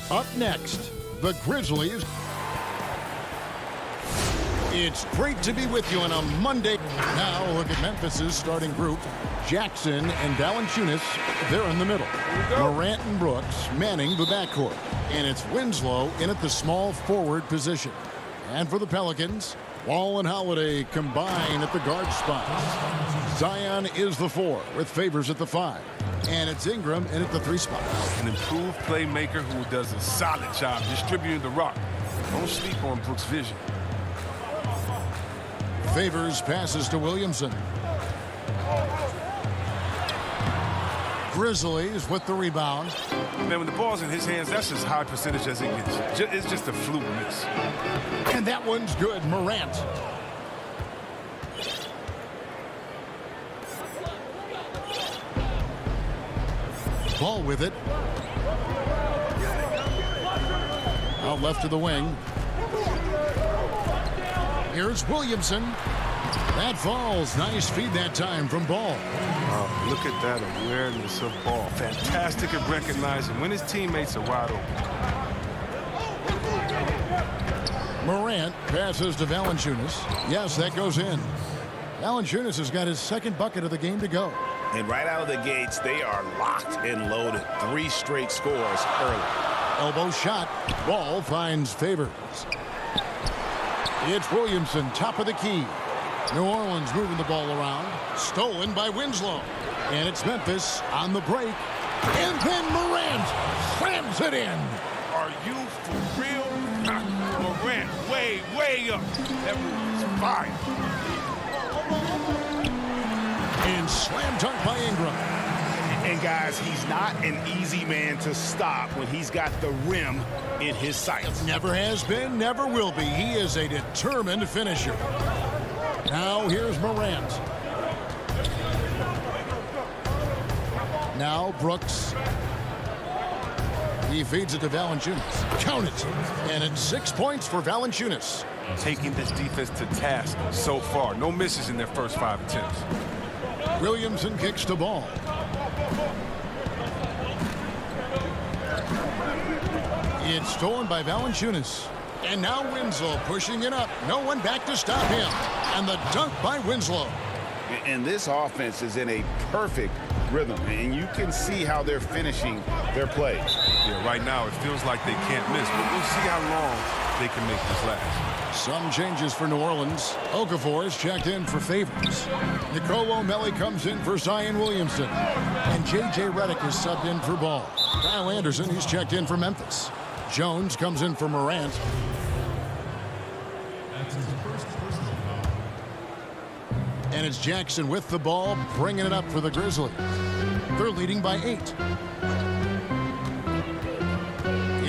Up next, the Grizzlies. It's great to be with you on a Monday. Now look at Memphis's starting group. Jackson and Valanciunas, they're in the middle. Morant and Brooks manning the backcourt. And it's Winslow in at the small forward position. And for the Pelicans, Wall and Holiday combine at the guard spots. Zion is the 4 with Favors at the 5. And it's Ingram in at the 3 spot. An improved playmaker who does a solid job distributing the rock. Don't sleep on Brooks' vision. Favors passes to Williamson. Grizzlies with the rebound. Man, when the ball's in his hands, that's as high percentage as it gets. It's just a fluke miss. And that one's good. Morant. Ball with it. Out left to the wing. Here's Williamson. That falls. Nice feed that time from Ball. Look at that awareness of Ball. Fantastic at recognizing when his teammates are wide open. Morant passes to Valanciunas. Yes, that goes in. Valanciunas has got his second bucket of the game to go. And right out of the gates, they are locked and loaded. 3 straight scores early. Elbow shot. Ball finds Favors. It's Williamson, top of the key. New Orleans moving the ball around. Stolen by Winslow. And it's Memphis on the break. And then Morant slams it in. Are you for real? Morant way up. That move is fire. And slam dunk by Ingram. And guys, he's not an easy man to stop when he's got the rim in his sights. Never has been, never will be. He is a determined finisher. Now here's Morant. Now Brooks. He feeds it to Valanciunas. Count it. And it's 6 points for Valanciunas. Taking this defense to task so far. No misses in their first 5 attempts. Williamson kicks the ball. It's stolen by Valanciunas. And now Winslow pushing it up. No one back to stop him. And the dunk by Winslow. And this offense is in a perfect rhythm. And you can see how they're finishing their plays. Yeah, right now it feels like they can't miss. But we'll see how long they can make this last. Some changes for New Orleans. Okafor is checked in for Favors. Nicolo Melli comes in for Zion Williamson. And J.J. Redick is subbed in for Ball. Kyle Anderson, he's checked in for Memphis. Jones comes in for Morant. And it's Jackson with the ball, bringing it up for the Grizzlies. They're leading by 8.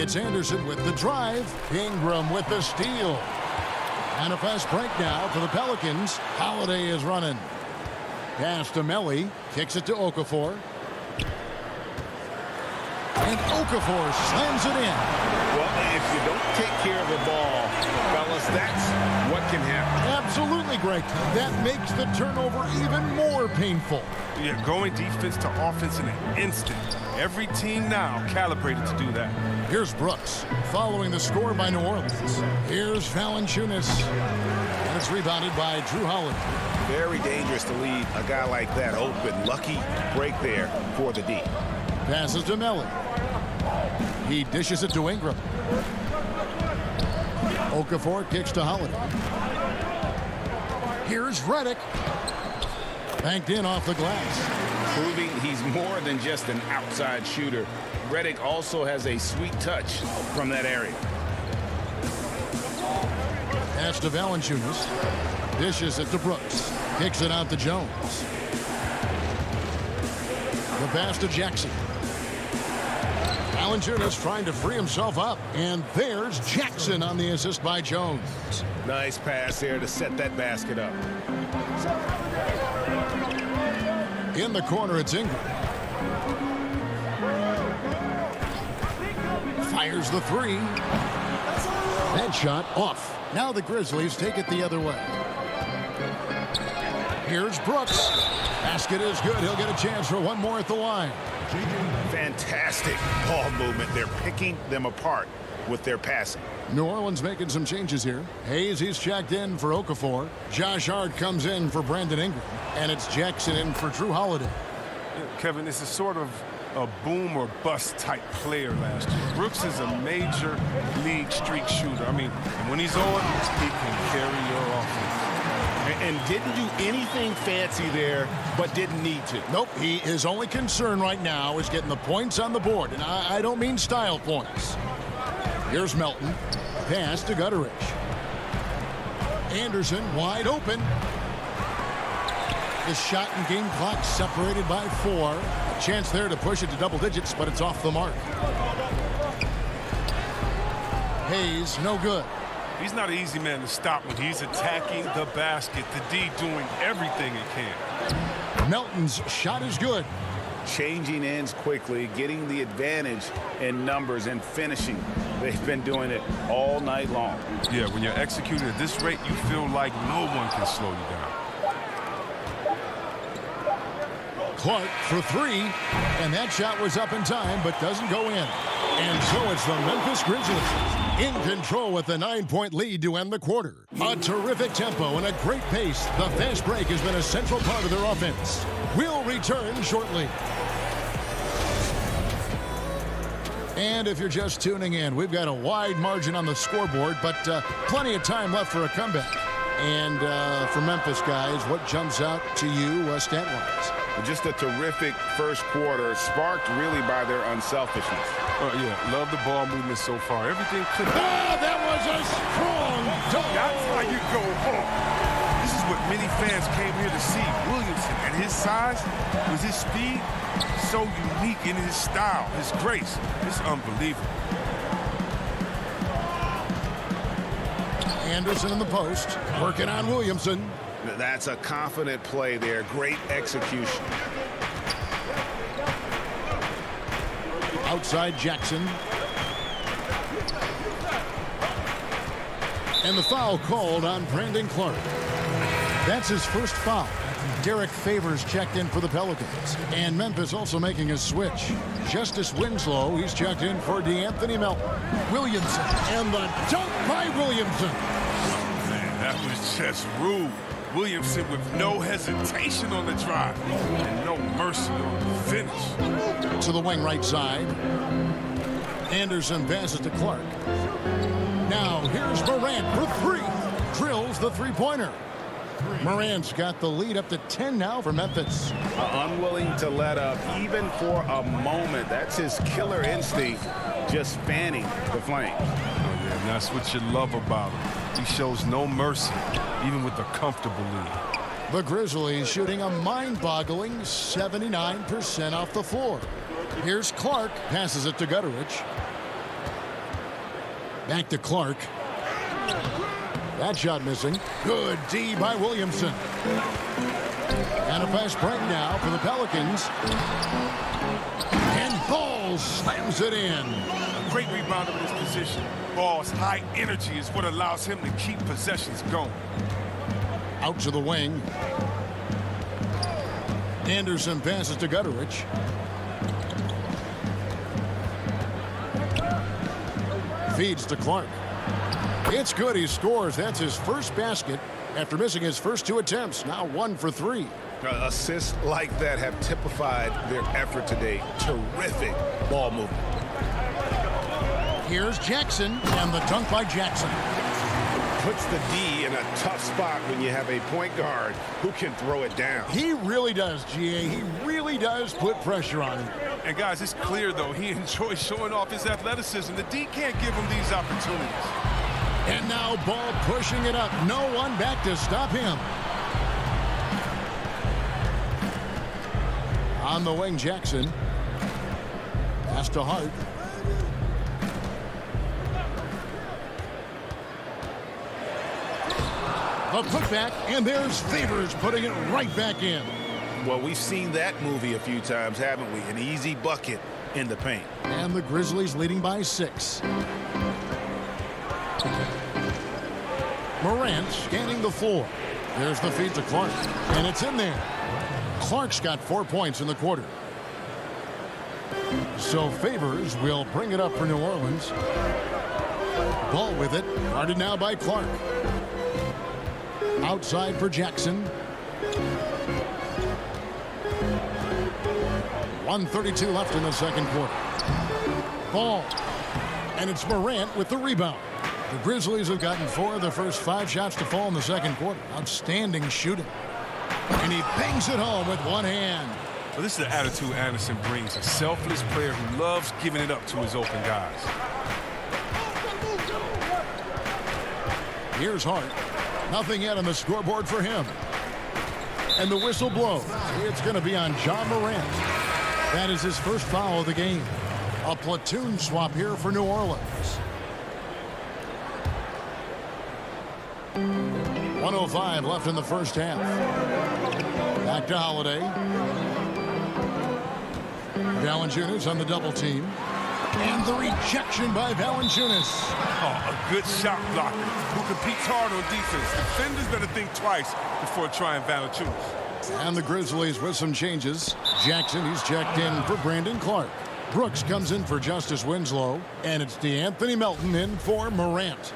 It's Anderson with the drive. Ingram with the steal. And a fast break now for the Pelicans. Holiday is running. Pass to Melli. Kicks it to Okafor. And Okafor slams it in. Well, if you don't take care of the ball, fellas, that's what can happen. Absolutely, Greg. That makes the turnover even more painful. Yeah, going defense to offense in an instant. Every team now calibrated to do that. Here's Brooks following the score by New Orleans. Here's Valanciunas. And it's rebounded by Drew Holiday. Very dangerous to leave a guy like that open. Lucky break there for the D. Passes to Melli. He dishes it to Ingram. Okafor kicks to Holiday. Here's Redick. Banked in off the glass. Proving he's more than just an outside shooter. Redick also has a sweet touch from that area. Pass to Valanciunas. Dishes it to Brooks. Kicks it out to Jones. The pass to Jackson. Valanciunas trying to free himself up. And there's Jackson on the assist by Jones. Nice pass there to set that basket up. In the corner, it's Ingram. Fires the 3. That shot off. Now the Grizzlies take it the other way. Here's Brooks. Basket is good. He'll get a chance for one more at the line. Fantastic ball movement. They're picking them apart with their passing. New Orleans making some changes here. Hayes, he's checked in for Okafor. Josh Hart comes in for Brandon Ingram. And it's Jackson in for Drew Holiday. Kevin, this is sort of a boom or bust type player last year. Brooks is a major league streak shooter. I mean, when he's on, he can carry your offense. And didn't do anything fancy there, but didn't need to. Nope, his only concern right now is getting the points on the board. And I don't mean style points. Here's Melton. Pass to Gutteridge. Anderson wide open. The shot and game clock separated by 4. A chance there to push it to double digits, but it's off the mark. Hayes, no good. He's not an easy man to stop when he's attacking the basket. The D doing everything he can. Melton's shot is good. Changing ends quickly, getting the advantage in numbers and finishing. They've been doing it all night long. Yeah, when you're executing at this rate, you feel like no one can slow you down. Clark for 3, and that shot was up in time, but doesn't go in. And so it's the Memphis Grizzlies in control with the 9-point lead to end the quarter. A terrific tempo and a great pace. The fast break has been a central part of their offense. We'll return shortly. And if you're just tuning in, we've got a wide margin on the scoreboard, but plenty of time left for a comeback. And for Memphis, guys, what jumps out to you stat-wise? Just a terrific first quarter, sparked really by their unselfishness. Oh, yeah, love the ball movement so far. Everything could have... that was a strong dunk. That's how you go home. This is what many fans came here to see. Williamson, at his size, with his speed, so unique in his style, his grace. It's unbelievable. Anderson in the post, working on Williamson. That's a confident play there. Great execution. Outside Jackson. And the foul called on Brandon Clark. That's his first foul. Derek Favors checked in for the Pelicans. And Memphis also making a switch. Justice Winslow, he's checked in for DeAnthony Melton. Williamson, and the dunk by Williamson. Man, that was just rude. Williamson with no hesitation on the drive and no mercy on the finish. To the wing right side. Anderson passes to Clark. Now here's Morant for 3. Drills the three-pointer. Morant's got the lead up to 10 now for Memphis. Unwilling to let up even for a moment. That's his killer instinct, just fanning the flames. Oh, yeah, and that's what you love about him. He shows no mercy, even with a comfortable lead. The Grizzlies shooting a mind-boggling 79% off the floor. Here's Clark, passes it to Gutteridge. Back to Clark. That shot missing. Good D by Williamson. And a fast break now for the Pelicans. And Ball slams it in. A great rebounder in his position. Ball's high energy is what allows him to keep possessions going. Out to the wing. Anderson passes to Gutteridge. Feeds to Clark. It's good. He scores. That's his first basket after missing his first 2 attempts. Now 1 for 3. Assists like that have typified their effort today. Terrific ball movement. Here's Jackson, and the dunk by Jackson. Puts the D in a tough spot when you have a point guard who can throw it down. He really does, GA. He really does put pressure on him. And guys, it's clear, though, he enjoys showing off his athleticism. The D can't give him these opportunities. And now Ball pushing it up. No one back to stop him. On the wing, Jackson. Pass to Hart. A putback, and there's Favors putting it right back in. Well, we've seen that movie a few times, haven't we? An easy bucket in the paint. And the Grizzlies leading by 6. Morant scanning the floor. There's the feed to Clark, and it's in there. Clark's got 4 points in the quarter. So Favors will bring it up for New Orleans. Ball with it. Guarded now by Clark. Outside for Jackson. 1:32 left in the second quarter. Ball. And it's Morant with the rebound. The Grizzlies have gotten 4 of their first 5 shots to fall in the second quarter. Outstanding shooting. And he bangs it home with one hand. Well, this is the attitude Anderson brings. A selfless player who loves giving it up to his open guys. Here's Hart. Nothing yet on the scoreboard for him. And the whistle blows. It's going to be on John Morant. That is his first foul of the game. A platoon swap here for New Orleans. 1:05 left in the first half. Back to Holiday. Valanciunas on the double team. And the rejection by Valanciunas. Oh, a good shot blocker who competes hard on defense. Defenders better think twice before trying Valanciunas. And the Grizzlies with some changes. Jackson, he's checked in for Brandon Clark. Brooks comes in for Justice Winslow. And it's DeAnthony Melton in for Morant.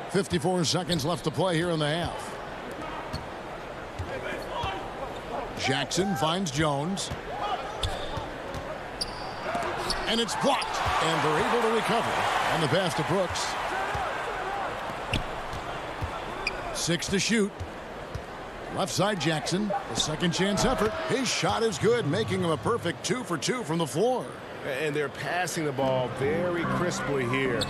54 seconds left to play here in the half. Jackson finds Jones. And it's blocked. And they're able to recover. And the pass to Brooks. 6 to shoot. Left side Jackson. The second chance effort. His shot is good, making him a perfect 2 for 2 from the floor. And they're passing the ball very crisply here.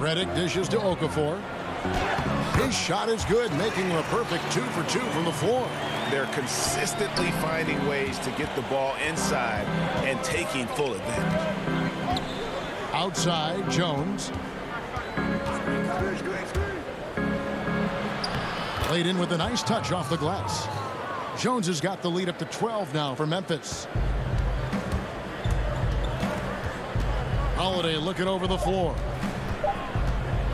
Redick dishes to Okafor. His shot is good, making him a perfect 2 for 2 from the floor. They're consistently finding ways to get the ball inside and taking full advantage. Outside, Jones. Laid in with a nice touch off the glass. Jones has got the lead up to 12 now for Memphis. Holiday looking over the floor.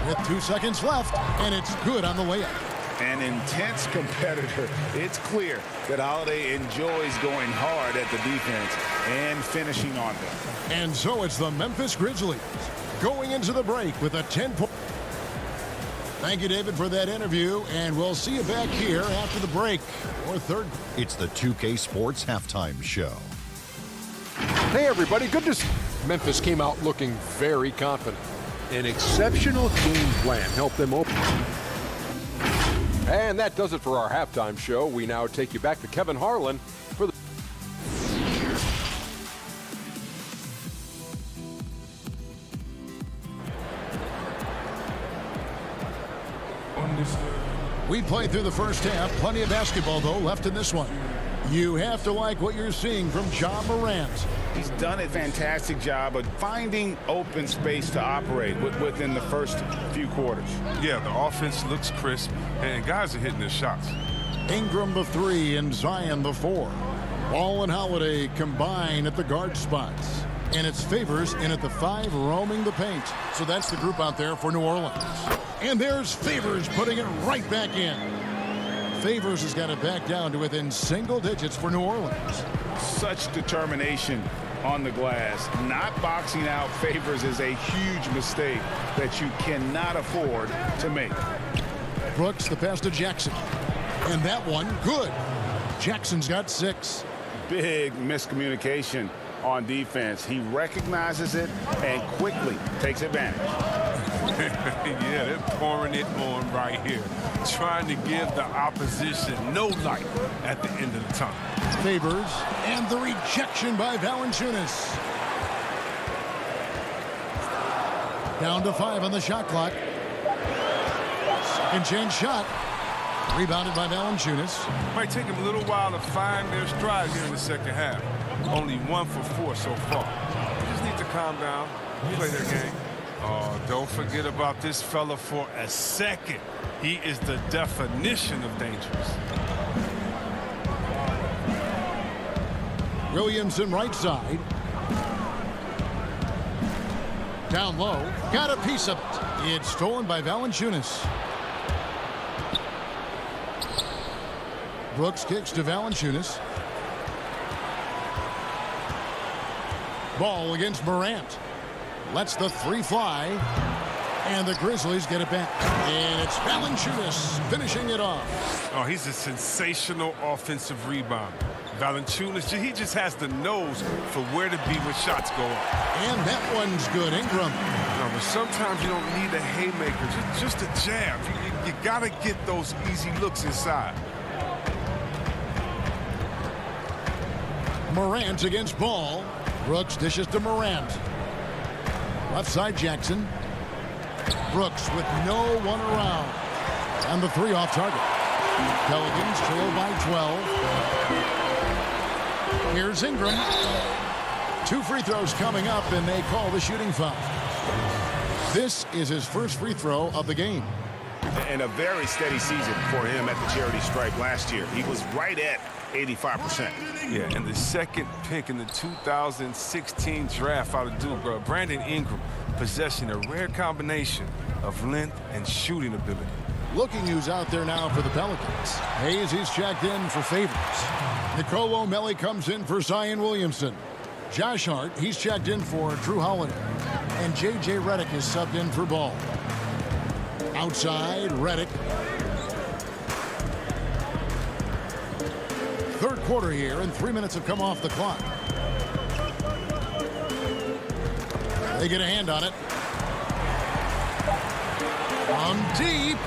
With 2 seconds left, and it's good on the layup. An intense competitor. It's clear that Holiday enjoys going hard at the defense and finishing on them. And so it's the Memphis Grizzlies going into the break with a 10-point. Thank you, David, for that interview, and we'll see you back here after the break or third. It's the 2K Sports Halftime Show. Hey, everybody. Good to see. Memphis came out looking very confident. An exceptional game plan helped them open. And that does it for our halftime show. We now take you back to Kevin Harlan for the... We played through the first half. Plenty of basketball, though, left in this one. You have to like what you're seeing from John Morant. He's done a fantastic job of finding open space to operate within the first few quarters. Yeah, the offense looks crisp, and guys are hitting their shots. Ingram the 3 and Zion the 4. Ball and Holiday combine at the guard spots. And it's Favors in at the 5, roaming the paint. So that's the group out there for New Orleans. And there's Favors putting it right back in. Favors has got it back down to within single digits for New Orleans. Such determination on the glass. Not boxing out Favors is a huge mistake that you cannot afford to make. Brooks, the pass to Jackson. And that one, good. Jackson's got 6. Big miscommunication on defense. He recognizes it and quickly takes advantage. Yeah, they're pouring it on right here. Trying to give the opposition no light at the end of the time. Favors and the rejection by Valanciunas. Down to 5 on the shot clock. Second chance shot. Rebounded by Valanciunas. Might take them a little while to find their stride here in the second half. Only 1 for 4 so far. They just need to calm down, play their game. Oh, don't forget about this fella for a second. He is the definition of dangerous. Williamson right side. Down low. Got a piece of it. It's stolen by Valanciunas. Brooks kicks to Valanciunas. Ball against Morant. Lets the three fly. And the Grizzlies get it back. And it's Valanciunas finishing it off. Oh, he's a sensational offensive rebounder. Valanciunas, he just has the nose for where to be when shots go up. And that one's good. Ingram. No, but sometimes you don't need a haymaker, just a jab. You got to get those easy looks inside. Morant against Ball. Brooks dishes to Morant. Left side Jackson. Brooks with no one around. And the three off target. Pelicans trail by 12. Here's Ingram. 2 free throws coming up, and they call the shooting foul. This is his first free throw of the game. And a very steady season for him at the charity stripe last year. He was right at 85%. Yeah, and the second pick in the 2016 draft out of Duke, Brandon Ingram, possessing a rare combination of length and shooting ability. Looking who's out there now for the Pelicans. Hayes, he's checked in for Favors. Nicolo O'Malley comes in for Zion Williamson. Josh Hart, he's checked in for Drew Holiday. And J.J. Redick is subbed in for Ball. Outside, Redick. Third quarter here, and 3 minutes have come off the clock. They get a hand on it. On deep.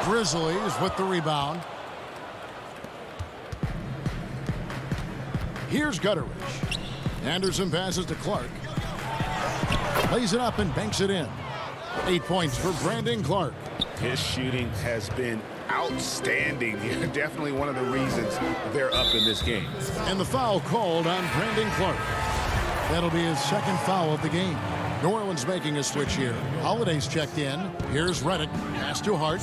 Grizzlies with the rebound. Here's Gutteridge. Anderson passes to Clark. Lays it up and banks it in. 8 points for Brandon Clark. His shooting has been outstanding. Definitely one of the reasons they're up in this game. And the foul called on Brandon Clark. That'll be his second foul of the game. New Orleans making a switch here. Holiday's checked in. Here's Redick. Pass to Hart.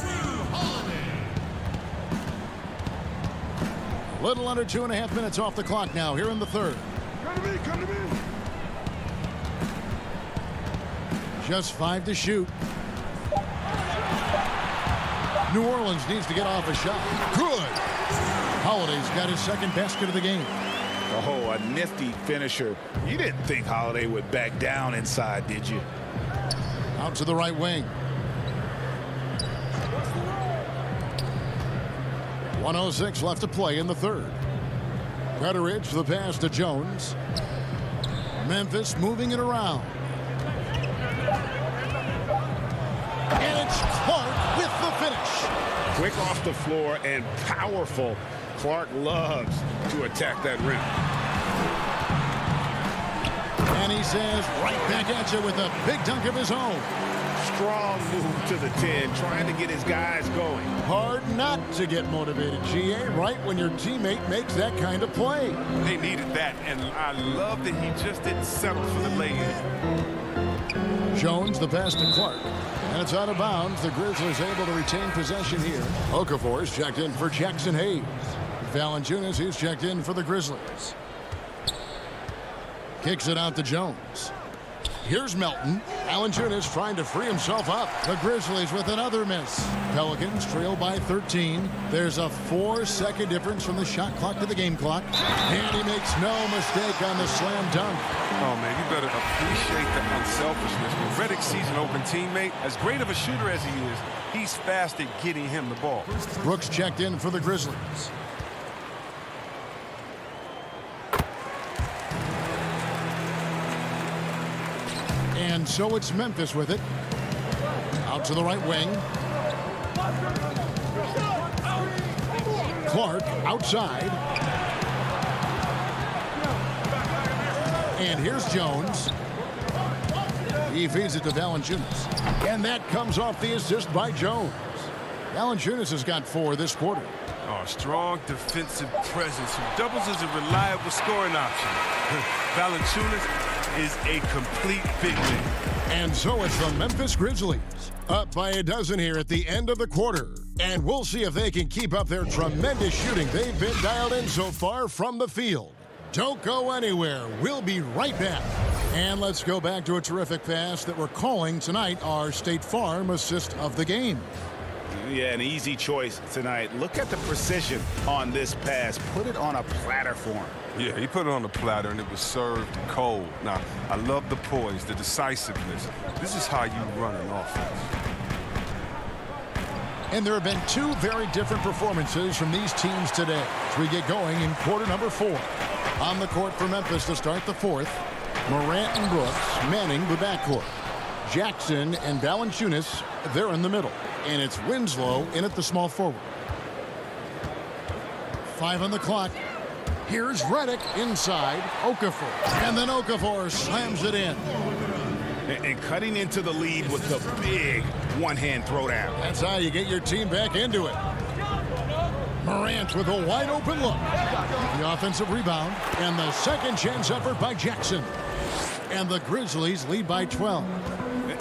A little under 2.5 minutes off the clock now here in the third. Come to me. Just 5 to shoot. New Orleans needs to get off a shot. Good. Holiday's got his second basket of the game. Oh, a nifty finisher. You didn't think Holiday would back down inside, did you? Out to the right wing. 1:06 left to play in the third. Gutteridge, the pass to Jones. Memphis moving it around. And it's Clark with the finish. Quick off the floor and powerful. Clark loves to attack that rim. And he says right back at you with a big dunk of his own. Strong move to the 10, trying to get his guys going. Hard not to get motivated, GA, right when your teammate makes that kind of play. They needed that, and I love that he just didn't settle for the lay-in. Jones, the pass to Clark. And it's out of bounds. The Grizzlies able to retain possession here. Okafor's checked in for Jackson Hayes. Valanciunas, he's checked in for the Grizzlies. Kicks it out to Jones. Here's Melton. Valanciunas trying to free himself up. The Grizzlies with another miss. Pelicans trail by 13. There's a 4-second difference from the shot clock to the game clock. And he makes no mistake on the slam dunk. Oh, man, you better appreciate the unselfishness. When Redick sees an open teammate, as great of a shooter as he is, he's fast at getting him the ball. Brooks checked in for the Grizzlies. And so it's Memphis with it. Out to the right wing. Clark outside. And here's Jones. He feeds it to Valanciunas. And that comes off the assist by Jones. Valanciunas has got 4 this quarter. Oh, strong defensive presence who doubles as a reliable scoring option. Valanciunas is a complete big man. And so it's the Memphis Grizzlies up by a dozen here at the end of the quarter. And we'll see if they can keep up their tremendous shooting they've been dialed in so far from the field. Don't go anywhere. We'll be right back. And let's go back to a terrific pass that we're calling tonight our State Farm assist of the game. Yeah, an easy choice tonight. Look at the precision on this pass. Put it on a platter for him. Yeah, he put it on the platter, and it was served cold. Now, I love the poise, the decisiveness. This is how you run an offense. And there have been two very different performances from these teams today as we get going in quarter number 4. On the court for Memphis to start the fourth, Morant and Brooks manning the backcourt. Jackson and Valanciunas, they're in the middle. And it's Winslow in at the small forward. 5 on the clock. Here's Redick inside. Okafor. And then Okafor slams it in. And cutting into the lead with the big one-hand throwdown. That's how you get your team back into it. Morant with a wide open look. The offensive rebound. And the second chance effort by Jackson. And the Grizzlies lead by 12.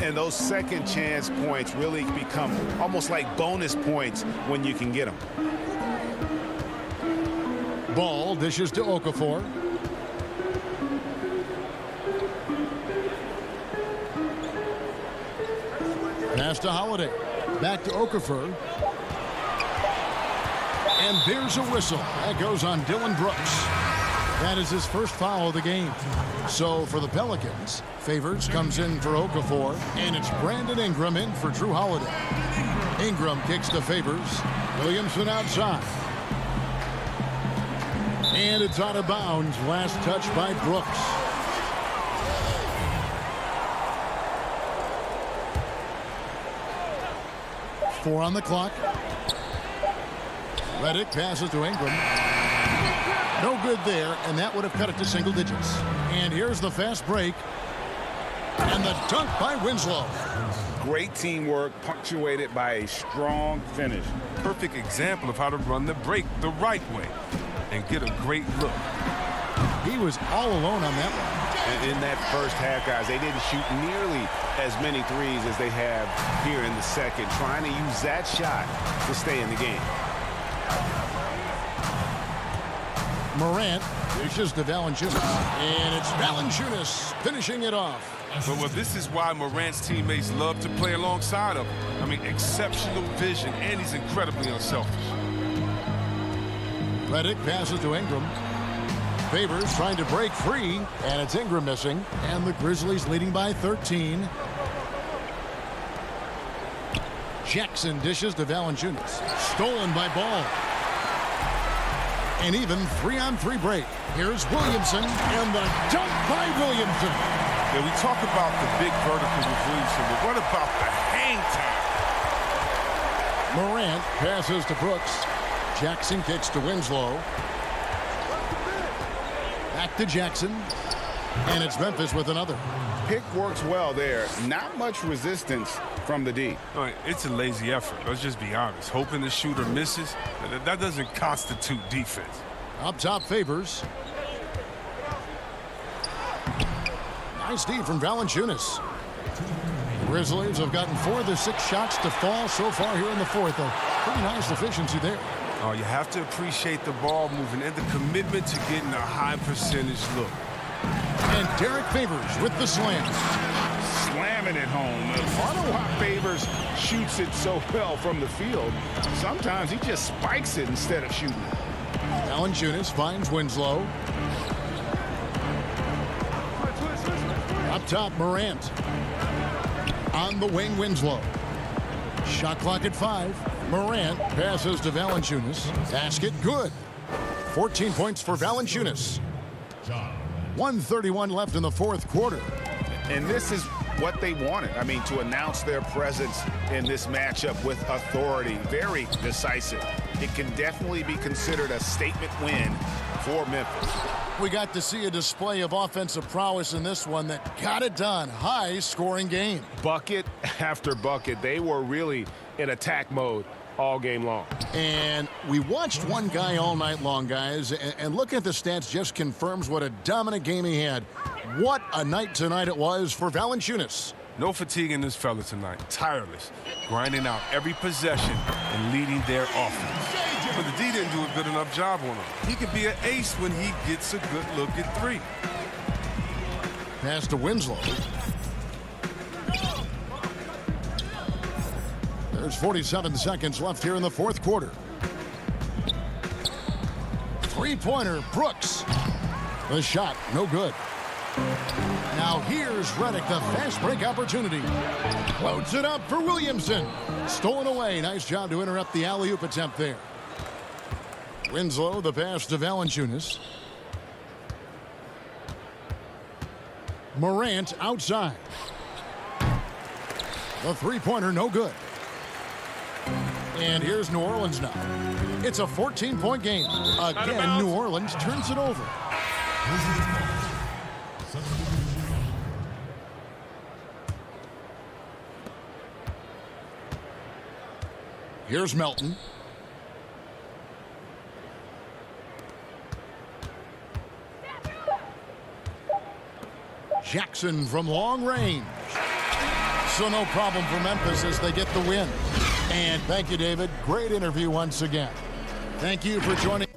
And those second chance points really become almost like bonus points when you can get them. Ball dishes to Okafor. Pass to Holiday. Back to Okafor. And there's a whistle. That goes on Dylan Brooks. That is his first foul of the game. So for the Pelicans, Favors comes in for Okafor, and it's Brandon Ingram in for Drew Holiday. Ingram kicks to Favors. Williamson outside. And it's out of bounds. Last touch by Brooks. Four on the clock. Redick passes to Ingram. No good there, and that would have cut it to single digits. And here's the fast break. And the dunk by Winslow. Great teamwork punctuated by a strong finish. Perfect example of how to run the break the right way and get a great look. He was all alone on that one. And in that first half, guys, they didn't shoot nearly as many threes as they have here in the second, trying to use that shot to stay in the game. Morant dishes to Valanciunas. And it's Valanciunas finishing it off. But this is why Morant's teammates love to play alongside him. I mean, exceptional vision, and he's incredibly unselfish. Redick passes to Ingram. Favors trying to break free, and it's Ingram missing. And the Grizzlies leading by 13. Jackson dishes to Valanciunas. Stolen by Ball. An even 3-on-3 break. Here's Williamson, and the dunk by Williamson. Yeah, we talk about the big vertical with Williamson, but what about the hang time? Morant passes to Brooks. Jackson kicks to Winslow. Back to Jackson. And it's Memphis with another. Pick works well there. Not much resistance from the D. All right, it's a lazy effort. Let's just be honest. Hoping the shooter misses, that doesn't constitute defense. Up top, Favors. Nice D from Valanciunas. Grizzlies have gotten 4 of their 6 shots to fall so far here in the fourth. A pretty nice efficiency there. Oh, you have to appreciate the ball moving and the commitment to getting a high percentage look. And Derek Favors with the slam. Slamming it home. Part of why Favors shoots it so well from the field, sometimes he just spikes it instead of shooting it. Valanciunas finds Winslow. Up top, Morant. On the wing, Winslow. Shot clock at 5. Morant passes to Valanciunas. Basket good. 14 points for Valanciunas. 1:31 left in the fourth quarter. And this is what they wanted. I mean, to announce their presence in this matchup with authority. Very decisive. It can definitely be considered a statement win for Memphis. We got to see a display of offensive prowess in this one that got it done. High-scoring game. Bucket after bucket. They were really in attack mode all game long. And we watched one guy all night long, guys, and look at the stats just confirms what a dominant game he had. What a night tonight it was for Valanciunas. No fatigue in this fella tonight. Tireless, grinding out every possession and leading their offense. But the D didn't do a good enough job on him. He could be an ace when he gets a good look at 3. Pass to Winslow. There's 47 seconds left here in the fourth quarter. Three-pointer, Brooks. The shot, no good. Now here's Redick, the fast break opportunity. Floats it up for Williamson. Stolen away. Nice job to interrupt the alley-oop attempt there. Winslow, the pass to Valanciunas. Morant outside. The three-pointer, no good. And here's New Orleans now. It's a 14-point game. Again, New Orleans turns it over. Here's Melton. Jackson from long range. So no problem for Memphis as they get the win. And thank you, David. Great interview once again. Thank you for joining.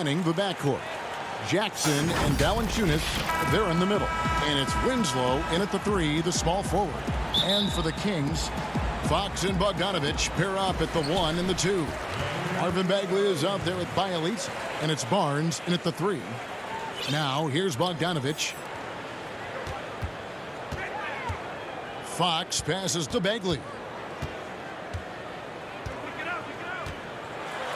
manning the backcourt. Jackson and Valanciunas, they're in the middle. And it's Winslow in at the 3, the small forward. And for the Kings, Fox and Bogdanovich pair up at the 1 and the 2. Marvin Bagley is out there at Bielitsa, and it's Barnes in at the 3. Now, here's Bogdanovich. Fox passes to Bagley.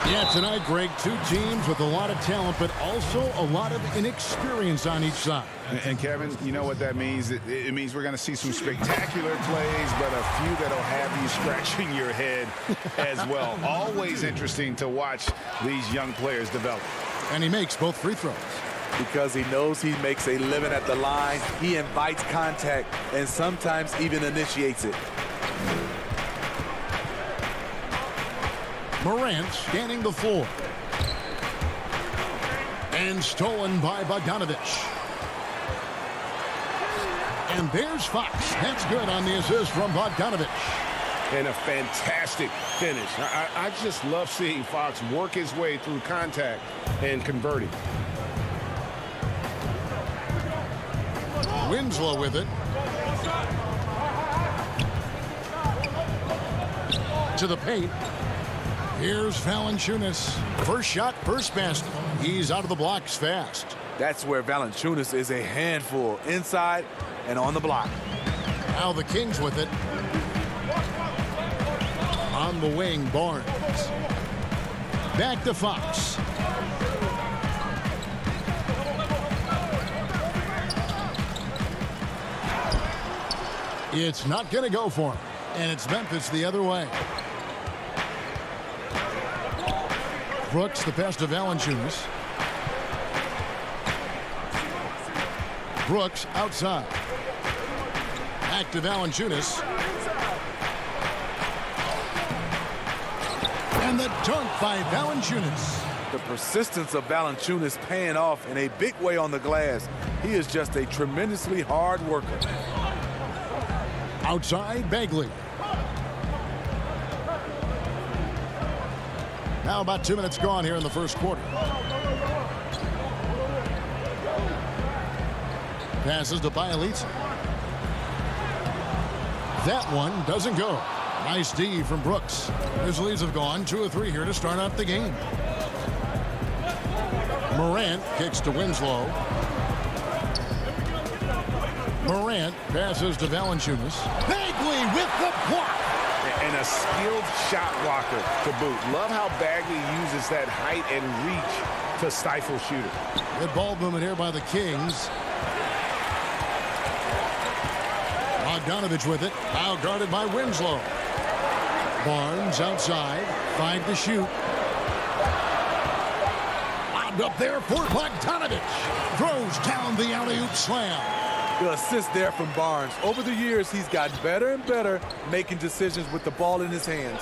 Yeah, tonight, Greg, two teams with a lot of talent, but also a lot of inexperience on each side. And Kevin, you know what that means? It means we're going to see some spectacular plays, but a few that'll have you scratching your head as well. Always interesting to watch these young players develop. And he makes both free throws. Because he knows he makes a living at the line, he invites contact and sometimes even initiates it. Morant scanning the floor. And stolen by Bogdanovich. And there's Fox. That's good on the assist from Bogdanovich. And a fantastic finish. I just love seeing Fox work his way through contact and converting. Winslow with it. To the paint. Here's Valanciunas. First shot, first basket. He's out of the blocks fast. That's where Valanciunas is a handful, inside and on the block. Now the Kings with it. On the wing, Barnes. Back to Fox. It's not going to go for him. And it's Memphis the other way. Brooks, the pass to Valanciunas. Brooks outside. Back to Valanciunas. And the dunk by Valanciunas. The persistence of Valanciunas paying off in a big way on the glass. He is just a tremendously hard worker. Outside, Bagley. Now about 2 minutes gone here in the first quarter. Passes to Bielitsa. That one doesn't go. Nice D from Brooks. His leads have gone 2 of 3 here to start out the game. Morant kicks to Winslow. Morant passes to Valanciunas. Bagley with the block. And a skilled shot blocker to boot. Love how Bagley uses that height and reach to stifle shooter. Good ball movement here by the Kings. Bogdanovich with it. Now guarded by Winslow. Barnes outside. 5 to shoot. Lobbed up there for Bogdanovich. Throws down the alley-oop slam. The assist there from Barnes. Over the years, he's gotten better and better making decisions with the ball in his hands.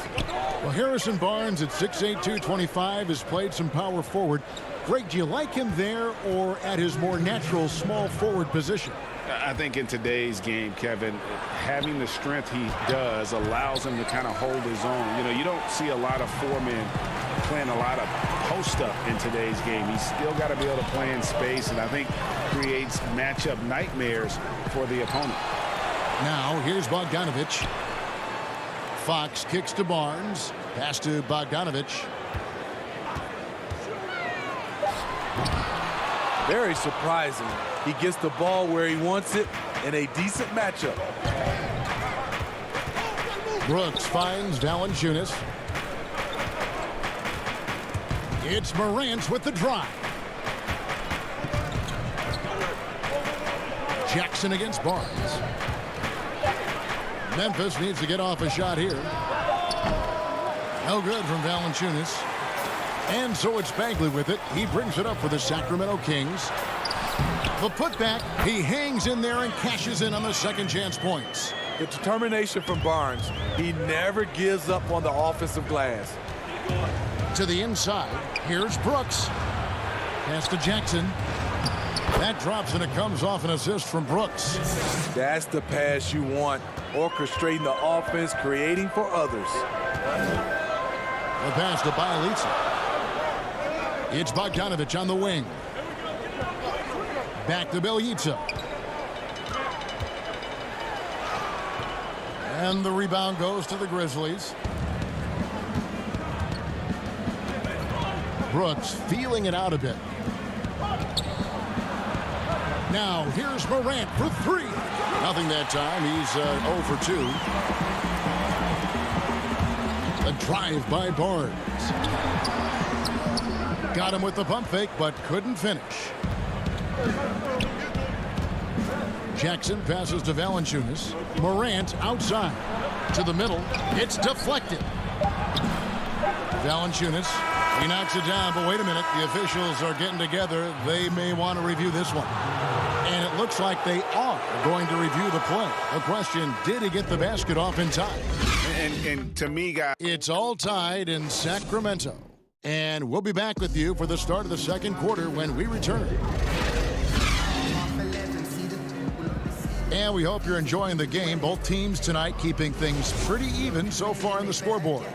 Well, Harrison Barnes at 6'8", 225 has played some power forward. Greg, do you like him there or at his more natural small forward position? I think in today's game, Kevin, having the strength he does allows him to kind of hold his own. You know, you don't see a lot of 4 men playing a lot of post-up in today's game. He's still got to be able to play in space, and I think creates matchup nightmares for the opponent. Now, here's Bogdanovich. Fox kicks to Barnes. Pass to Bogdanovich. Very surprising. He gets the ball where he wants it in a decent matchup. Brooks finds Valanciunas. It's Morant with the drive. Jackson against Barnes. Memphis needs to get off a shot here. No good from Valanciunas. And so it's Bagley with it. He brings it up for the Sacramento Kings. The putback, he hangs in there and cashes in on the second chance points. The determination from Barnes. He never gives up on the offensive glass. To the inside, here's Brooks. Pass to Jackson. That drops and it comes off an assist from Brooks. That's the pass you want. Orchestrating the offense, creating for others. The pass to Bielitsa. It's Bogdanovich on the wing. Back to Bielitsa. And the rebound goes to the Grizzlies. Brooks feeling it out a bit. Now here's Morant for three. Nothing that time. He's 0 for 2. A drive by Barnes. Got him with the pump fake, but couldn't finish. Jackson passes to Valanciunas. Morant outside. To the middle. It's deflected. Valanciunas. He knocks it down, but wait a minute. The officials are getting together. They may want to review this one. And it looks like they are going to review the play. The question, did he get the basket off in time? And to me, guys, it's all tied in Sacramento. And we'll be back with you for the start of the second quarter when we return. And we hope you're enjoying the game. Both teams tonight keeping things pretty even so far on the scoreboard.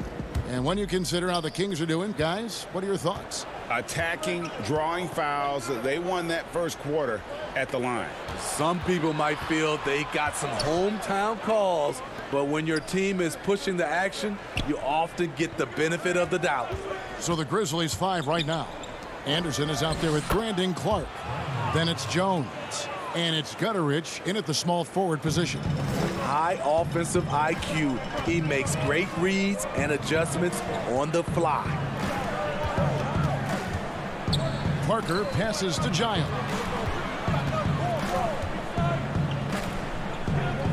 And when you consider how the Kings are doing, guys, what are your thoughts? attacking, drawing fouls. They won that first quarter at the line. Some people might feel they got some hometown calls, but when your team is pushing the action, you often get the benefit of the doubt. So the Grizzlies 5 right now. Anderson is out there with Brandon Clark. Then it's Jones. And it's Gutterich in at the small forward position. High offensive IQ. He makes great reads and adjustments on the fly. Parker passes to Giant.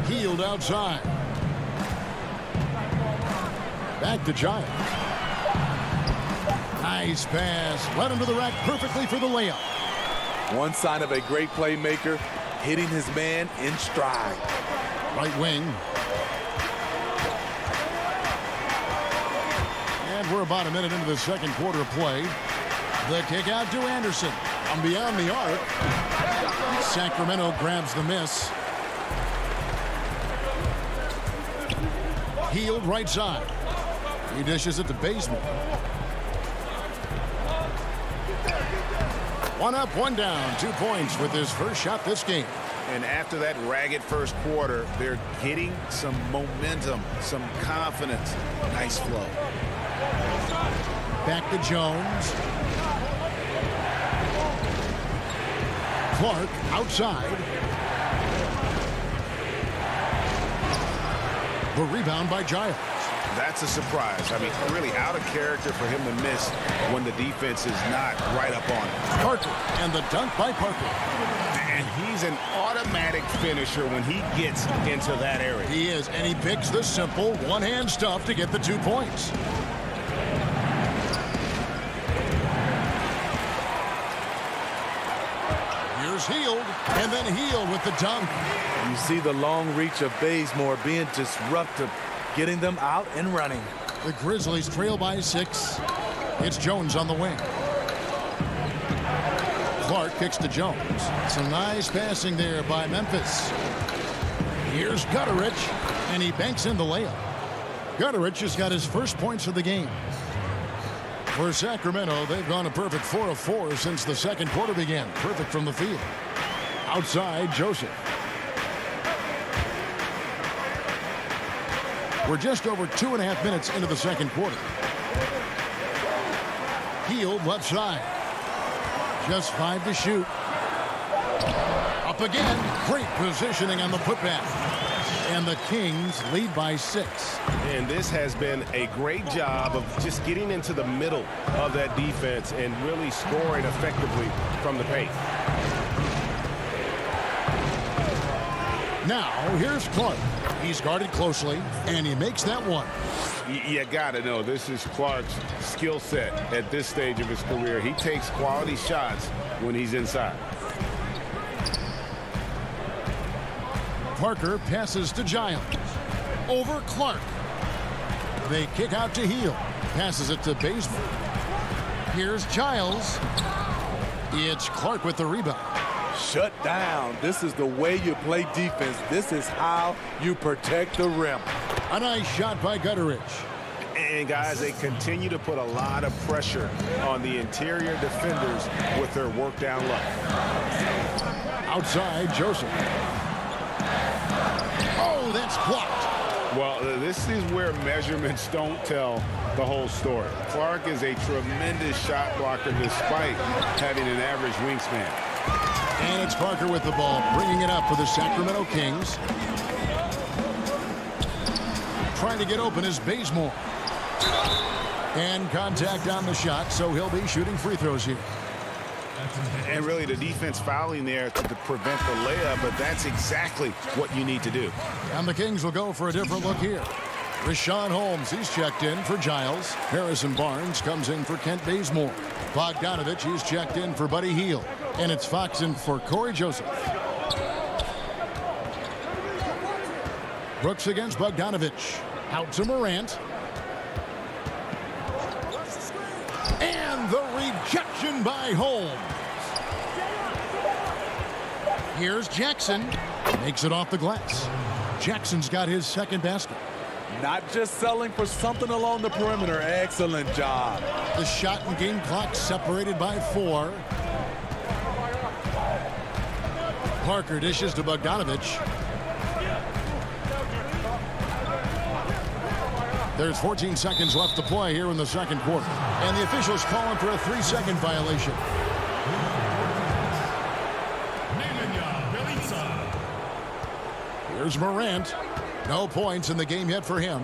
Healed outside. Back to Giant. Nice pass. Led him to the rack perfectly for the layup. One sign of a great playmaker, hitting his man in stride. Right wing. And we're about a minute into the second quarter of play. The kick out to Anderson. From beyond the arc. Sacramento grabs the miss. Healed right side. He dishes it to Bazemore. One up, one down. 2 points with his first shot this game. And after that ragged first quarter, they're getting some momentum, some confidence. Nice flow. Back to Jones. Clark outside. The rebound by Giles. That's a surprise. I mean, really out of character for him to miss when the defense is not right up on him. Parker, and the dunk by Parker. And he's an automatic finisher when he gets into that area. He is, and he picks the simple one-hand stuff to get the 2 points. Here's Healed, and then Healed with the dunk. You see the long reach of Bazemore being disruptive, getting them out and running. The Grizzlies trail by 6. It's Jones on the wing. Clark kicks to Jones. Some nice passing there by Memphis. Here's Gutterich, and he banks in the layup. Gutterich has got his first points of the game. For Sacramento, they've gone a perfect 4 of 4 since the second quarter began. Perfect from the field. Outside, Joseph. We're just over 2.5 minutes into the second quarter. Healed left side. Just 5 to shoot. Up again. Great positioning on the putback. And the Kings lead by 6. And this has been a great job of just getting into the middle of that defense and really scoring effectively from the paint. Now, here's Clark. He's guarded closely, and he makes that one. You got to know, this is Clark's skill set at this stage of his career. He takes quality shots when he's inside. Parker passes to Giles. Over Clark. They kick out to Heal. Passes it to Bazemore. Here's Giles. It's Clark with the rebound. Shut down. This is the way you play defense. This is how you protect the rim. A nice shot by Gutterich. And guys, they continue to put a lot of pressure on the interior defenders with their work down low. Outside, Joseph. Oh, that's blocked. Well, this is where measurements don't tell the whole story. Clark is a tremendous shot blocker despite having an average wingspan. And it's Parker with the ball, bringing it up for the Sacramento Kings. Trying to get open is Bazemore. And contact on the shot, so he'll be shooting free throws here. And really the defense fouling there to prevent the layup, but that's exactly what you need to do. And the Kings will go for a different look here. Rashawn Holmes, he's checked in for Giles. Harrison Barnes comes in for Kent Bazemore. Bogdanovich, he's checked in for Buddy Hield. And it's Fox in for Corey Joseph. Brooks against Bogdanovich. Out to Morant. And the rejection by Holmes. Here's Jackson. Makes it off the glass. Jackson's got his second basket. Not just selling for something along the perimeter. Excellent job. The shot and game clock separated by 4. Parker dishes to Bogdanovich. There's 14 seconds left to play here in the second quarter. And the officials calling for a 3-second violation. Here's Morant. No points in the game yet for him.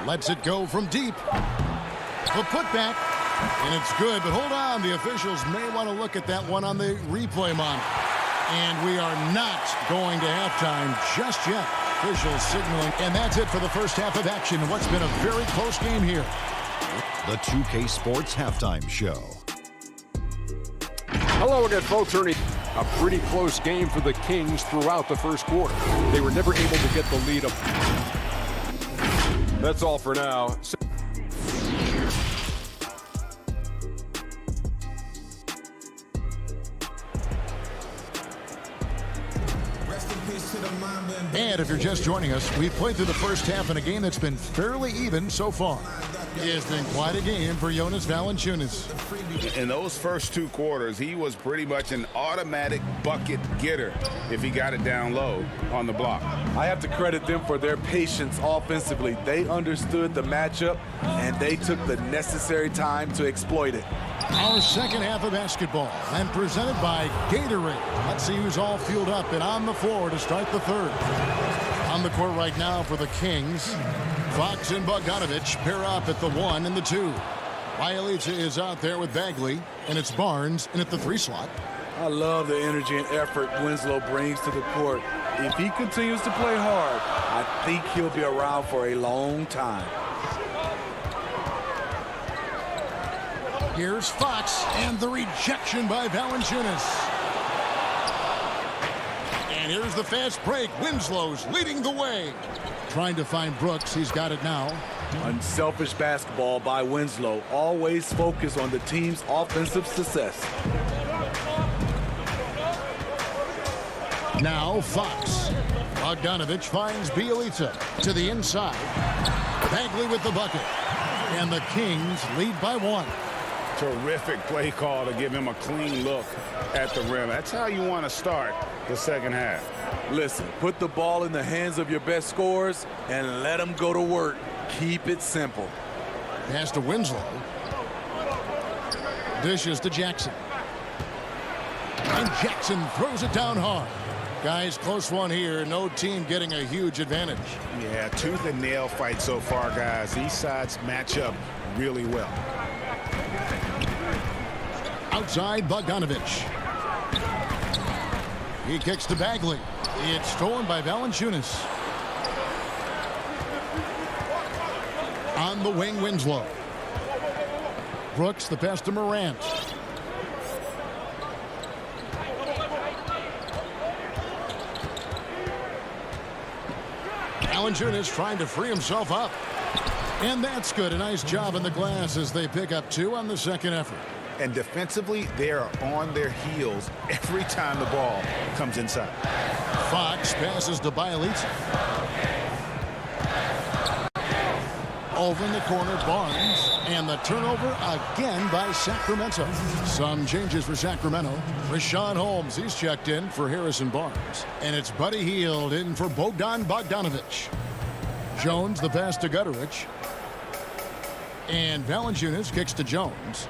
Lets it go from deep. The putback. And it's good, but hold on. The officials may want to look at that one on the replay monitor. And we are not going to halftime just yet. Officials signaling. And that's it for the first half of action. What's been a very close game here. The 2K Sports Halftime Show. Hello again, folks. Ernie. A pretty close game for the Kings throughout the first quarter. They were never able to get the lead up. That's all for now. And if you're just joining us, we've played through the first half in a game that's been fairly even so far. It's been quite a game for Jonas Valanciunas. In those first 2 quarters, he was pretty much an automatic bucket getter if he got it down low on the block. I have to credit them for their patience offensively. They understood the matchup, and they took the necessary time to exploit it. Our second half of basketball, and presented by Gatorade. Let's see who's all fueled up and on the floor to start the third. On the court right now for the Kings, Fox and Bogdanovich pair up at the 1 and the 2. Bialica is out there with Bagley, and it's Barnes in at the 3 slot. I love the energy and effort Winslow brings to the court. If he continues to play hard, I think he'll be around for a long time. Here's Fox, and the rejection by Valanciunas. And here's the fast break. Winslow's leading the way. Trying to find Brooks. He's got it now. Unselfish basketball by Winslow. Always focus on the team's offensive success. Now Fox. Bogdanovich finds Bialica to the inside. Bagley with the bucket. And the Kings lead by 1. Terrific play call to give him a clean look at the rim. That's how you want to start the second half. Listen, put the ball in the hands of your best scorers and let them go to work. Keep it simple. Pass to Winslow. Dishes to Jackson. And Jackson throws it down hard. Guys, close one here. No team getting a huge advantage. Yeah, tooth and nail fight so far, guys. These sides match up really well. Outside, Bogdanovich. He kicks to Bagley. It's stolen by Valanciunas. On the wing, Winslow. Brooks, the pass to Morant. Valanciunas trying to free himself up. And that's good. A nice job in the glass as they pick up 2 on the second effort. And defensively, they are on their heels every time the ball comes inside. Fox passes to Bielitsa. Over in the corner, Barnes. And the turnover again by Sacramento. Some changes for Sacramento. Rashawn Holmes, he's checked in for Harrison Barnes. And it's Buddy Hield in for Bogdan Bogdanovic. Jones, the pass to Gutterich. And Valanciunas kicks to Jones.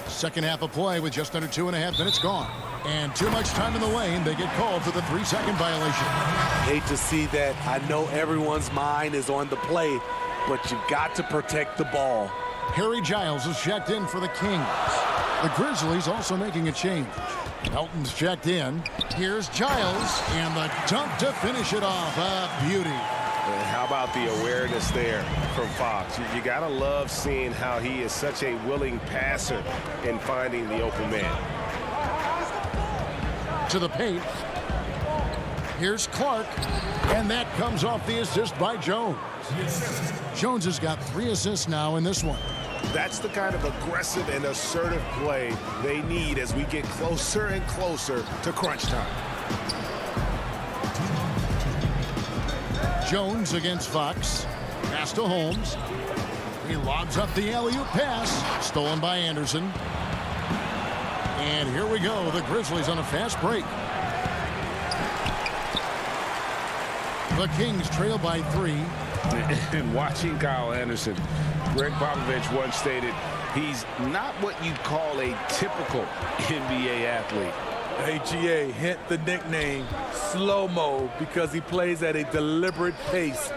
Second half of play with just under 2.5 minutes gone. And too much time in the lane. They get called for the 3-second violation. Hate to see that. I know everyone's mind is on the play, but you've got to protect the ball. Harry Giles is checked in for the Kings. The Grizzlies also making a change. Melton's checked in. Here's Giles, and the dunk to finish it off. A beauty. And how about the awareness there from Fox? You got to love seeing how he is such a willing passer in finding the open man. To the paint. Here's Clark, and that comes off the assist by Jones. Jones has got 3 assists now in this one. That's the kind of aggressive and assertive play they need as we get closer and closer to crunch time. Jones against Fox. Pass to Holmes. He lobs up the alley-oop pass. Stolen by Anderson. And here we go. The Grizzlies on a fast break. The Kings trail by 3. And watching Kyle Anderson, Greg Popovich once stated, he's not what you'd call a typical NBA athlete. AGA hint the nickname Slow-Mo because he plays at a deliberate pace.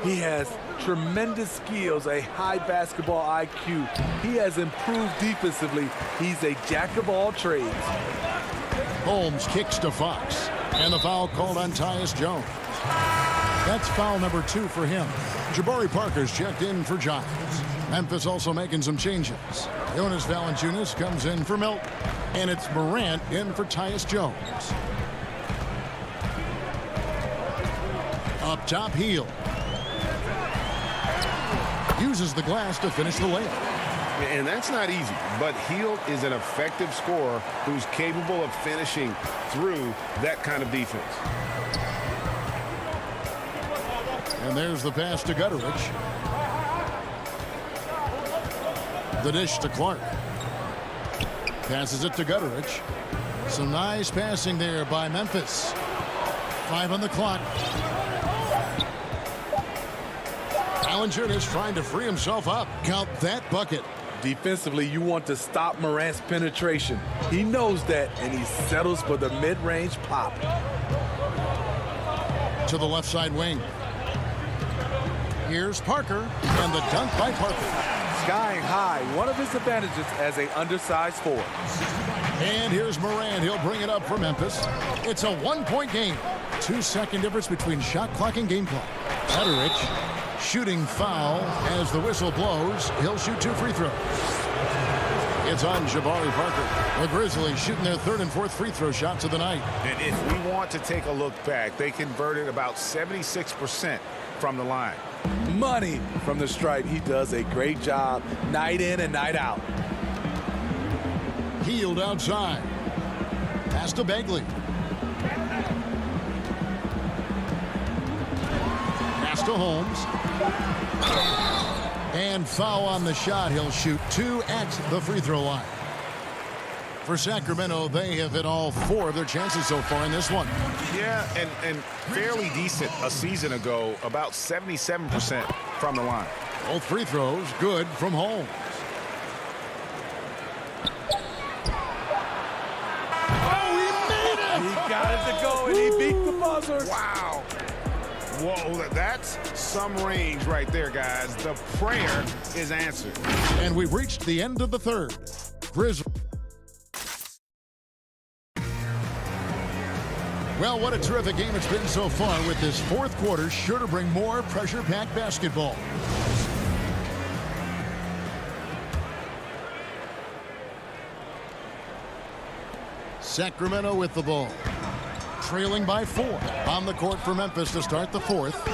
He has tremendous skills, a high basketball IQ. He has improved defensively. He's a jack of all trades. Holmes kicks to Fox. And the foul called on Tyus Jones. That's foul number 2 for him. Jabari Parker's checked in for Giles. Memphis also making some changes. Jonas Valanciunas comes in for Milton. And it's Morant in for Tyus Jones. Up top, Hield. Uses the glass to finish the layup. And that's not easy, but Hield is an effective scorer who's capable of finishing through that kind of defense. And there's the pass to Gutterich. The dish to Clark. Passes it to Gutterich. Some nice passing there by Memphis. 5 on the clock. Valanciunas trying to free himself up. Count that bucket. Defensively, you want to stop Morant's penetration. He knows that, and he settles for the mid-range pop. To the left side wing. Here's Parker, and the dunk by Parker. Skying high, one of his advantages as an undersized forward. And here's Morant. He'll bring it up for Memphis. It's a 1-point game. 2-second difference between shot clock and game clock. Gutterich shooting foul as the whistle blows. He'll shoot 2 free throws. It's on Jabari Parker. The Grizzlies shooting their 3rd and 4th free throw shots of the night. And if we want to take a look back, they converted about 76% from the line. Money from the stripe. He does a great job night in and night out. Hield outside. Pass to Bagley. Pass to Holmes. And foul on the shot. He'll shoot 2 at the free throw line. For Sacramento, they have hit all 4 of their chances so far in this one. Yeah, and fairly decent a season ago, about 77% from the line. Both free throws good from Holmes. Oh, he made it! He got it to go, and he beat the buzzer. Wow. Whoa, that's some range right there, guys. The prayer is answered. And we've reached the end of the 3rd. Grizzlies. Well, what a terrific game it's been so far, with this 4th quarter sure to bring more pressure-packed basketball. Sacramento with the ball. trailing by 4. On the court for Memphis to start the fourth.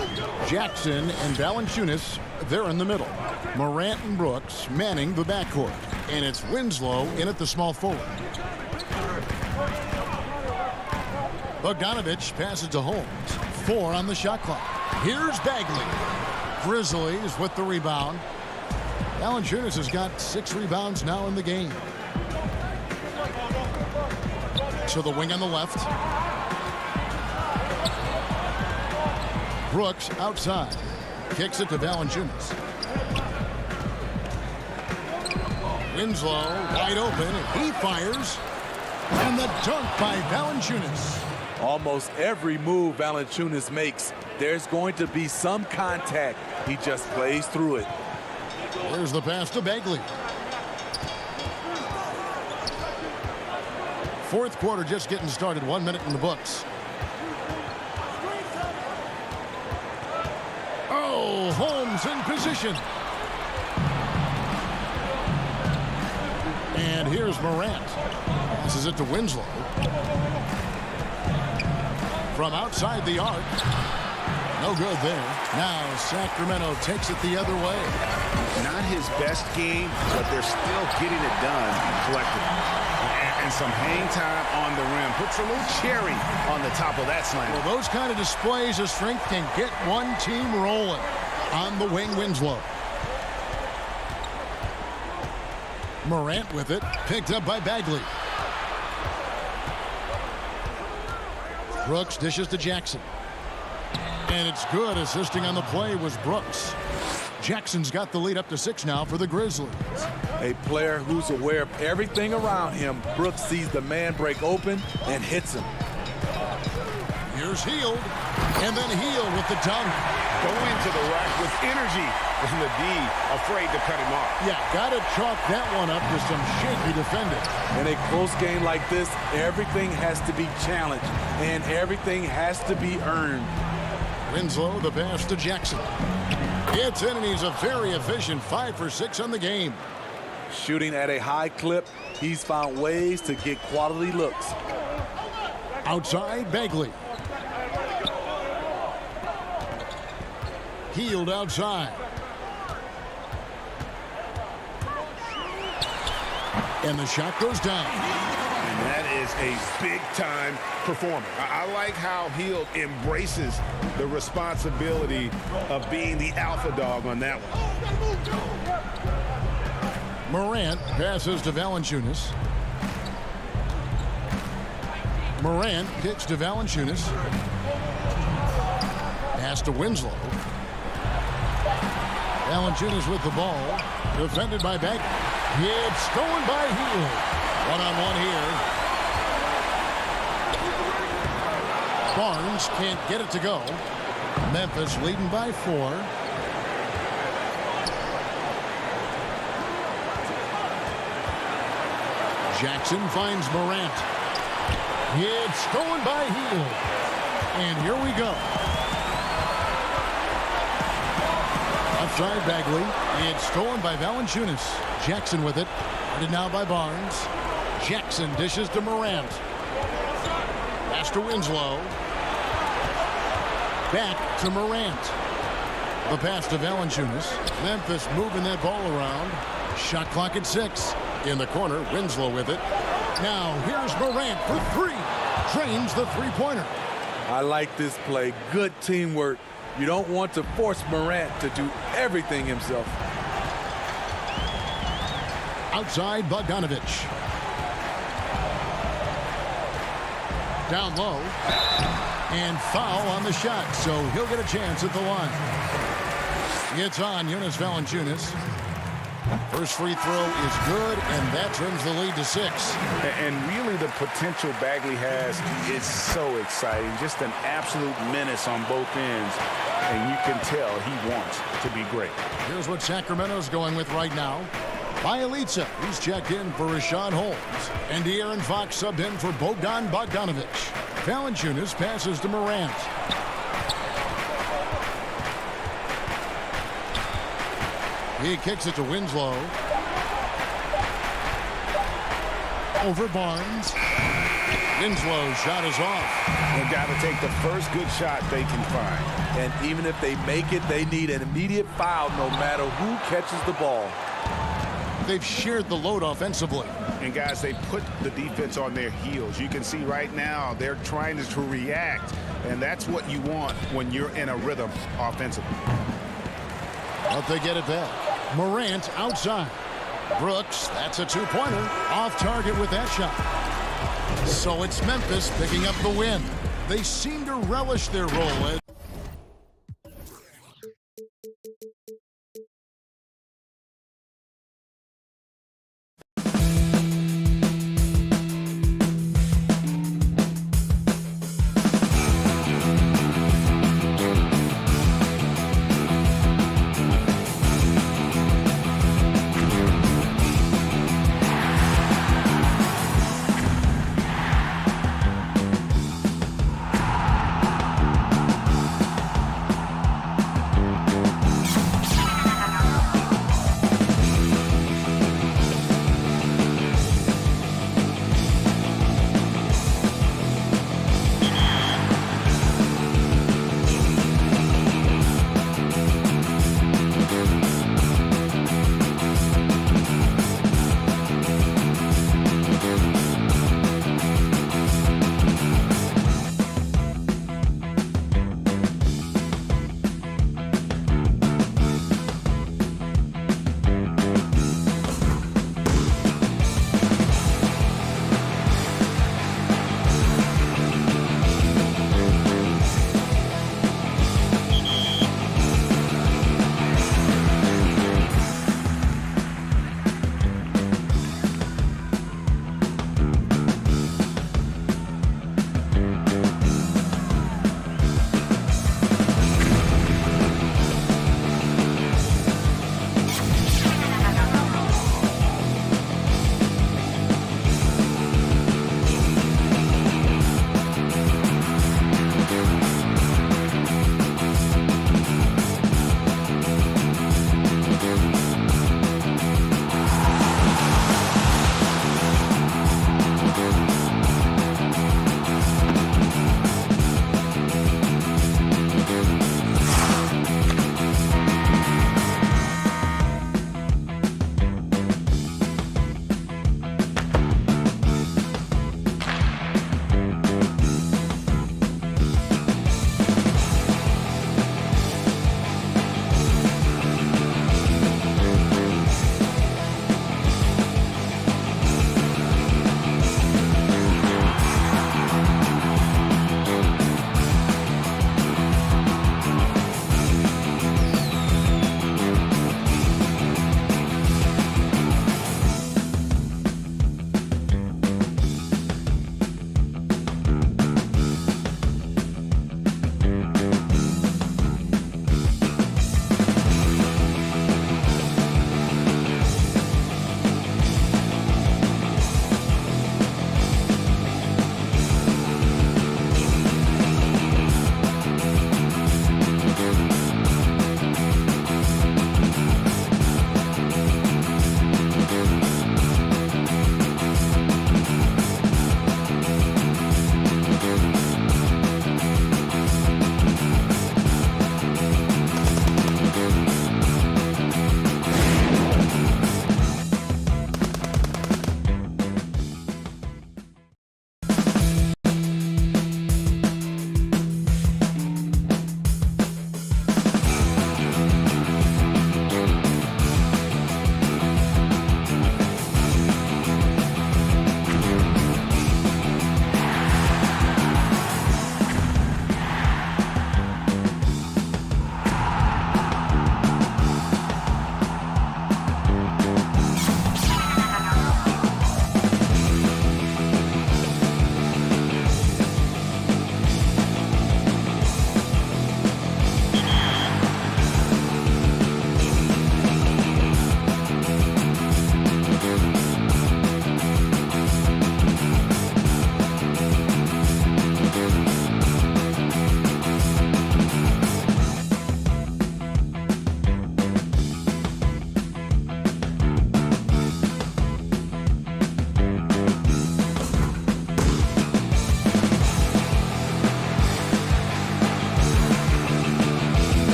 Jackson and Valanciunas, they're in the middle. Morant and Brooks manning the backcourt. And it's Winslow in at the small forward. Bogdanovich passes to Holmes. 4 on the shot clock. Here's Bagley. Grizzlies with the rebound. Valanciunas has got 6 rebounds now in the game. To the wing on the left. Brooks outside. Kicks it to Valanciunas. Winslow wide open. He fires. And the dunk by Valanciunas. Almost every move Valanciunas makes, there's going to be some contact. He just plays through it. Here's the pass to Bagley. Fourth quarter just getting started. 1 minute in the books. Oh, Holmes in position. And here's Morant. Passes it to Winslow. From outside the arc. No good there. Now Sacramento takes it the other way. Not his best game, but they're still getting it done collectively. And some hang time on the rim. Puts a little cherry on the top of that slam. Well, those kind of displays of strength can get one team rolling. On the wing, Winslow. Morant with it. Picked up by Bagley. Brooks dishes to Jackson. And it's good. Assisting on the play was Brooks. Jackson's got the lead up to 6 now for the Grizzlies. A player who's aware of everything around him. Brooks sees the man break open and hits him. Here's Hield. And then Hield with the dunk. Going to the rack with energy. And the D afraid to cut him off. Yeah, got to chalk that one up to some shaky defending. In a close game like this, everything has to be challenged. And everything has to be earned. Winslow, the pass to Jackson. Gets in, and he's a very efficient 5 for 6 on the game. Shooting at a high clip, he's found ways to get quality looks. Outside, Bagley. Hield outside. And the shot goes down. And that is a big-time performer. I like how Hield embraces the responsibility of being the alpha dog on that one. Morant passes to Valanciunas. Morant kicks to Valanciunas. Pass to Winslow. Valanciunas with the ball. Defended by Bagley. It's stolen by Hield. One-on-one here. Barnes can't get it to go. Memphis leading by 4. Jackson finds Morant. It's stolen by Hield. And here we go. Outside Bagley. It's stolen by Valanciunas. Jackson with it. Guarded now by Barnes. Jackson dishes to Morant. Pass to Winslow. Back to Morant. The pass to Valanciunas. Memphis moving that ball around. Shot clock at 6. In the corner, Winslow with it. Now here's Morant for 3. Drains the three-pointer. I like this play. Good teamwork. You don't want to force Morant to do everything himself. Outside Bogdanovich. Down low. And foul on the shot, so he'll get a chance at the line. It's on Jonas Valanciunas. First free throw is good, and that turns the lead to 6. And really the potential Bagley has is so exciting. Just an absolute menace on both ends. And you can tell he wants to be great. Here's what Sacramento's going with right now. Bielitsa, he's checked in for Rashawn Holmes. And De'Aaron Fox subbed in for Bogdan Bogdanovich. Valanciunas passes to Morant. He kicks it to Winslow. Over Barnes. Winslow's shot is off. They've got to take the first good shot they can find. And even if they make it, they need an immediate foul no matter who catches the ball. They've shared the load offensively. And guys, they put the defense on their heels. You can see right now they're trying to react, and that's what you want when you're in a rhythm offensively. But they get it back. Morant outside. Brooks, that's a two-pointer. Off target with that shot. So it's Memphis picking up the win. They seem to relish their role as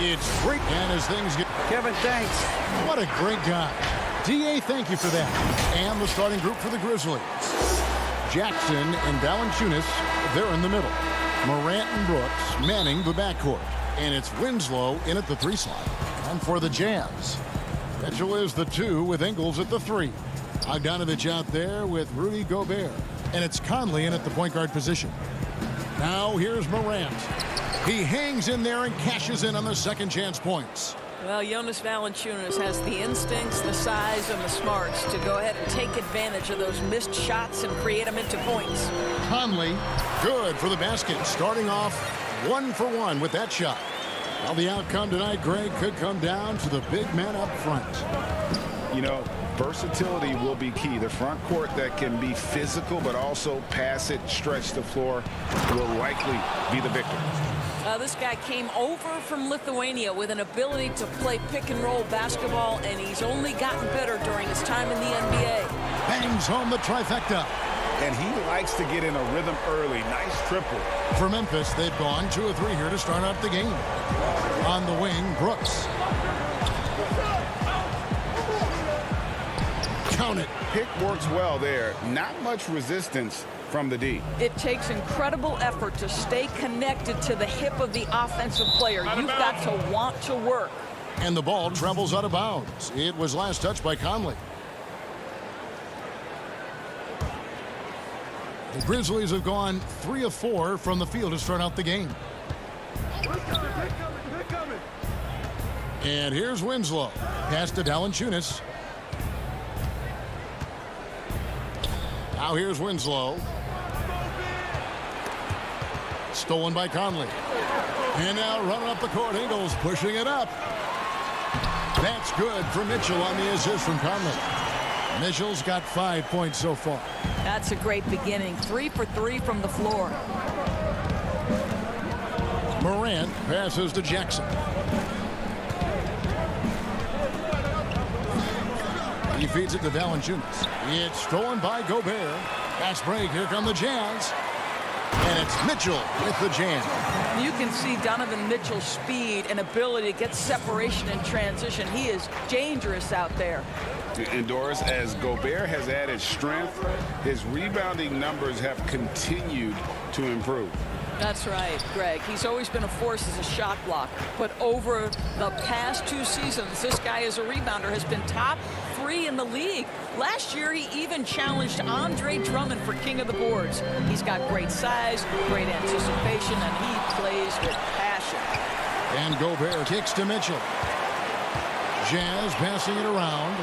It's great. And as things get... Kevin, thanks. What a great guy. D.A., thank you for that. And the starting group for the Grizzlies. Jackson and Valanciunas, they're in the middle. Morant and Brooks manning the backcourt. And it's Winslow in at the 3 slot. And for the Jazz, Mitchell is the 2 with Ingles at the 3. Bogdanovich out there with Rudy Gobert. And it's Conley in at the point guard position. Now here's Morant. He hangs in there and cashes in on the second chance points. Well, Jonas Valanciunas has the instincts, the size, and the smarts to go ahead and take advantage of those missed shots and create them into points. Conley, good for the basket, starting off 1 for 1 with that shot. Well, the outcome tonight, Greg, could come down to the big man up front. You know, versatility will be key. The front court that can be physical but also pass it, stretch the floor will likely be the victor. This guy came over from Lithuania with an ability to play pick-and-roll basketball, and he's only gotten better during his time in the NBA. Bangs home the trifecta. And he likes to get in a rhythm early. Nice triple. For Memphis, they've gone 2 of 3 here to start out the game. On the wing, Brooks. Count it. Pick works well there. Not much resistance from the D. It takes incredible effort to stay connected to the hip of the offensive player. You've got to want to work. And the ball travels out of bounds. It was last touched by Conley. The Grizzlies have gone 3 of 4 from the field to start out the game. And here's Winslow. Pass to Valanciunas. Now here's Winslow. Stolen by Conley. And now running up the court, Ingles pushing it up. That's good for Mitchell on the assist from Conley. Mitchell's got 5 points so far. That's a great beginning. 3 for 3 from the floor. Morant passes to Jackson. He feeds it to Valanciunas. It's stolen by Gobert. Fast break. Here come the Jazz. And it's Mitchell with the jam. You can see Donovan Mitchell's speed and ability to get separation in transition. He is dangerous out there. And Doris, as Gobert has added strength, his rebounding numbers have continued to improve. That's right, Greg. He's always been a force as a shot blocker. But over the past 2 seasons, this guy as a rebounder has been top 3 in the league. Last year, he even challenged Andre Drummond for king of the boards. He's got great size, great anticipation, and he plays with passion. And Gobert kicks to Mitchell. Jazz passing it around.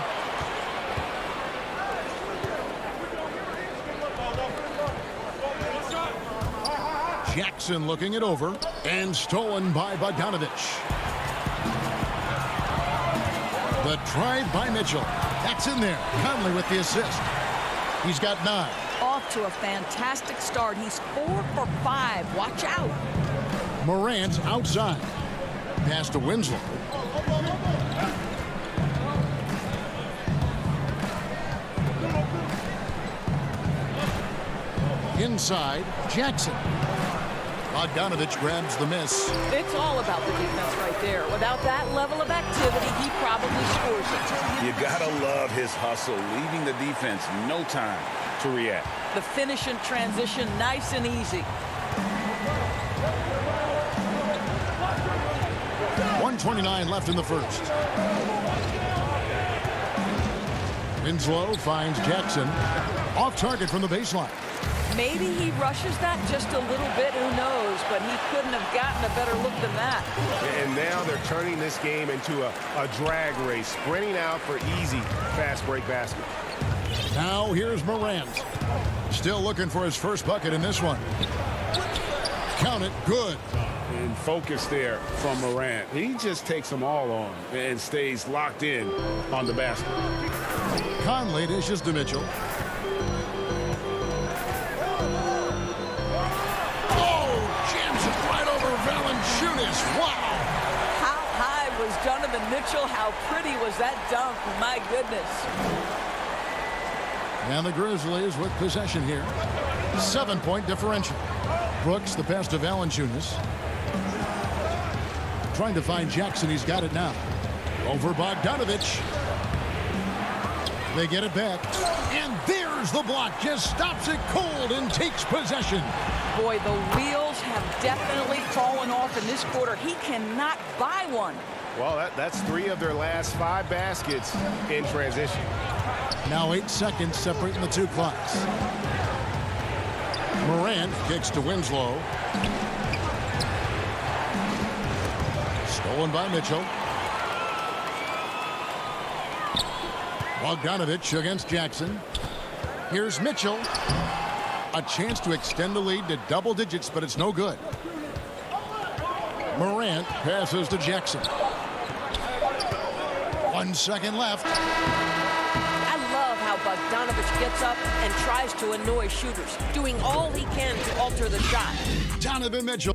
Jackson looking it over, and stolen by Bogdanovich. The drive by Mitchell. That's in there. Conley with the assist. He's got 9. Off to a fantastic start. He's 4 for 5. Watch out. Morant outside. Pass to Winslow. Inside, Jackson. Bogdanovich grabs the miss. It's all about the defense right there. Without that level of activity, he probably scores it. You gotta love his hustle, leaving the defense no time to react. The finish in transition, nice and easy. 1:29 left in the first. Winslow finds Jackson. Off target from the baseline. Maybe he rushes that just a little bit, who knows, but he couldn't have gotten a better look than that. And now they're turning this game into a drag race, sprinting out for easy fast break basket. Now here's Morant. Still looking for his first bucket in this one. Count it, good. And focus there from Morant. He just takes them all on and stays locked in on the basket. Conley dishes to Mitchell. Wow! How high was Donovan Mitchell? How pretty was that dunk? My goodness. And the Grizzlies with possession here. 7-point differential. Brooks, the pass to Valanciunas. trying to find Jackson. He's got it now. Over Bogdanovich. They get it back. And there's the block. Just stops it cold and takes possession. Boy, the wheels have definitely fallen off in this quarter. He cannot buy one. Well, that's 3 of their last 5 baskets in transition. Now 8 seconds separating the 2 clocks. Morant kicks to Winslow. Stolen by Mitchell. Bogdanovich against Jackson. Here's Mitchell. A chance to extend the lead to double digits, but it's no good. Morant passes to Jackson. 1 second left. I love how Bogdanovich gets up and tries to annoy shooters, doing all he can to alter the shot. Donovan Mitchell.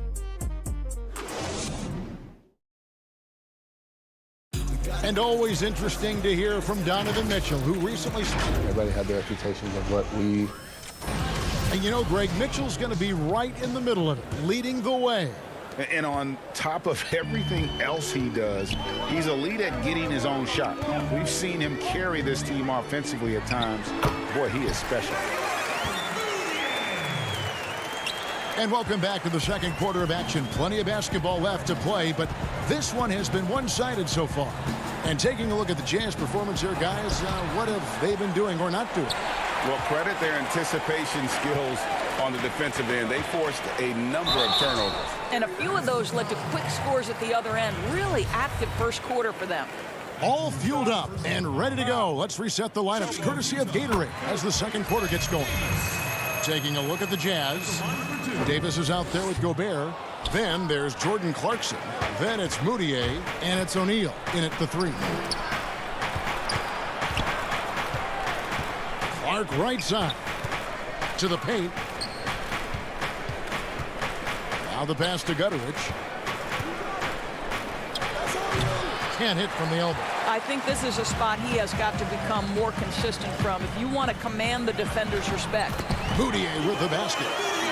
And always interesting to hear from Donovan Mitchell, who recently... Everybody had their expectations of what we... And you know, Greg, Mitchell's going to be right in the middle of it, leading the way. And on top of everything else he does, he's elite at getting his own shot. We've seen him carry this team offensively at times. Boy, he is special. And welcome back to the second quarter of action. Plenty of basketball left to play, but this one has been one-sided so far. And taking a look at the Jazz performance here, guys, what have they been doing or not doing? Well, credit their anticipation skills on the defensive end. They forced a number of turnovers. And a few of those led to quick scores at the other end. Really active first quarter for them. All fueled up and ready to go. Let's reset the lineups, courtesy of Gatorade, as the second quarter gets going. Taking a look at the Jazz. Davis is out there with Gobert. Then there's Jordan Clarkson. Then it's Moutier, and it's O'Neal in at the 3. Clark right side to the paint. Now the pass to Gutteridge. Can't hit from the elbow. I think this is a spot he has got to become more consistent from if you want to command the defender's respect. Moutier with the basket.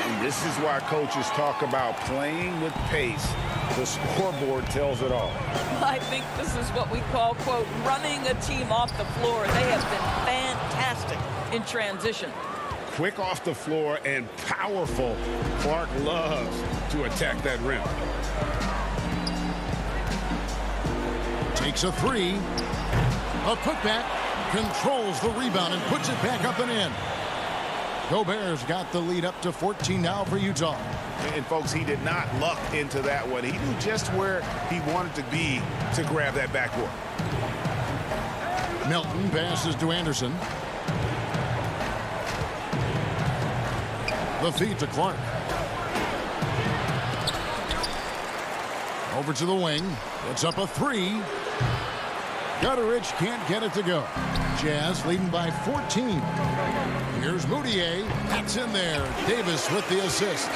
And this is why coaches talk about playing with pace. The scoreboard tells it all. I think this is what we call, quote, running a team off the floor. They have been fantastic in transition. Quick off the floor and powerful. Clark loves to attack that rim. Takes a 3. A putback. Controls the rebound and puts it back up and in. Gobert's got the lead up to 14 now for Utah. And folks, he did not luck into that one. He knew just where he wanted to be to grab that backboard. Milton passes to Anderson. The feed to Clark. Over to the wing. It's up a 3. Gutteridge can't get it to go. Jazz leading by 14. Here's Moutier. That's in there. Davis with the assist.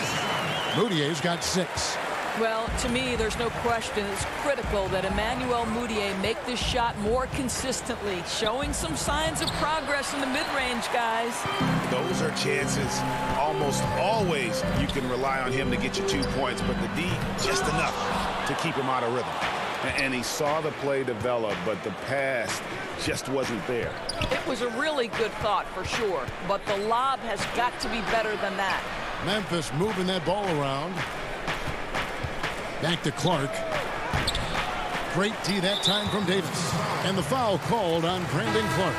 Moutier's got 6. Well, to me, there's no question. It's critical that Emmanuel Moutier make this shot more consistently, showing some signs of progress in the mid-range, guys. Those are chances. Almost always you can rely on him to get you 2 points, but the D just enough to keep him out of rhythm. And he saw the play develop, but the pass just wasn't there. It was a really good thought for sure, but the lob has got to be better than that. Memphis moving that ball around. Back to Clark. Great D that time from Davis. And the foul called on Brandon Clark.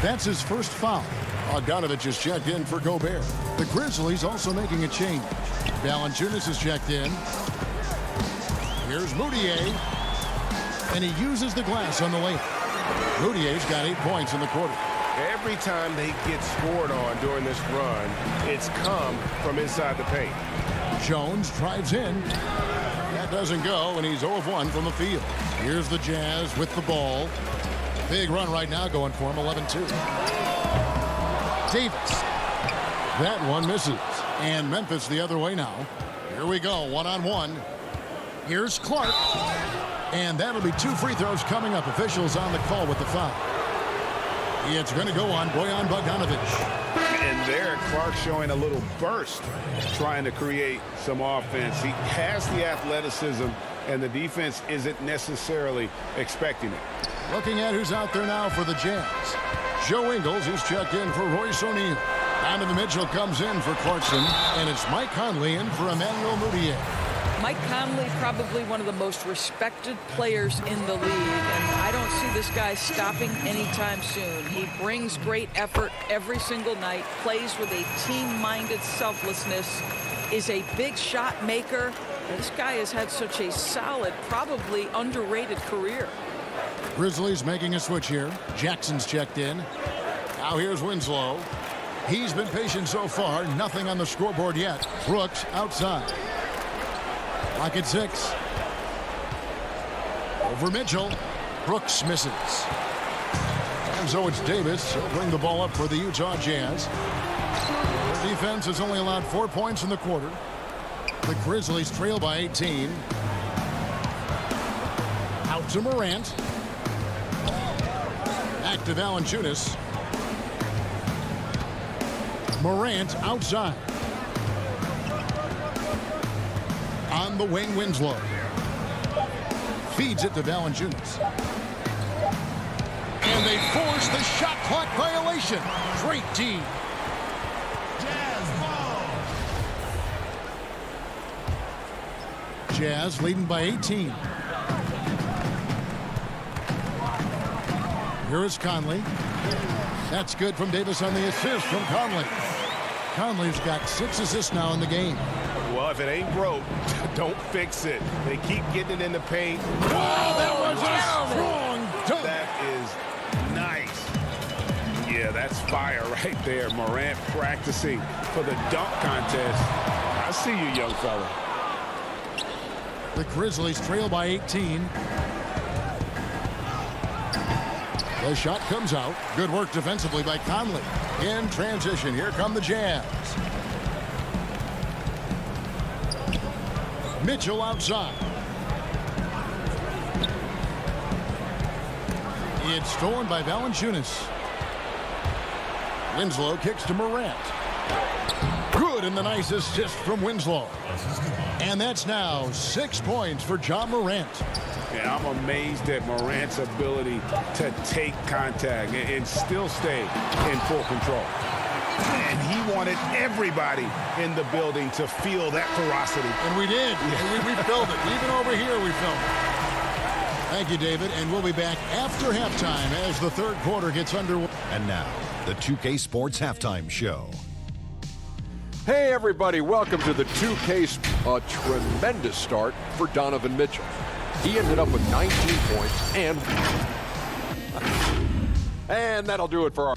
That's his first foul. Bogdanovich is checked in for Gobert. The Grizzlies also making a change. Valanciunas is checked in. Here's Moutier. And he uses the glass on the layup. Moutier's got 8 points in the quarter. Every time they get scored on during this run, it's come from inside the paint. Jones drives in. That doesn't go, and he's 0 of 1 from the field. Here's the Jazz with the ball. Big run right now going for him, 11-2. Davis. That one misses. And Memphis the other way now. Here we go, 1-on-1. Here's Clark. And that'll be 2 free throws coming up. Officials on the call with the foul. It's going to go on Bojan Bogdanovich. And there, Clark showing a little burst, trying to create some offense. He has the athleticism and the defense isn't necessarily expecting it. Looking at who's out there now for the Jazz. Joe Ingles, who's checked in for Royce O'Neal. Donovan Mitchell comes in for Clarkson, and it's Mike Conley in for Emmanuel Mudiay. Mike Conley, probably one of the most respected players in the league, and I don't see this guy stopping anytime soon. He brings great effort every single night, plays with a team-minded selflessness, is a big shot maker. This guy has had such a solid, probably underrated career. Grizzlies making a switch here. Jackson's checked in. Now here's Winslow. He's been patient so far. Nothing on the scoreboard yet. Brooks outside. Lock at 6. Over Mitchell. Brooks misses. And so it's Davis. He'll bring the ball up for the Utah Jazz. Their defense has only allowed 4 points in the quarter. The Grizzlies trail by 18. Out to Morant. Back to Valanciunas. Morant outside. On the wing, Winslow. Feeds it to Valanciunas. And they force the shot clock violation. Great D. Jazz leading by 18. Here is Conley. That's good from Davis on the assist from Conley. Conley's got 6 assists now in the game. Well, if it ain't broke, don't fix it. They keep getting it in the paint. Oh, that was a strong dunk. That is nice. Yeah, that's fire right there. Morant practicing for the dunk contest. I see you, young fella. The Grizzlies trail by 18. The shot comes out. Good work defensively by Conley. In transition, here come the Jazz. Mitchell outside. It's stolen by Valanciunas. Winslow kicks to Morant. Good, and the nice assist from Winslow. And that's now 6 points for John Morant. Yeah, I'm amazed at Morant's ability to take contact and still stay in full control. And he wanted everybody in the building to feel that ferocity. And we did. Yeah. We felt it. Even over here, we felt it. Thank you, David. And we'll be back after halftime as the third quarter gets underway. And now, the 2K Sports Halftime Show. Hey, everybody. Welcome to the 2K. A tremendous start for Donovan Mitchell. He ended up with 19 points, and that'll do it for our...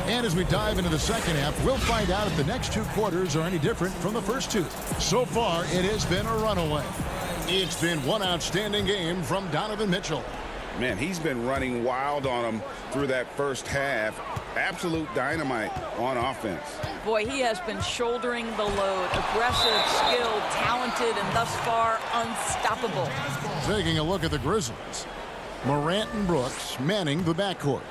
And as we dive into the second half, we'll find out if the next 2 quarters are any different from the first 2. So far, it has been a runaway. It's been one outstanding game from Donovan Mitchell. Man, he's been running wild on them through that first half. Absolute dynamite on offense. Boy, he has been shouldering the load. Aggressive, skilled, talented, and thus far unstoppable. Taking a look at the Grizzlies. Morant and Brooks manning the backcourt.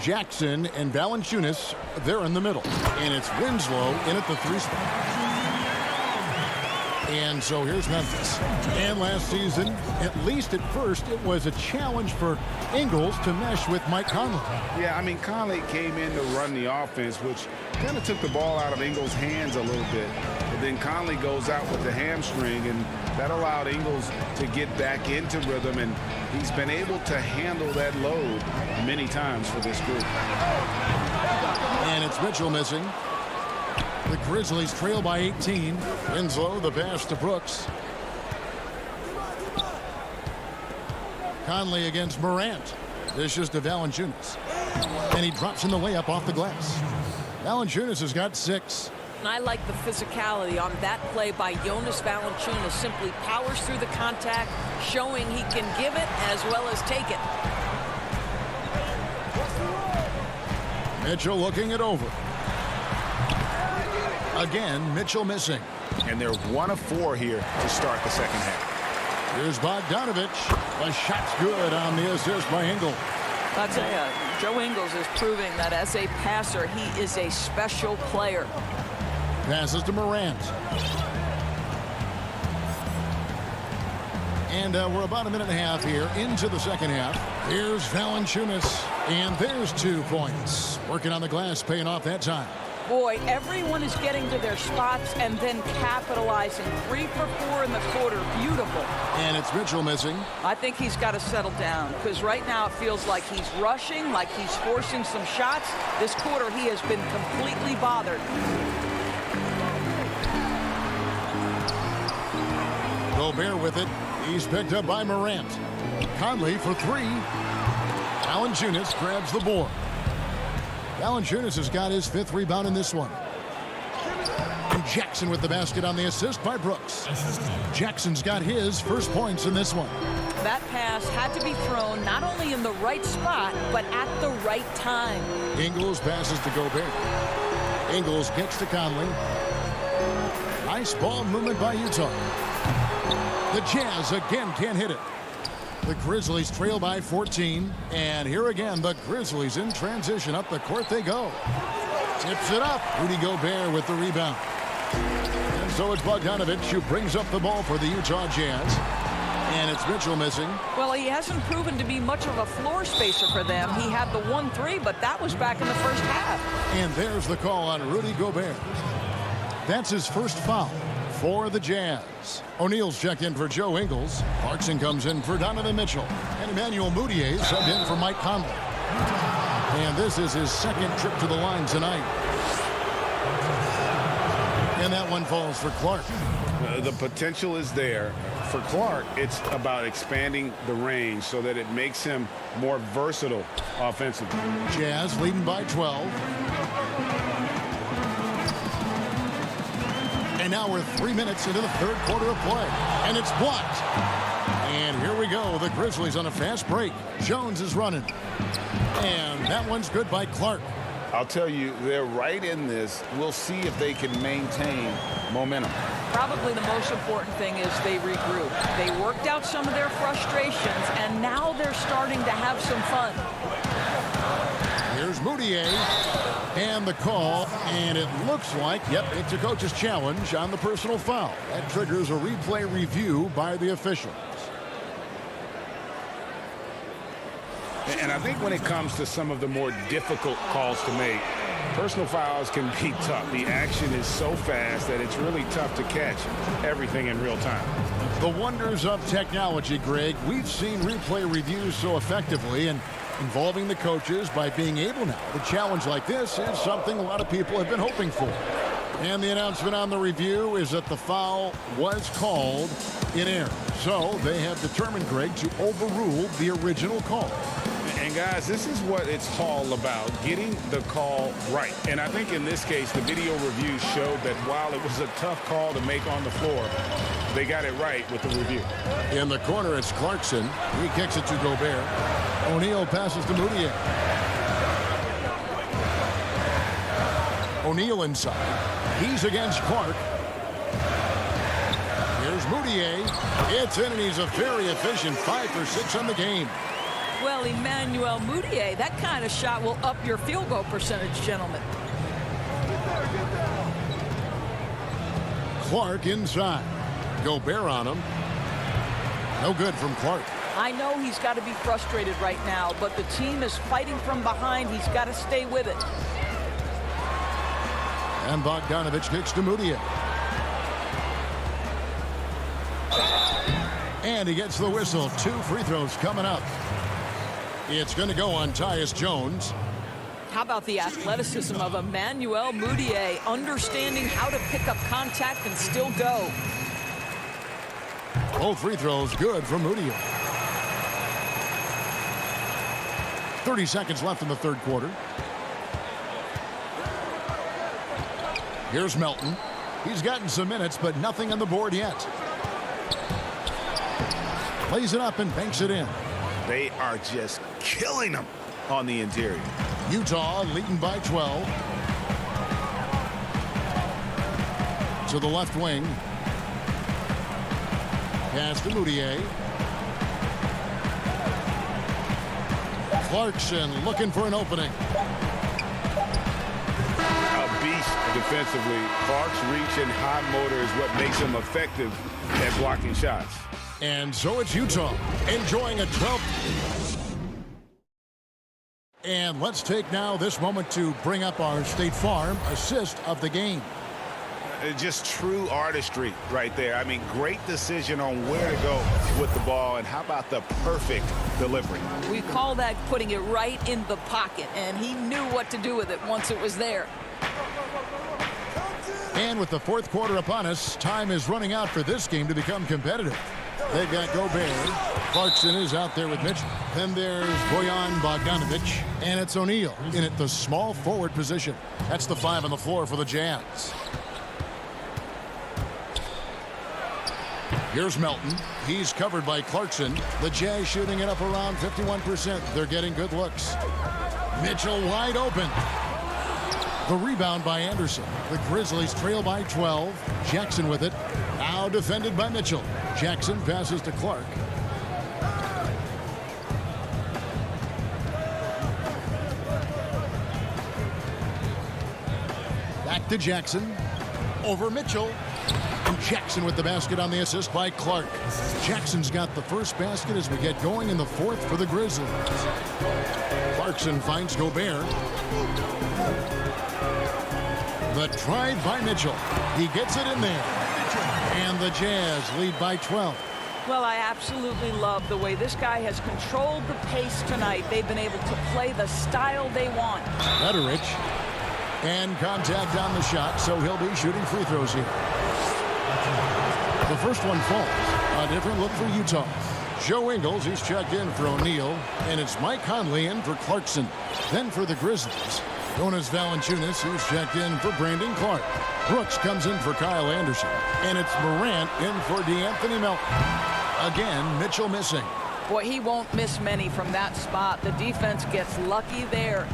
Jackson and Valanciunas, they're in the middle. And it's Winslow in at the 3 spot. And so here's Memphis. And last season, at least at first, it was a challenge for Ingles to mesh with Mike Conley. Yeah, I mean, Conley came in to run the offense, which kind of took the ball out of Ingles' hands a little bit. But then Conley goes out with the hamstring, and that allowed Ingles to get back into rhythm, and he's been able to handle that load many times for this group. And it's Mitchell missing. The Grizzlies trail by 18. Winslow, the pass to Brooks. Conley against Morant. This is to Valanciunas. And he drops in the layup off the glass. Valanciunas has got 6. And I like the physicality on that play by Jonas Valanciunas. Simply powers through the contact, showing he can give it as well as take it. Mitchell looking it over. Again, Mitchell missing. And they're 1 of 4 here to start the second half. Here's Bogdanovich. The shot's good on the assist by Ingles. I'll tell you, Joe Ingles is proving that as a passer, he is a special player. Passes to Morant. And we're about a minute and a half here into the second half. Here's Valanciunas. And there's 2 points. Working on the glass, paying off that time. Boy, everyone is getting to their spots and then capitalizing. 3 for 4 in the quarter. Beautiful. And it's Mitchell missing. I think he's got to settle down because right now it feels like he's rushing, like he's forcing some shots. This quarter he has been completely bothered. Gobert with it. He's picked up by Morant. Conley for 3. Valanciunas grabs the board. Valanciunas has got his 5th rebound in this one. And Jackson with the basket on the assist by Brooks. Jackson's got his first points in this one. That pass had to be thrown not only in the right spot, but at the right time. Ingles passes to Gobert. Ingles gets to Conley. Nice ball movement by Utah. The Jazz again can't hit it. The Grizzlies trail by 14. And here again, the Grizzlies in transition. Up the court they go. Tips it up. Rudy Gobert with the rebound. And so it's Bogdanovic who brings up the ball for the Utah Jazz. And it's Mitchell missing. Well, he hasn't proven to be much of a floor spacer for them. He had the 1-3, but that was back in the first half. And there's the call on Rudy Gobert. That's his first foul for the Jazz. O'Neal's checked in for Joe Ingles. Clarkson comes in for Donovan Mitchell. And Emmanuel Mudiay subbed in for Mike Conley. And this is his second trip to the line tonight. And that one falls for Clark. The potential is there. For Clark, it's about expanding the range so that it makes him more versatile offensively. Jazz leading by 12. And now we're 3 minutes into the third quarter of play. And it's blocked. And here we go. The Grizzlies on a fast break. Jones is running. And that one's good by Clark. I'll tell you, they're right in this. We'll see if they can maintain momentum. Probably the most important thing is they regroup. They worked out some of their frustrations, and now they're starting to have some fun. Here's Mudiay. And the call, and it looks like, yep, it's a coach's challenge on the personal foul. That triggers a replay review by the officials. And I think when it comes to some of the more difficult calls to make, personal fouls can be tough. The action is so fast that it's really tough to catch everything in real time. The wonders of technology, Greg. We've seen replay reviews so effectively, and involving the coaches by being able now to challenge like this is something a lot of people have been hoping for. And the announcement on the review is that the foul was called in error. So they have determined, Greg, to overrule the original call. And guys, this is what it's all about, getting the call right. And I think in this case, the video review showed that while it was a tough call to make on the floor, they got it right with the review. In the corner, it's Clarkson. He kicks it to Gobert. O'Neal passes to Mudiay. O'Neal inside. He's against Clark. Here's Mudiay. It's in, and he's a very efficient 5 for 6 on the game. Well, Emmanuel Mudiay, that kind of shot will up your field goal percentage, gentlemen. Clark inside. Gobert on him. No good from Clark. I know he's got to be frustrated right now, but the team is fighting from behind. He's got to stay with it. And Bogdanovic kicks to Mudiay. And he gets the whistle. 2 free throws coming up. It's going to go on Tyus Jones. How about the athleticism of Emmanuel Mudiay, understanding how to pick up contact and still go. Both free throws good from Mudiay. 30 seconds left in the third quarter. Here's Melton. He's gotten some minutes, but nothing on the board yet. Plays it up and banks it in. They are just killing them on the interior. Utah leading by 12. To the left wing. Pass to Mudiay. Clarkson looking for an opening. A beast defensively. Clark's reach and high motor is what makes him effective at blocking shots. And so it's Utah enjoying a 12th. And let's take now this moment to bring up our State Farm assist of the game. Just true artistry right there. I mean, great decision on where to go with the ball, and how about the perfect delivery? We call that putting it right in the pocket, and he knew what to do with it once it was there. And with the fourth quarter upon us, time is running out for this game to become competitive. They've got Gobert. Clarkson is out there with Mitchell. Then there's Bojan Bogdanovic, and it's O'Neal in at the small forward position. That's the 5 on the floor for the Jazz. Here's Melton. He's covered by Clarkson. The Jazz shooting it up around 51%. They're getting good looks. Mitchell wide open. The rebound by Anderson. The Grizzlies trail by 12. Jackson with it. Now defended by Mitchell. Jackson passes to Clark. Back to Jackson. Over Mitchell. And Jackson with the basket on the assist by Clark. Jackson's got the first basket as we get going in the fourth for the Grizzlies. Clarkson finds Gobert. The drive by Mitchell. He gets it in there. And the Jazz lead by 12. Well, I absolutely love the way this guy has controlled the pace tonight. They've been able to play the style they want. Letterich. And contact on the shot, so he'll be shooting free throws here. The first one falls. A different look for Utah. Joe Ingles, he's checked in for O'Neal. And it's Mike Conley in for Clarkson. Then for the Grizzlies, Jonas Valanciunas, who's checked in for Brandon Clark. Brooks comes in for Kyle Anderson. And it's Morant in for DeAnthony Melton. Again, Mitchell missing. Boy, he won't miss many from that spot. The defense gets lucky there.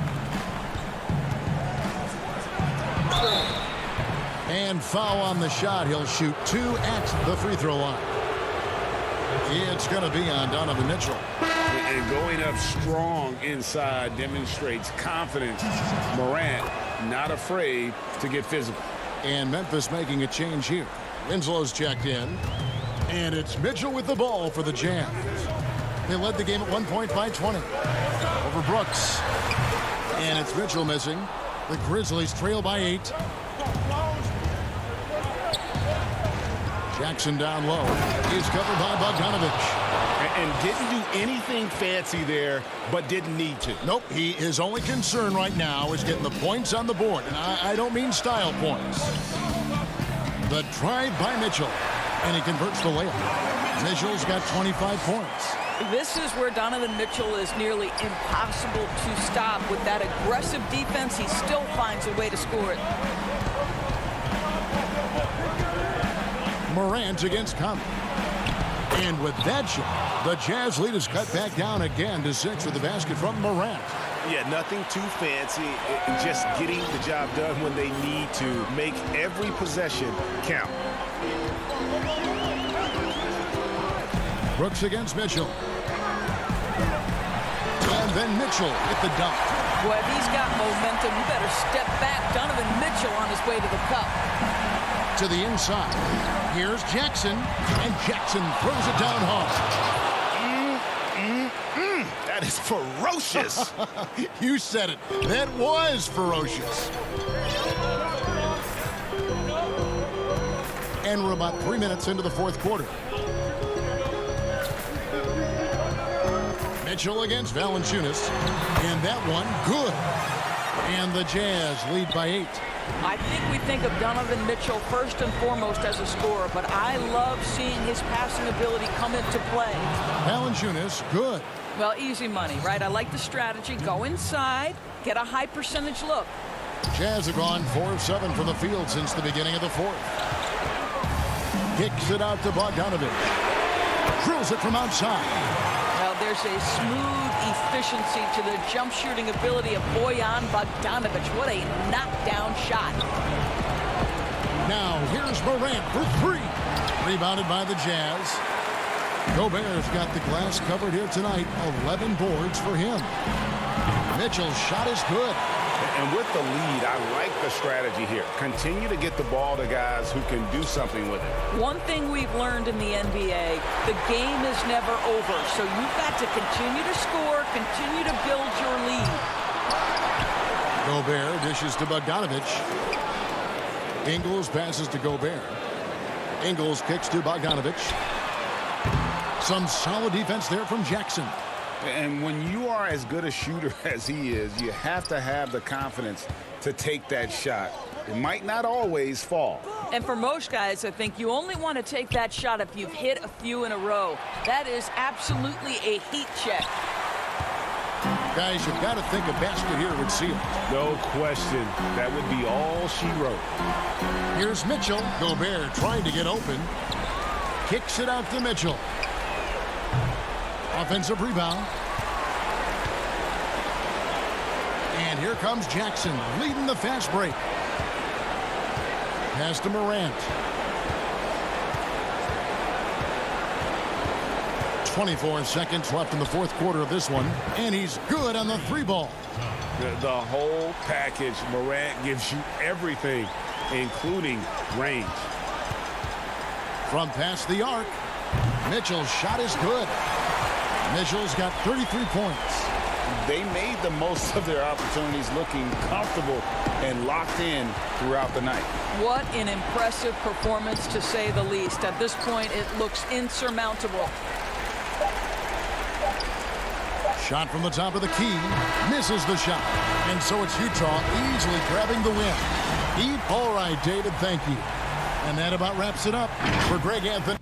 And foul on the shot. He'll shoot 2 at the free throw line. It's going to be on Donovan Mitchell. And going up strong inside demonstrates confidence. Morant not afraid to get physical. And Memphis making a change here. Winslow's checked in. And it's Mitchell with the ball for the Jazz. They led the game at 1 point by 20. Over Brooks. And it's Mitchell missing. The Grizzlies trail by 8. Jackson down low. He's covered by Bogdanovic. And didn't do anything fancy there, but didn't need to. Nope, his only concern right now is getting the points on the board. And I don't mean style points. The drive by Mitchell. And he converts the layup. Mitchell's got 25 points. This is where Donovan Mitchell is nearly impossible to stop. With that aggressive defense, he still finds a way to score it. Morant against Conley. And with that shot, the Jazz lead is cut back down again to 6 with the basket from Morant. Yeah, nothing too fancy. Just getting the job done when they need to. Make every possession count. Brooks against Mitchell. And then Mitchell with the dunk. Boy, if he's got momentum, you better step back. Donovan Mitchell on his way to the cup. To the inside. Here's Jackson. And Jackson throws it down hard. That is ferocious. You said it. That was ferocious. And we're about 3 minutes into the fourth quarter. Mitchell against Valanciunas. And that one, good. And the Jazz lead by 8. I think we think of Donovan Mitchell first and foremost as a scorer, but I love seeing his passing ability come into play. Valanciunas, good. Well, easy money, right? I like the strategy. Go inside, get a high percentage look. Jazz have gone 4 of 7 from the field since the beginning of the fourth. Kicks it out to Bogdanovic. Drills it from outside. Well, there's a smooth efficiency to the jump shooting ability of Bojan Bogdanovic. What a knockdown shot. Now here's Morant for 3. Rebounded by the Jazz. Gobert's got the glass covered here tonight. 11 boards for him. Mitchell's shot is good. And with the lead, I like the strategy here. Continue to get the ball to guys who can do something with it. One thing we've learned in the NBA, the game is never over. So you've got to continue to score, continue to build your lead. Gobert dishes to Bogdanovich. Ingles passes to Gobert. Ingles kicks to Bogdanovich. Some solid defense there from Jackson. And when you are as good a shooter as he is, you have to have the confidence to take that shot. It might not always fall. And for most guys, I think you only want to take that shot if you've hit a few in a row. That is absolutely a heat check. Guys, you've got to think a basket here would seal it. No question. That would be all she wrote. Here's Mitchell. Gobert trying to get open. Kicks it out to Mitchell. Offensive rebound. And here comes Jackson leading the fast break. Pass to Morant. 24 seconds left in the fourth quarter of this one. And he's good on the three ball. The whole package. Morant gives you everything, including range. From past the arc, Mitchell's shot is good. Mitchell's got 33 points. They made the most of their opportunities, looking comfortable and locked in throughout the night. What an impressive performance, to say the least. At this point, it looks insurmountable. Shot from the top of the key. Misses the shot. And so it's Utah easily grabbing the win. All right, David, thank you. And that about wraps it up for Greg Anthony.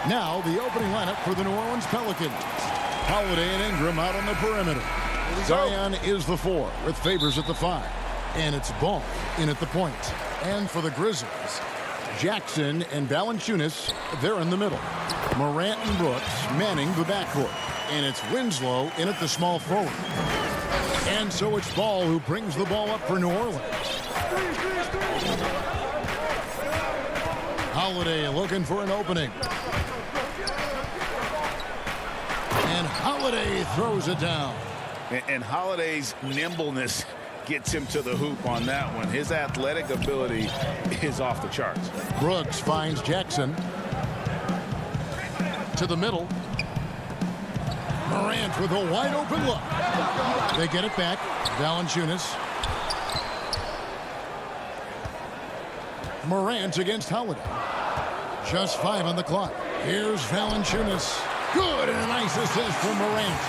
Now the opening lineup for the New Orleans Pelicans. Holiday and Ingram out on the perimeter. Zion is the 4 with Favors at the 5. And it's Ball in at the point. And for the Grizzlies, Jackson and Valanciunas, they're in the middle. Morant and Brooks manning the backcourt. And it's Winslow in at the small forward. And so it's Ball who brings the ball up for New Orleans. Holiday looking for an opening. And Holiday throws it down. And Holiday's nimbleness gets him to the hoop on that one. His athletic ability is off the charts. Brooks finds Jackson. To the middle. Morant with a wide open look. They get it back. Valanciunas. Morant against Holiday. Just 5 on the clock. Here's Valanciunas. Good, and a nice assist from Morant.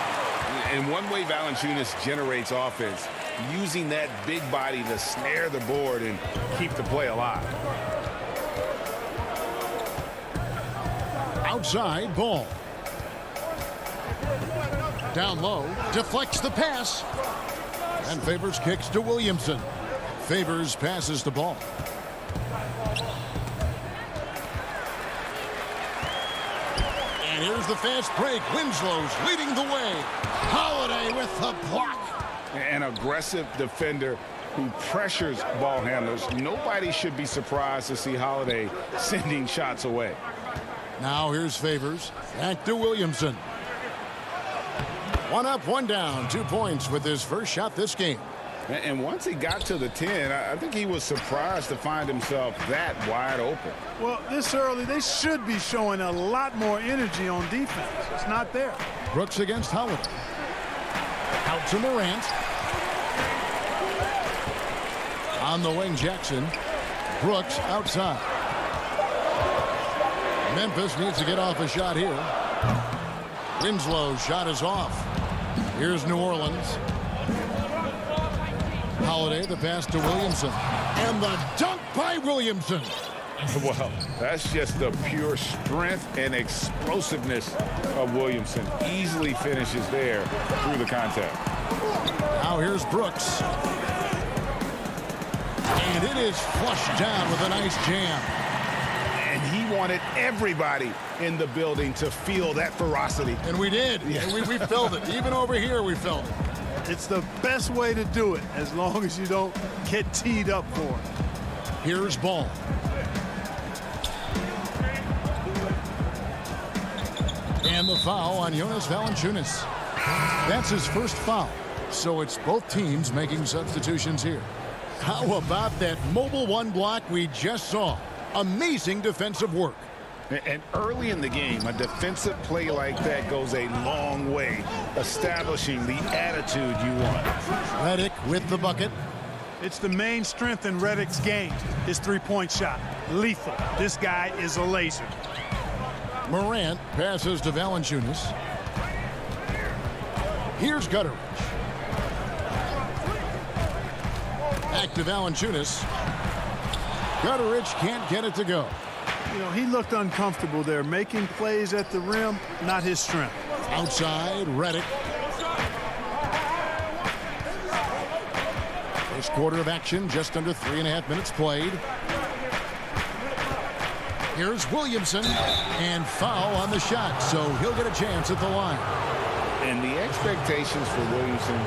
And one way Valanciunas generates offense, using that big body to snare the board and keep the play alive. Outside, Ball. Down low, deflects the pass. And Favors kicks to Williamson. Favors passes the ball. And here's the fast break. Winslow's leading the way. Holiday with the block. An aggressive defender who pressures ball handlers. Nobody should be surprised to see Holiday sending shots away. Now here's Favors. Back to Williamson. 1 up, 1 down. 2 points with his first shot this game. And once he got to the 10, I think he was surprised to find himself that wide open. Well, this early, they should be showing a lot more energy on defense. It's not there. Brooks against Holiday. Out to Morant. On the wing, Jackson. Brooks outside. Memphis needs to get off a shot here. Winslow's shot is off. Here's New Orleans. Holiday, the pass to Williamson. And the dunk by Williamson. Well, that's just the pure strength and explosiveness of Williamson. Easily finishes there through the contact. Now here's Brooks. And it is flushed down with a nice jam. And he wanted everybody in the building to feel that ferocity. And we did. Yeah. And we felt it. Even over here, we felt it. It's the best way to do it, as long as you don't get teed up for it. Here's Ball. And the foul on Jonas Valanciunas. That's his first foul. So it's both teams making substitutions here. How about that mobile 1 block we just saw? Amazing defensive work. And early in the game, a defensive play like that goes a long way, establishing the attitude you want. Redick with the bucket. It's the main strength in Redick's game, his three-point shot. Lethal. This guy is a laser. Morant passes to Valanciunas. Here's Gutteridge. Back to Valanciunas. Gutteridge can't get it to go. You know, he looked uncomfortable there. Making plays at the rim, not his strength. Outside, Redick. First quarter of action, just under 3.5 minutes played. Here's Williamson, and foul on the shot, so he'll get a chance at the line. And the expectations for Williamson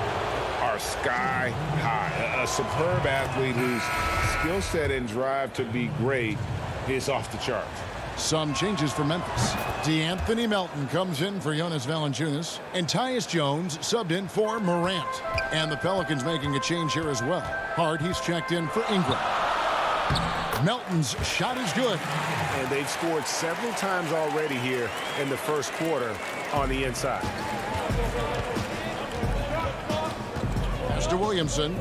are sky high. A superb athlete whose skill set and drive to be great is off the charts. Some changes for Memphis. DeAnthony Melton comes in for Jonas Valanciunas, and Tyus Jones subbed in for Morant. And the Pelicans making a change here as well. Hard, he's checked in for Ingram. Melton's shot is good. And they've scored several times already here in the first quarter on the inside. Pass to Williamson.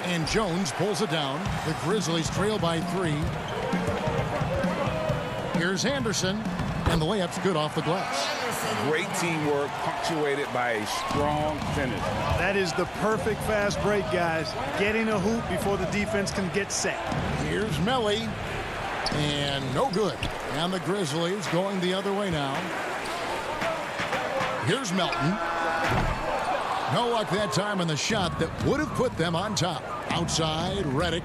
And Jones pulls it down. The Grizzlies trail by 3. Here's Anderson. And the layup's good off the glass. Great teamwork punctuated by a strong finish. That is the perfect fast break, guys. Getting a hoop before the defense can get set. Here's Melly. And no good. And the Grizzlies going the other way now. Here's Melton. No luck that time on the shot that would have put them on top. Outside, Redick.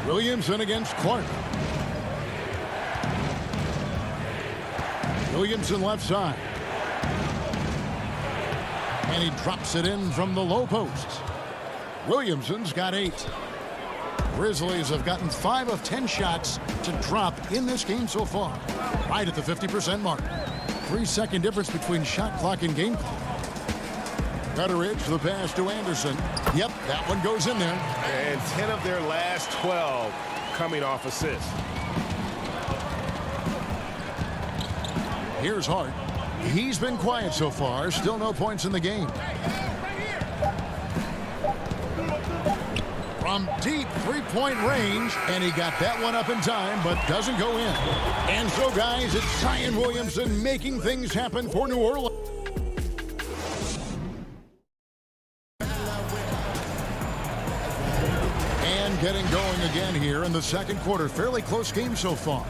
Williamson against Clark. Williamson left side. And he drops it in from the low post. Williamson's got 8. Grizzlies have gotten 5 of 10 shots to drop in this game so far. Right at the 50% mark. 3-second difference between shot clock and game clock. Gutteridge, the pass to Anderson. Yep, that one goes in there. And 10 of their last 12 coming off assists. Here's Hart. He's been quiet so far. Still no points in the game. From deep three-point range, and he got that one up in time, but doesn't go in. And so, guys, it's Zion Williamson making things happen for New Orleans. And getting going again here in the second quarter. Fairly close game so far.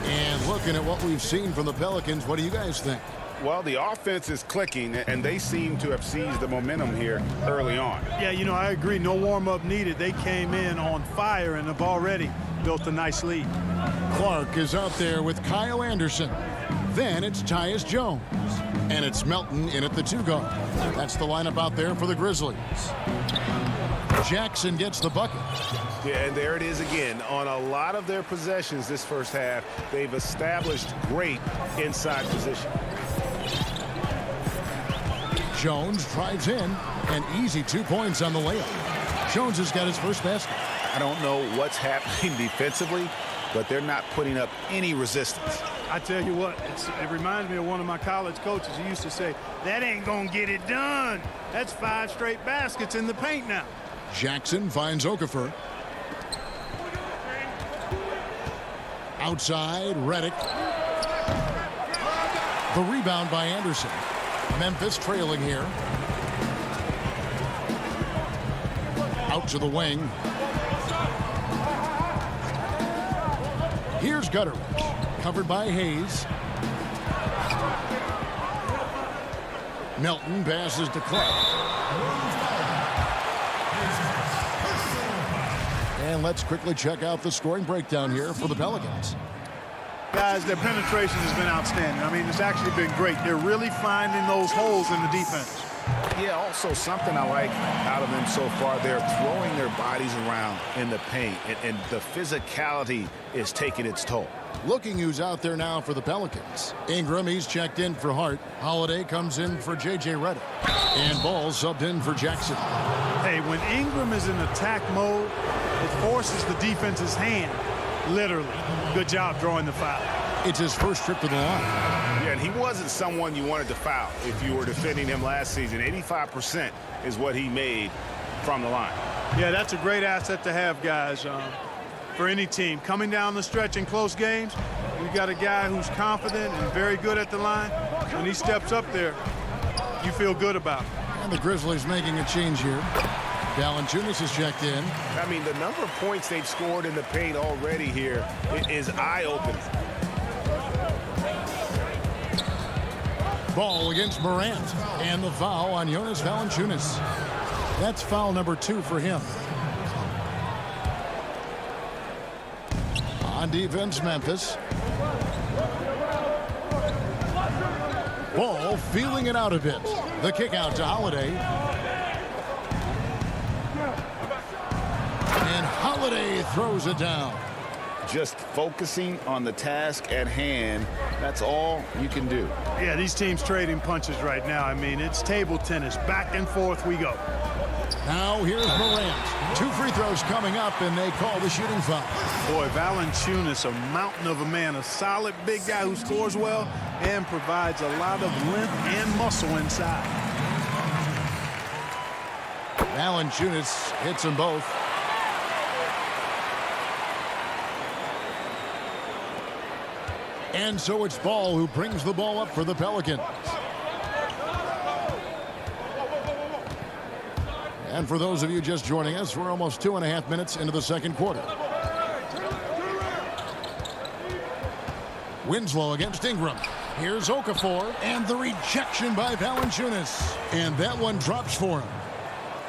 And looking at what we've seen from the Pelicans, what do you guys think? Well, the offense is clicking, and they seem to have seized the momentum here early on. Yeah, you know, I agree. No warm-up needed. They came in on fire and have already built a nice lead. Clark is out there with Kyle Anderson. Then it's Tyus Jones. And it's Melton in at the 2 guard. That's the lineup out there for the Grizzlies. Jackson gets the bucket. Yeah, and there it is again. On a lot of their possessions this first half, they've established great inside position. Jones drives in, and easy 2 points on the layup. Jones has got his first basket. I don't know what's happening defensively, but they're not putting up any resistance. I tell you what, it reminds me of one of my college coaches. He used to say, that ain't gonna get it done. That's 5 straight baskets in the paint now. Jackson finds Okafor. Outside, Redick. The rebound by Anderson. Memphis trailing here. Out to the wing. Here's Gutteridge. Covered by Hayes. Melton passes to Clark. And let's quickly check out the scoring breakdown here for the Pelicans. Guys, their penetration has been outstanding. I mean, it's actually been great. They're really finding those holes in the defense. Yeah, also something I like out of them so far, they're throwing their bodies around in the paint, and the physicality is taking its toll. Looking who's out there now for the Pelicans. Ingram, he's checked in for Hart. Holiday comes in for J.J. Redick. And Ball subbed in for Jackson. Hey, when Ingram is in attack mode, it forces the defense's hand, literally. Good job drawing the foul. It's his first trip to the line. Yeah, and he wasn't someone you wanted to foul if you were defending him last season. 85% is what he made from the line. Yeah, that's a great asset to have, guys, for any team. Coming down the stretch in close games, you got a guy who's confident and very good at the line. When he steps up there, you feel good about it. And the Grizzlies making a change here. Valanciunas is checked in. I mean, the number of points they've scored in the paint already here is eye-opening. Ball against Morant. And the foul on Jonas Valanciunas. That's foul number 2 for him. On defense, Memphis. Ball feeling it out a bit. The kick out to Holiday. And Holiday throws it down. Just focusing on the task at hand, that's all you can do. Yeah, these teams trading punches right now. I mean, it's table tennis. Back and forth we go. Now here's Morant. 2 free throws coming up, and they call the shooting foul. Boy, Valanciunas, a mountain of a man, a solid big guy who scores well and provides a lot of length and muscle inside. Valanciunas hits them both. And so it's Ball who brings the ball up for the Pelicans. And for those of you just joining us, we're almost 2.5 minutes into the second quarter. Winslow against Ingram. Here's Okafor, and the rejection by Valanciunas. And that one drops for him.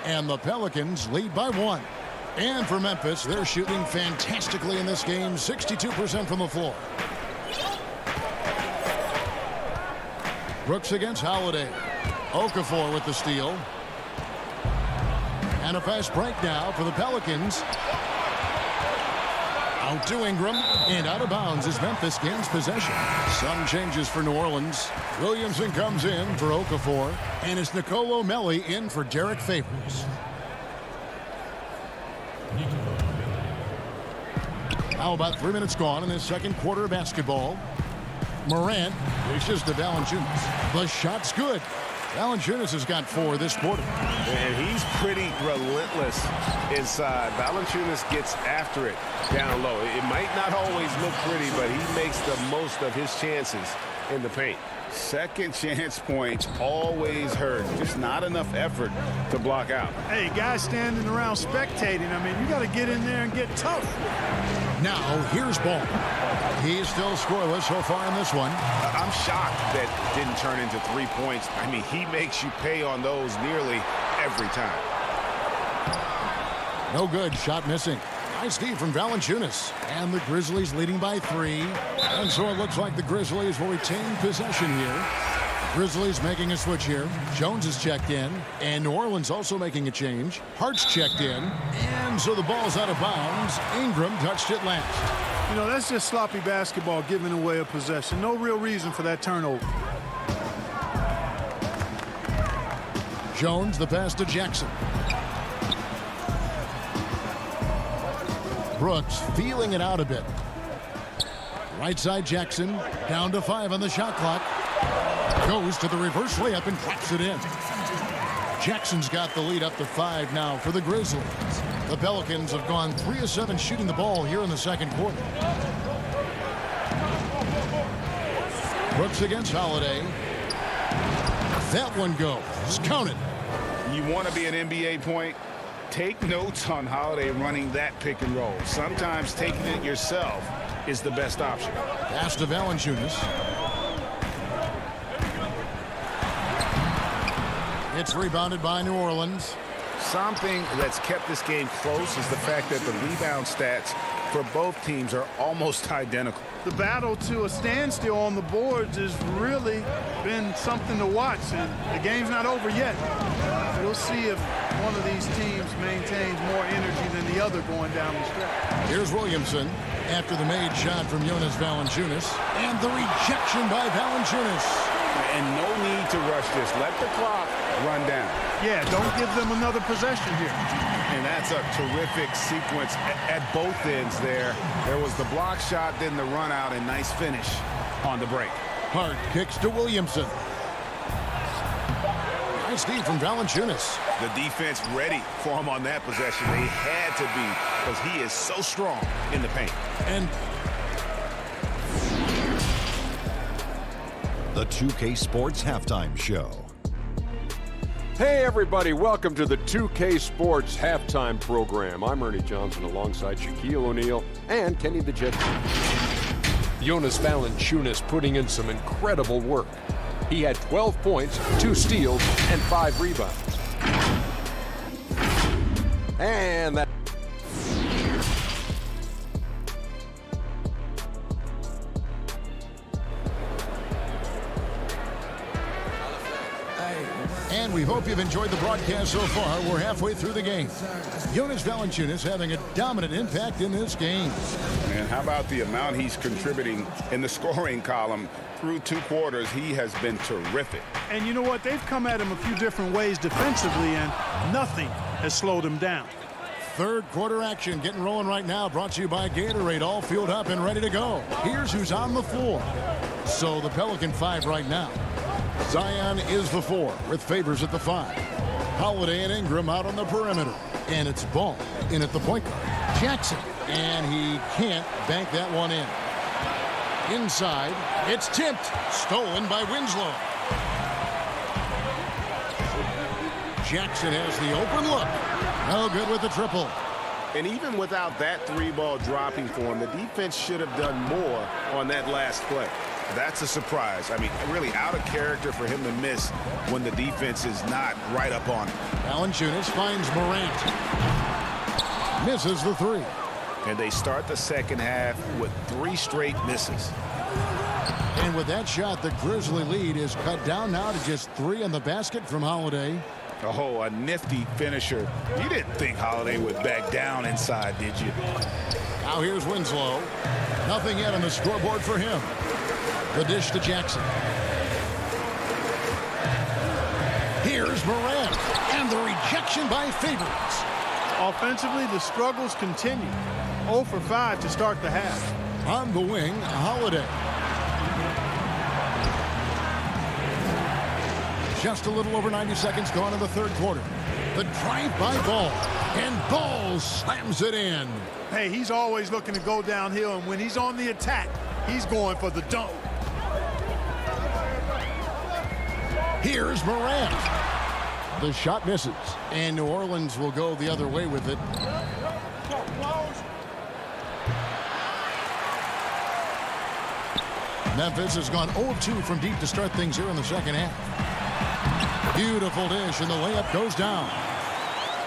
And the Pelicans lead by 1. And for Memphis, they're shooting fantastically in this game, 62% from the floor. Brooks against Holiday. Okafor with the steal. And a fast break now for the Pelicans. Out to Ingram, and out of bounds as Memphis gains possession. Some changes for New Orleans. Williamson comes in for Okafor, and it's Nicolo Melli in for Derek Favors. Now about 3 minutes gone in this second quarter of basketball. Morant reaches to Valanciunas. The shot's good. Valanciunas has got 4 this quarter. And he's pretty relentless inside. Valanciunas gets after it down low. It might not always look pretty, but he makes the most of his chances in the paint. Second chance points always hurt. Just not enough effort to block out. Hey, guys standing around spectating. I mean, you got to get in there and get tough. Now, here's Ball. He's still scoreless so far in this one. I'm shocked that didn't turn into 3 points. I mean, he makes you pay on those nearly every time. No good. Shot missing. Nice D from Valanciunas. And the Grizzlies leading by 3. And so it looks like the Grizzlies will retain possession here. Grizzlies making a switch here. Jones is checked in. And New Orleans also making a change. Hart's checked in. And so the ball's out of bounds. Ingram touched it last. You know, that's just sloppy basketball, giving away a possession. No real reason for that turnover. Jones, the pass to Jackson. Brooks feeling it out a bit. Right side Jackson, down to 5 on the shot clock. Goes to the reverse layup and drops it in. Jackson's got the lead up to 5 now for the Grizzlies. The Pelicans have gone 3 of 7 shooting the ball here in the second quarter. Brooks against Holiday. That one goes. Count it. You want to be an NBA point? Take notes on Holiday running that pick and roll. Sometimes taking it yourself is the best option. Pass to Valanciunas. It's rebounded by New Orleans. Something that's kept this game close is the fact that the rebound stats for both teams are almost identical. The battle to a standstill on the boards has really been something to watch, and the game's not over yet. We'll see if one of these teams maintains more energy than the other going down the stretch. Here's Williamson after the made shot from Jonas Valanciunas, and the rejection by Valanciunas. And no need to rush this. Let the clock run down. Yeah, don't give them another possession here. And that's a terrific sequence at both ends there. There was the block shot, then the run out, and nice finish on the break. Hart kicks to Williamson. Nice D from Valanciunas. The defense ready for him on that possession. They had to be, because he is so strong in the paint. And The 2K Sports Halftime Show. Hey everybody, welcome to the 2K Sports Halftime Program. I'm Ernie Johnson alongside Shaquille O'Neal and Kenny the Jet. Jonas Valanciunas putting in some incredible work. He had 12 points, 2 steals, and 5 rebounds. And that... And we hope you've enjoyed the broadcast so far. We're halfway through the game. Jonas Valanciunas having a dominant impact in this game. And how about the amount he's contributing in the scoring column through 2 quarters? He has been terrific. And you know what? They've come at him a few different ways defensively, and nothing has slowed him down. Third quarter action getting rolling right now. Brought to you by Gatorade. All fueled up and ready to go. Here's who's on the floor. So the Pelican 5 right now. Zion is the 4 with Favors at the 5. Holiday and Ingram out on the perimeter. And it's Ball in at the point guard. Jackson. And he can't bank that one in. Inside. It's tipped. Stolen by Winslow. Jackson has the open look. No good with the triple. And even without that 3-ball dropping for him, the defense should have done more on that last play. That's a surprise. I mean, really out of character for him to miss when the defense is not right up on him. Valanciunas finds Morant. Misses the three. And they start the second half with 3 straight misses. And with that shot, the Grizzly lead is cut down now to just 3 on the basket from Holiday. Oh, a nifty finisher. You didn't think Holiday would back down inside, did you? Now here's Winslow. Nothing yet on the scoreboard for him. The dish to Jackson. Here's Morant. And the rejection by Favors. Offensively, the struggles continue. 0 for 5 to start the half. On the wing, Holiday. Just a little over 90 seconds gone in the third quarter. The drive by Ball. And Ball slams it in. Hey, he's always looking to go downhill, and when he's on the attack, he's going for the dunk. Here's Morant. The shot misses, and New Orleans will go the other way with it. Memphis has gone 0-2 from deep to start things here in the second half. Beautiful dish, and the layup goes down.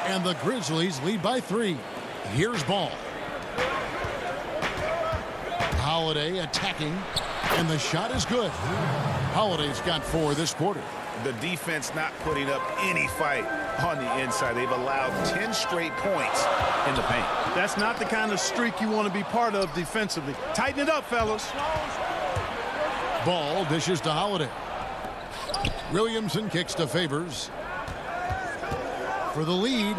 And the Grizzlies lead by 3. Here's Ball. Holiday attacking, and the shot is good. Holiday's got 4 this quarter. The defense not putting up any fight on the inside. They've allowed 10 straight points in the paint. That's not the kind of streak you want to be part of defensively. Tighten it up, fellas. Ball dishes to Holiday. Williamson kicks to Favors for the lead.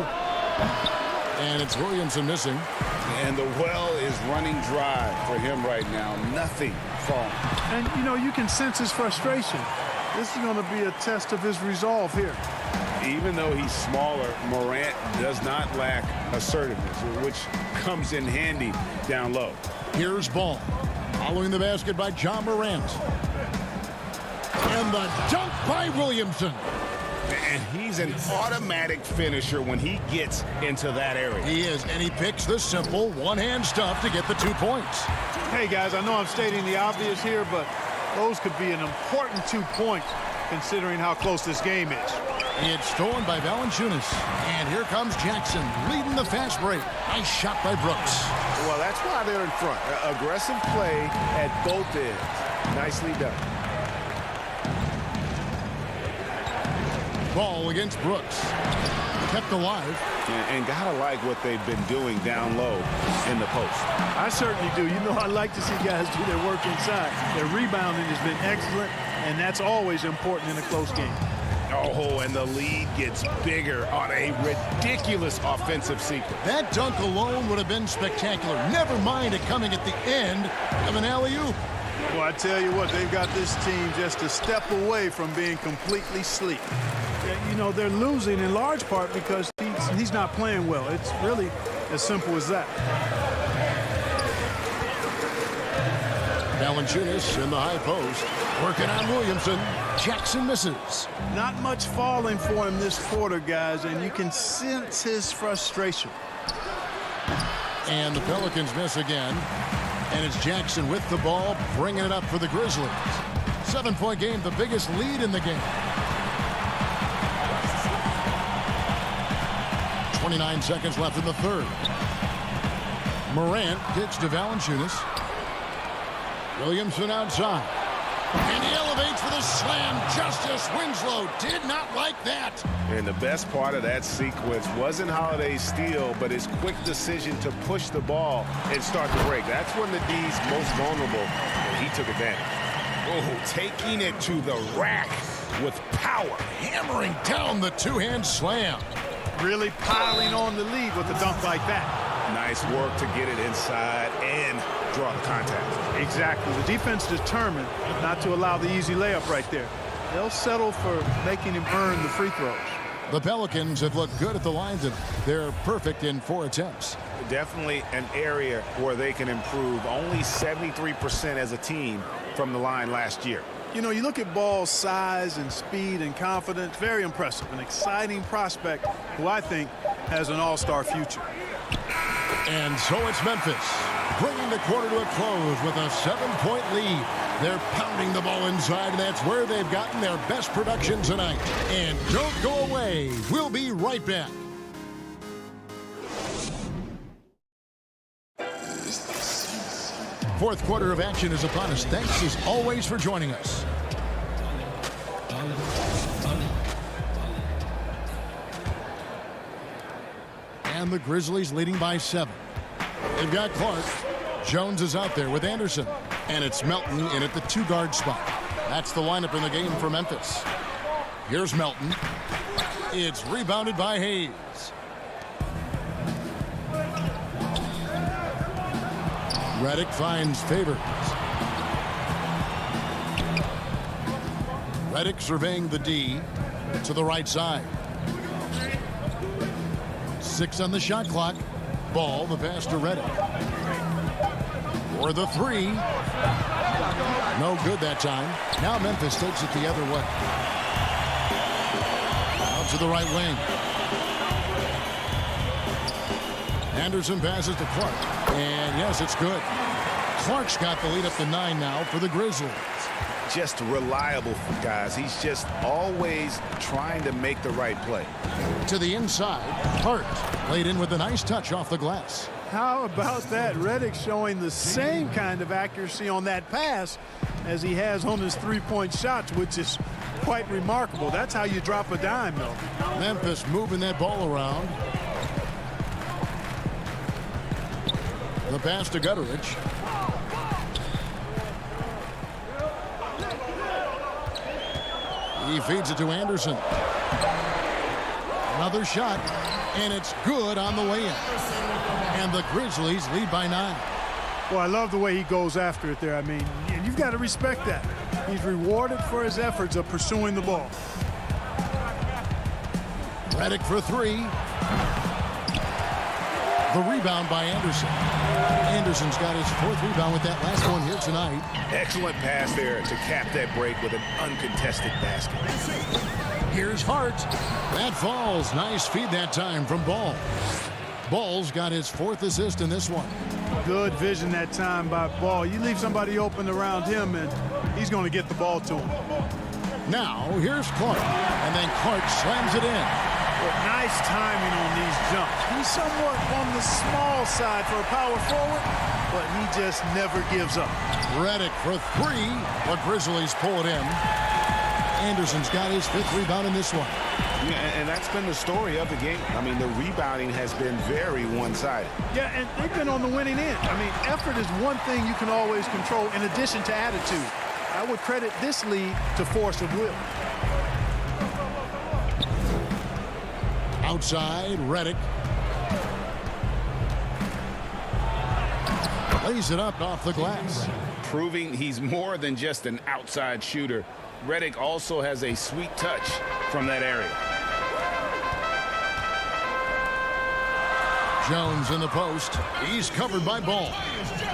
And it's Williamson missing. And the well is running dry for him right now. Nothing falling. And, you know, you can sense his frustration. This is going to be a test of his resolve here. Even though he's smaller, Morant does not lack assertiveness, which comes in handy down low. Here's Ball. Following the basket by John Morant. And the dunk by Williamson. And he's an automatic finisher when he gets into that area. He is, and he picks the simple one-hand stuff to get the 2 points. Hey, guys, I know I'm stating the obvious here, but those could be an important 2 points considering how close this game is. It's stolen by Valanciunas. And here comes Jackson leading the fast break. Nice shot by Brooks. Well, that's why they're in front. Aggressive play at both ends. Nicely done. Ball against Brooks. Kept alive. And gotta like what they've been doing down low in the post. I certainly do. You know, I like to see guys do their work inside. Their rebounding has been excellent, and that's always important in a close game. Oh, and the lead gets bigger on a ridiculous offensive sequence. That dunk alone would have been spectacular. Never mind it coming at the end of an alley-oop. Well, I tell you what, they've got this team just a step away from being completely asleep. You know, they're losing in large part because he's not playing well. It's really as simple as that. Valanciunas in the high post. Working on Williamson. Jackson misses. Not much falling for him this quarter, guys, and you can sense his frustration. And the Pelicans miss again. And it's Jackson with the ball, bringing it up for the Grizzlies. 7-point game, the biggest lead in the game. 29 seconds left in the third. Morant kicks to Valanciunas. Williamson outside. And he elevates for the slam. Justice Winslow did not like that. And the best part of that sequence wasn't Holiday's steal, but his quick decision to push the ball and start the break. That's when the D's most vulnerable, and he took advantage. Oh, taking it to the rack with power. Hammering down the two-hand slam. Really piling on the lead with a dunk like that. Nice work to get it inside and draw the contact. Exactly. The defense determined not to allow the easy layup right there. They'll settle for making him earn the free throws. The Pelicans have looked good at the lines, and they're perfect in 4 attempts. Definitely an area where they can improve. Only 73% as a team from the line last year. You know, you look at Ball's size and speed and confidence, very impressive. An exciting prospect who I think has an all-star future. And so it's Memphis, bringing the quarter to a close with a 7-point lead. They're pounding the ball inside, and that's where they've gotten their best production tonight. And don't go away. We'll be right back. Fourth quarter of action is upon us. Thanks as always for joining us. And the Grizzlies leading by 7. They've got Clark. Jones is out there with Anderson. And it's Melton in at the 2-guard spot. That's the lineup in the game for Memphis. Here's Melton. It's rebounded by Hayes. Redick finds Favors. Redick surveying the D to the right side. 6 on the shot clock. Ball, the pass to Redick. For the 3. No good that time. Now Memphis takes it the other way. Out to the right wing. Anderson passes to Clark. And yes, it's good. Clark's got the lead up to 9 now for the Grizzlies. Just reliable, guys. He's just always trying to make the right play. To the inside, Hart laid in with a nice touch off the glass. How about that? Redick showing the same kind of accuracy on that pass as he has on his three-point shots, which is quite remarkable. That's how you drop a dime, though. Memphis moving that ball around. The pass to Gutteridge. He feeds it to Anderson. Another shot, and it's good on the way in. And the Grizzlies lead by 9. Well, I love the way he goes after it there. I mean, you've got to respect that. He's rewarded for his efforts of pursuing the ball. Redick for 3. The rebound by Anderson. Anderson's got his 4th rebound with that last one here tonight. Excellent pass there to cap that break with an uncontested basket. Here's Hart. That falls. Nice feed that time from Ball. Ball's got his 4th assist in this one. Good vision that time by Ball. You leave somebody open around him, and he's going to get the ball to him. Now, here's Clark. And then Clark slams it in. But nice timing on these jumps. He's somewhat on the small side for a power forward, but he just never gives up. Redick for 3. The Grizzlies pull it in. Anderson's got his 5th rebound in this one. Yeah, and that's been the story of the game. I mean, the rebounding has been very one-sided. Yeah, and they've been on the winning end. I mean, effort is one thing you can always control in addition to attitude. I would credit this lead to force of will. Outside, Redick. Lays it up off the glass. Proving he's more than just an outside shooter. Redick also has a sweet touch from that area. Jones in the post. He's covered by Ball.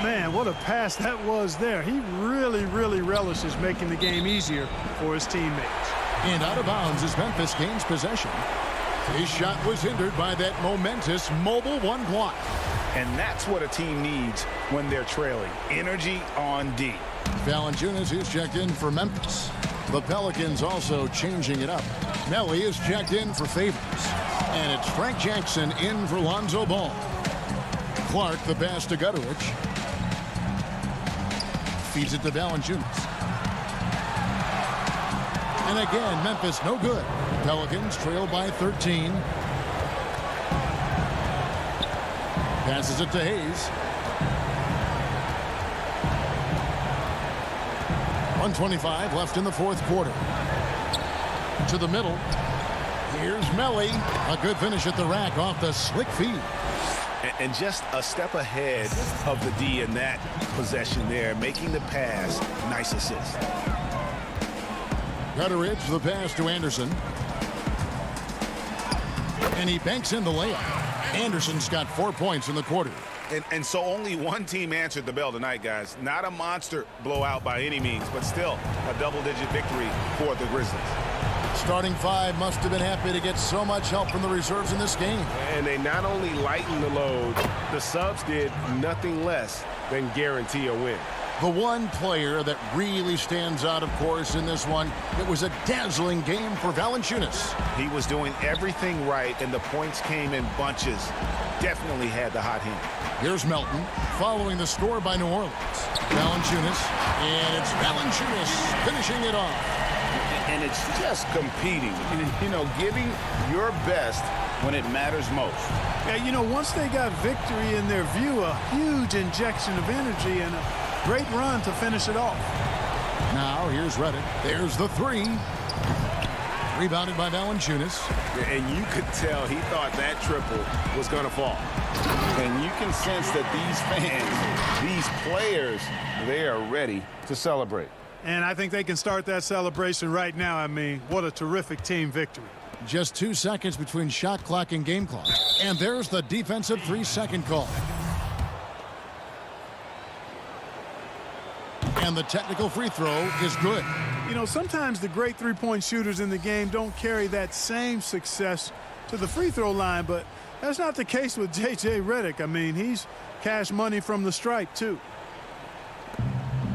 Man, what a pass that was there. He really, really relishes making the game easier for his teammates. And out of bounds as Memphis gains possession. His shot was hindered by that momentous mobile 1 block. And that's what a team needs when they're trailing. Energy on D. Valanciunas is checked in for Memphis. The Pelicans also changing it up. Melly is checked in for Favors. And it's Frank Jackson in for Lonzo Ball. Clark, the pass to Gutteridge. Feeds it to Valanciunas. And again, Memphis no good. Pelicans trail by 13. Passes it to Hayes. 1:25 left in the 4th quarter. To the middle. Here's Melly. A good finish at the rack off the slick feed. And just a step ahead of the D in that possession there, making the pass. Nice assist. Gutteridge, the pass to Anderson. And he banks in the layup. Anderson's got 4 points in the quarter. And so only one team answered the bell tonight, guys. Not a monster blowout by any means, but still a double-digit victory for the Grizzlies. Starting five must have been happy to get so much help from the reserves in this game. And they not only lightened the load, the subs did nothing less than guarantee a win. The one player that really stands out, of course, in this one, it was a dazzling game for Valanciunas. He was doing everything right, and the points came in bunches. Definitely had the hot hand. Here's Melton following the score by New Orleans. Valanciunas, and it's Valanciunas finishing it off. And it's just competing, you know, giving your best when it matters most. Yeah, you know, once they got victory in their view, a huge injection of energy and a great run to finish it off. Now here's Redick. There's the three. Rebounded by Valanciunas. And you could tell he thought that triple was going to fall. And you can sense that these fans, these players, they are ready to celebrate. And I think they can start that celebration right now. I mean, what a terrific team victory. Just 2 seconds between shot clock and game clock. And there's the defensive 3-second call. And the technical free throw is good. You know, sometimes the great three-point shooters in the game don't carry that same success to the free throw line, but that's not the case with J.J. Redick. I mean, he's cash money from the stripe, too.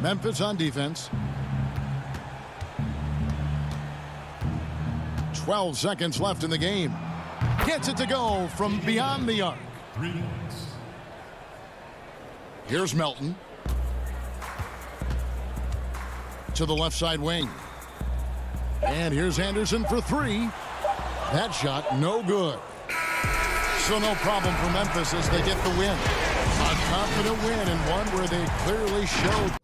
Memphis on defense. 12 seconds left in the game. Gets it to go from beyond the arc. Here's Melton. To the left side wing. And here's Anderson for three. That shot no good. So no problem for Memphis as they get the win. A confident win and one where they clearly showed.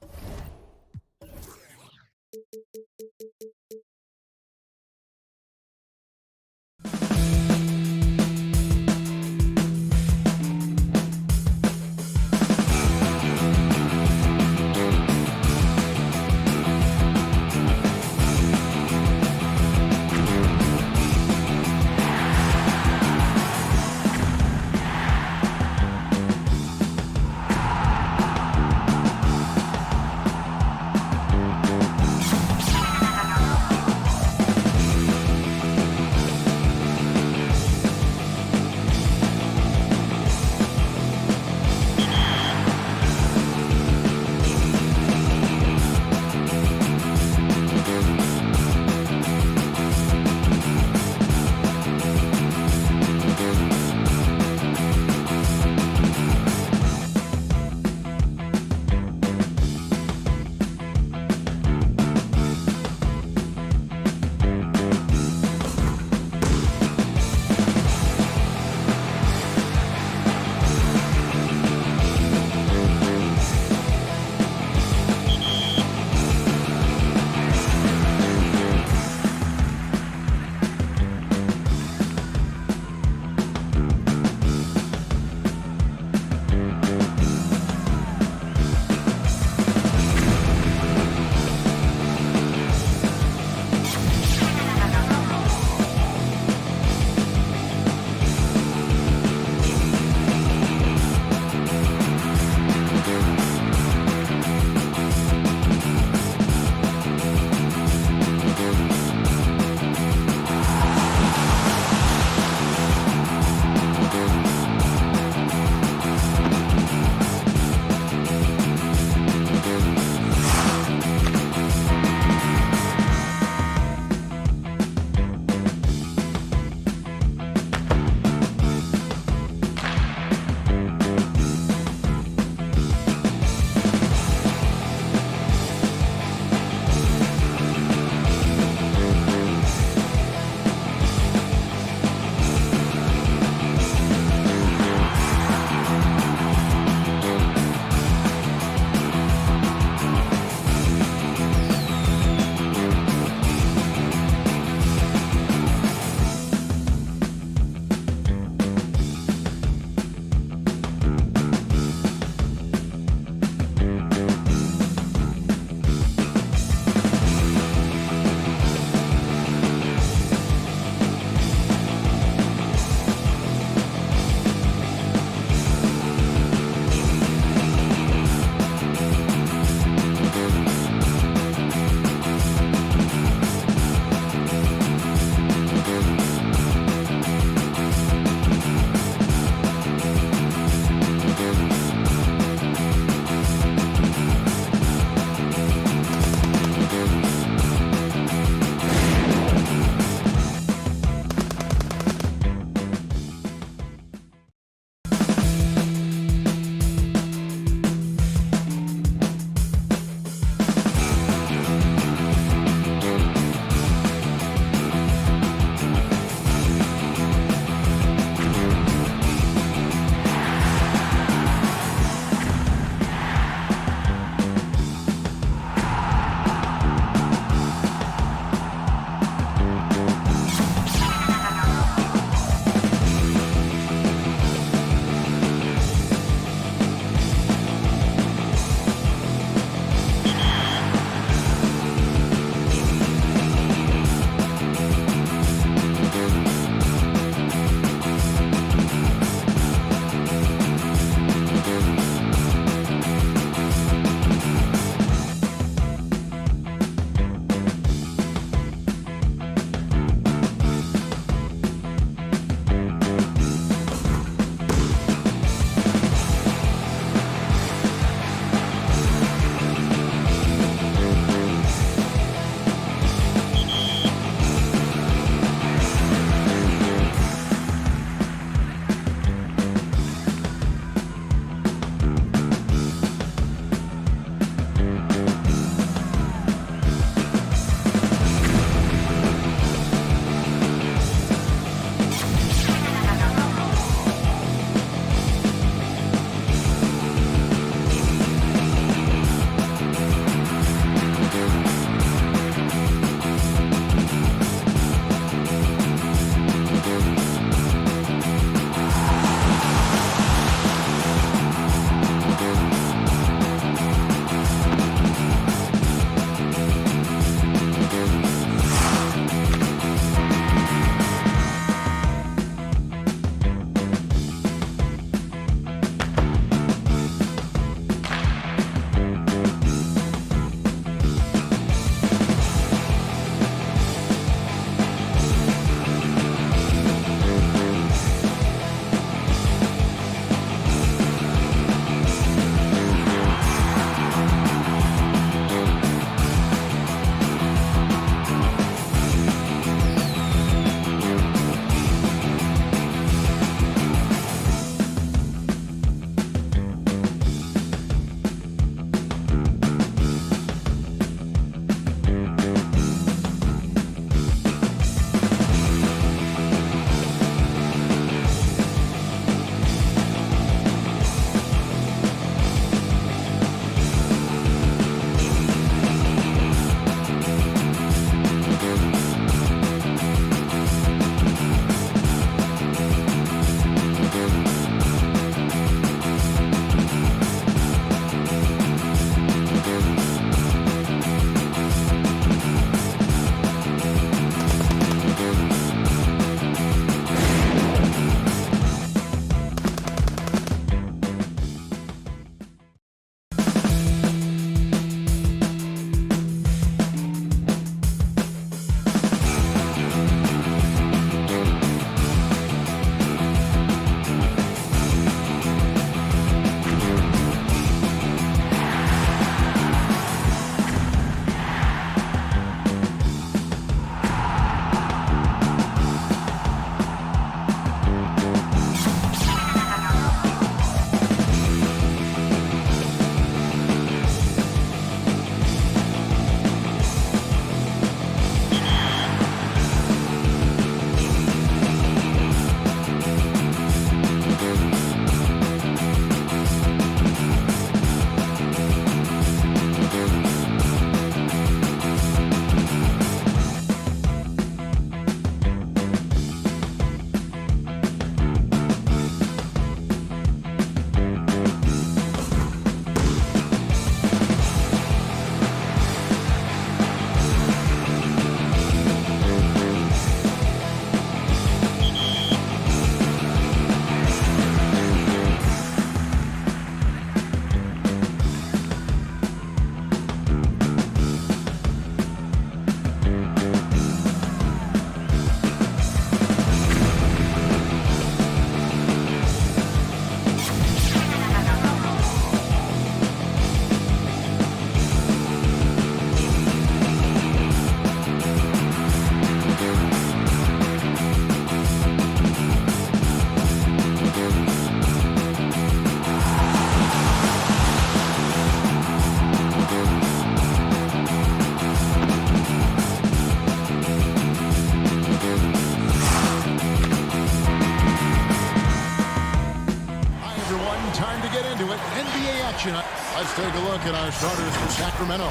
action. Let's take a look at our starters for Sacramento.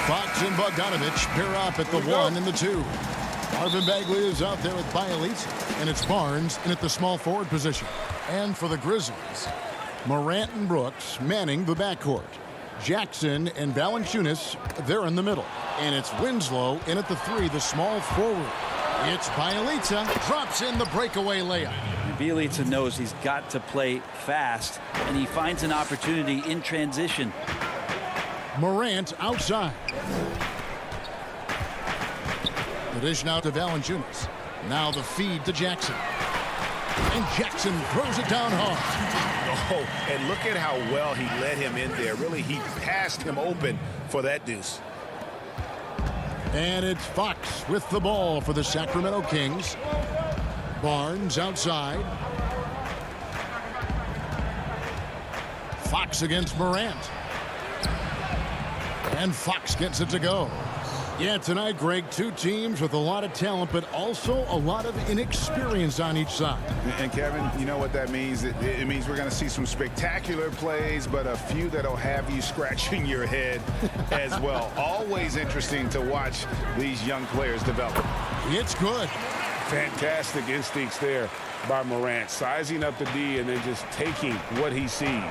Fox and Bogdanovich pair up at the 1 and the 2. Marvin Bagley is out there with Bielitsa, and it's Barnes in at the small forward position. And for the Grizzlies, Morant and Brooks manning the backcourt. Jackson and Valanciunas, they're in the middle. And it's Winslow in at the 3, the small forward. It's Bielitsa, drops in the breakaway layup. Bielitsa knows he's got to play fast, and he finds an opportunity in transition. Morant outside. The dish now to Valanciunas. Now the feed to Jackson. And Jackson throws it down hard. Oh, and look at how well he let him in there. Really, he passed him open for that deuce. And it's Fox with the ball for the Sacramento Kings. Barnes outside. Fox against Morant. And Fox gets it to go. Yeah, tonight, Greg, two teams with a lot of talent, but also a lot of inexperience on each side. And Kevin, you know what that means? It means we're going to see some spectacular plays, but a few that'll have you scratching your head as well. Always interesting to watch these young players develop. It's good. Fantastic instincts there by Morant, sizing up the D and then just taking what he sees.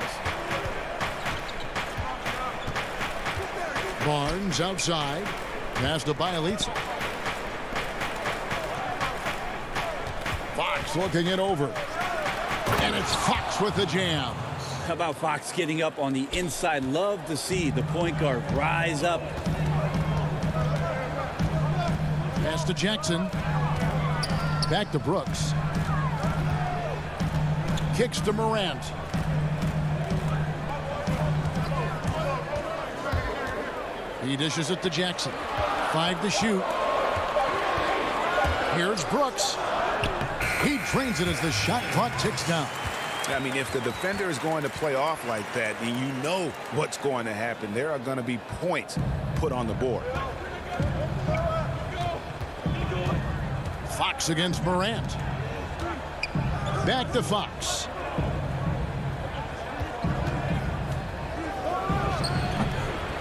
Barnes outside. Pass to Bielitsa. Fox looking it over. And it's Fox with the jam. How about Fox getting up on the inside? Love to see the point guard rise up. Pass to Jackson. Back to Brooks. Kicks to Morant. He dishes it to Jackson. 5 to shoot. Here's Brooks. He drains it as the shot clock ticks down. I mean, if the defender is going to play off like that, then you know what's going to happen. There are going to be points put on the board. Fox against Morant. Back to Fox.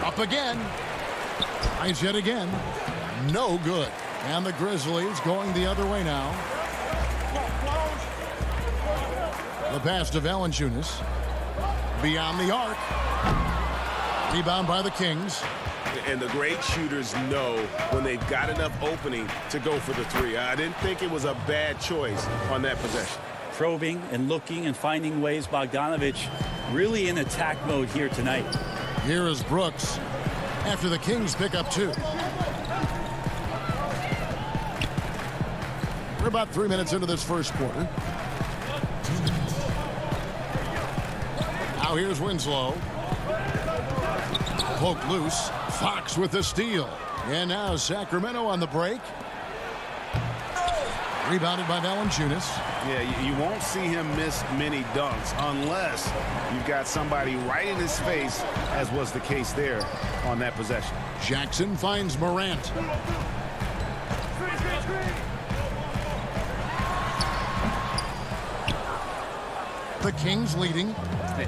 Up again. Tries yet again. No good. And the Grizzlies going the other way now. The pass to Valanciunas. Beyond the arc. Rebound by the Kings. And the great shooters know when they've got enough opening to go for the 3. I didn't think it was a bad choice on that possession. Probing and looking and finding ways. Bogdanovich really in attack mode here tonight. Here is Brooks after the Kings pick up 2. We're about 3 minutes into this first quarter. Now here's Winslow. Poked loose. Fox with the steal. And now Sacramento on the break. Rebounded by Valanciunas. Yeah, you won't see him miss many dunks unless you've got somebody right in his face, as was the case there on that possession. Jackson finds Morant. The Kings leading.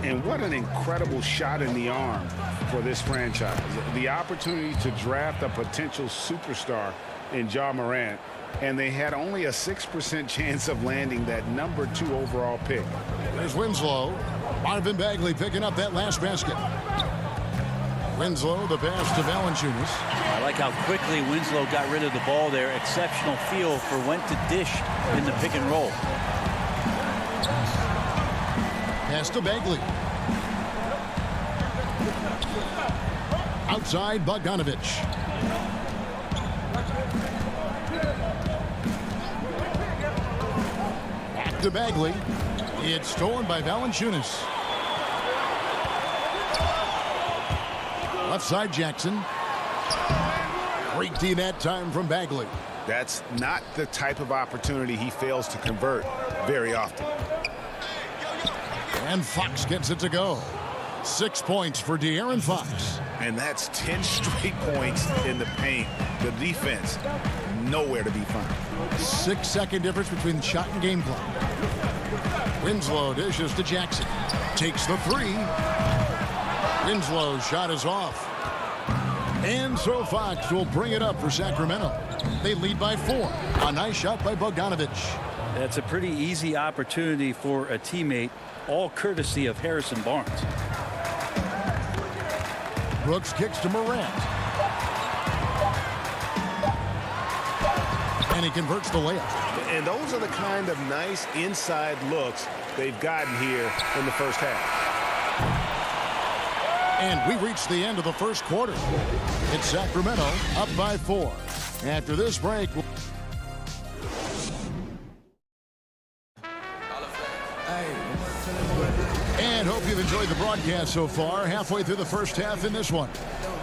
And what an incredible shot in the arm for this franchise. The opportunity to draft a potential superstar in Ja Morant, and they had only a 6% chance of landing that number 2 overall pick. There's Winslow. Marvin Bagley picking up that last basket. Winslow, the pass to Valanciunas. I like how quickly Winslow got rid of the ball there. Exceptional feel for when to dish in the pick and roll. Pass to Bagley. Outside Bogdanovich. Back to Bagley. It's stolen by Valanciunas. Left side Jackson. Great D that time from Bagley. That's not the type of opportunity he fails to convert very often. And Fox gets it to go. 6 points for De'Aaron Fox. And that's 10 straight points in the paint. The defense, nowhere to be found. 6-second difference between shot and game clock. Winslow dishes to Jackson. Takes the 3. Winslow's shot is off. And so Fox will bring it up for Sacramento. They lead by 4. A nice shot by Bogdanovich. That's a pretty easy opportunity for a teammate, all courtesy of Harrison Barnes. Brooks kicks to Morant. And he converts the layup. And those are the kind of nice inside looks they've gotten here in the first half. And we reach the end of the first quarter. It's Sacramento up by 4. After this break. And hope you've enjoyed the broadcast so far. Halfway through the first half in this one.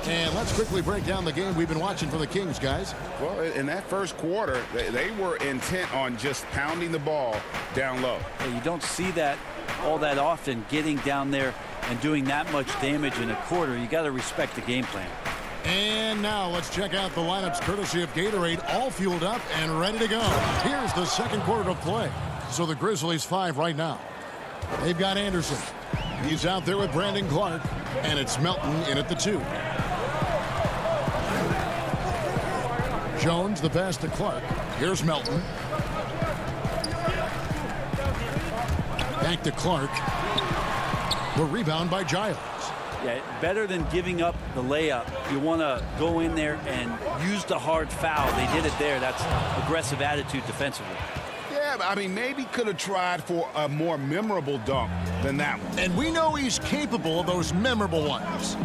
And let's quickly break down the game we've been watching for the Kings, guys. Well, in that first quarter, they were intent on just pounding the ball down low. Yeah, you don't see that all that often, getting down there and doing that much damage in a quarter. You got to respect the game plan. And now let's check out the lineups courtesy of Gatorade, all fueled up and ready to go. Here's the second quarter of play. So the Grizzlies 5 right now. They've got Anderson. He's out there with Brandon Clark, and it's Melton in at the 2. Jones, the pass to Clark. Here's Melton. Back to Clark. The rebound by Giles. Yeah, better than giving up the layup. You want to go in there and use the hard foul. They did it there. That's aggressive attitude defensively. Yeah, I mean, maybe could have tried for a more memorable dunk than that one. And we know he's capable of those memorable ones.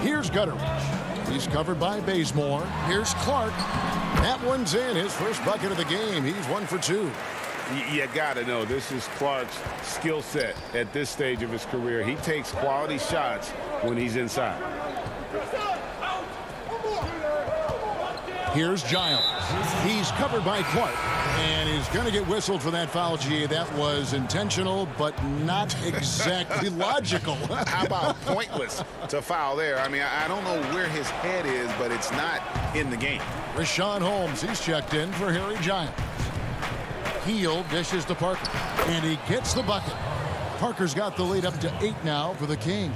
Here's Gutteridge. He's covered by Bazemore. Here's Clark. That one's in. His first bucket of the game. He's 1 for 2. You got to know this is Clark's skill set at this stage of his career. He takes quality shots when he's inside. Here's Giles. He's covered by Clark. And he's going to get whistled for that foul, G. That was intentional, but not exactly logical. How about pointless to foul there? I mean, I don't know where his head is, but it's not in the game. Rashawn Holmes, he's checked in for Harry Giles. Heel dishes to Parker, and he gets the bucket. Parker's got the lead up to 8 now for the Kings.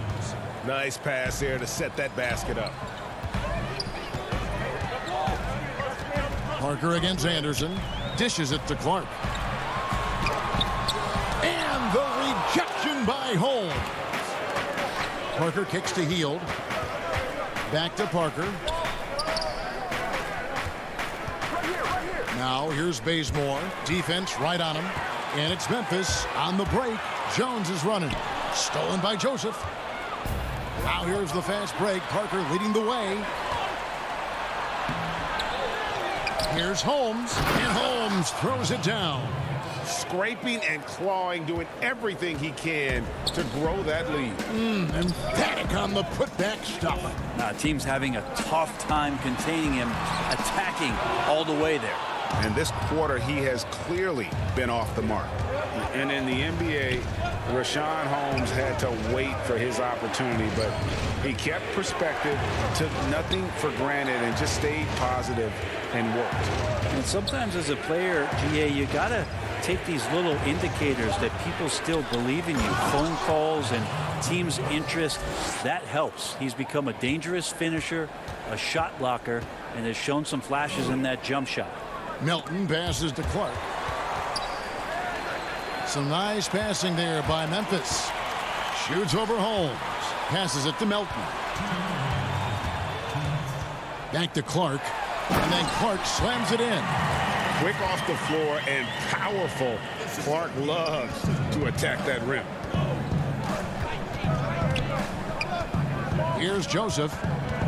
Nice pass there to set that basket up. Parker against Anderson. Dishes it to Clark. And the rejection by Holmes. Parker kicks to Hield. Back to Parker. Now here's Bazemore. Defense right on him. And it's Memphis on the break. Jones is running. Stolen by Joseph. Now here's the fast break. Parker leading the way. Here's Holmes, and Holmes throws it down. Scraping and clawing, doing everything he can to grow that lead. Emphatic on the putback stuff. Team's having a tough time containing him, attacking all the way there. And this quarter, he has clearly been off the mark. And in the NBA, Rashawn Holmes had to wait for his opportunity, but he kept perspective, took nothing for granted, and just stayed positive and worked. And sometimes as a player, GA, you got to take these little indicators that people still believe in you. Phone calls and team's interest, that helps. He's become a dangerous finisher, a shot blocker, and has shown some flashes in that jump shot. Melton passes to Clark. Some nice passing there by Memphis. Shoots over Holmes. Passes it to Melton. Back to Clark. And then Clark slams it in. Quick off the floor and powerful. Clark loves to attack that rim. Here's Joseph.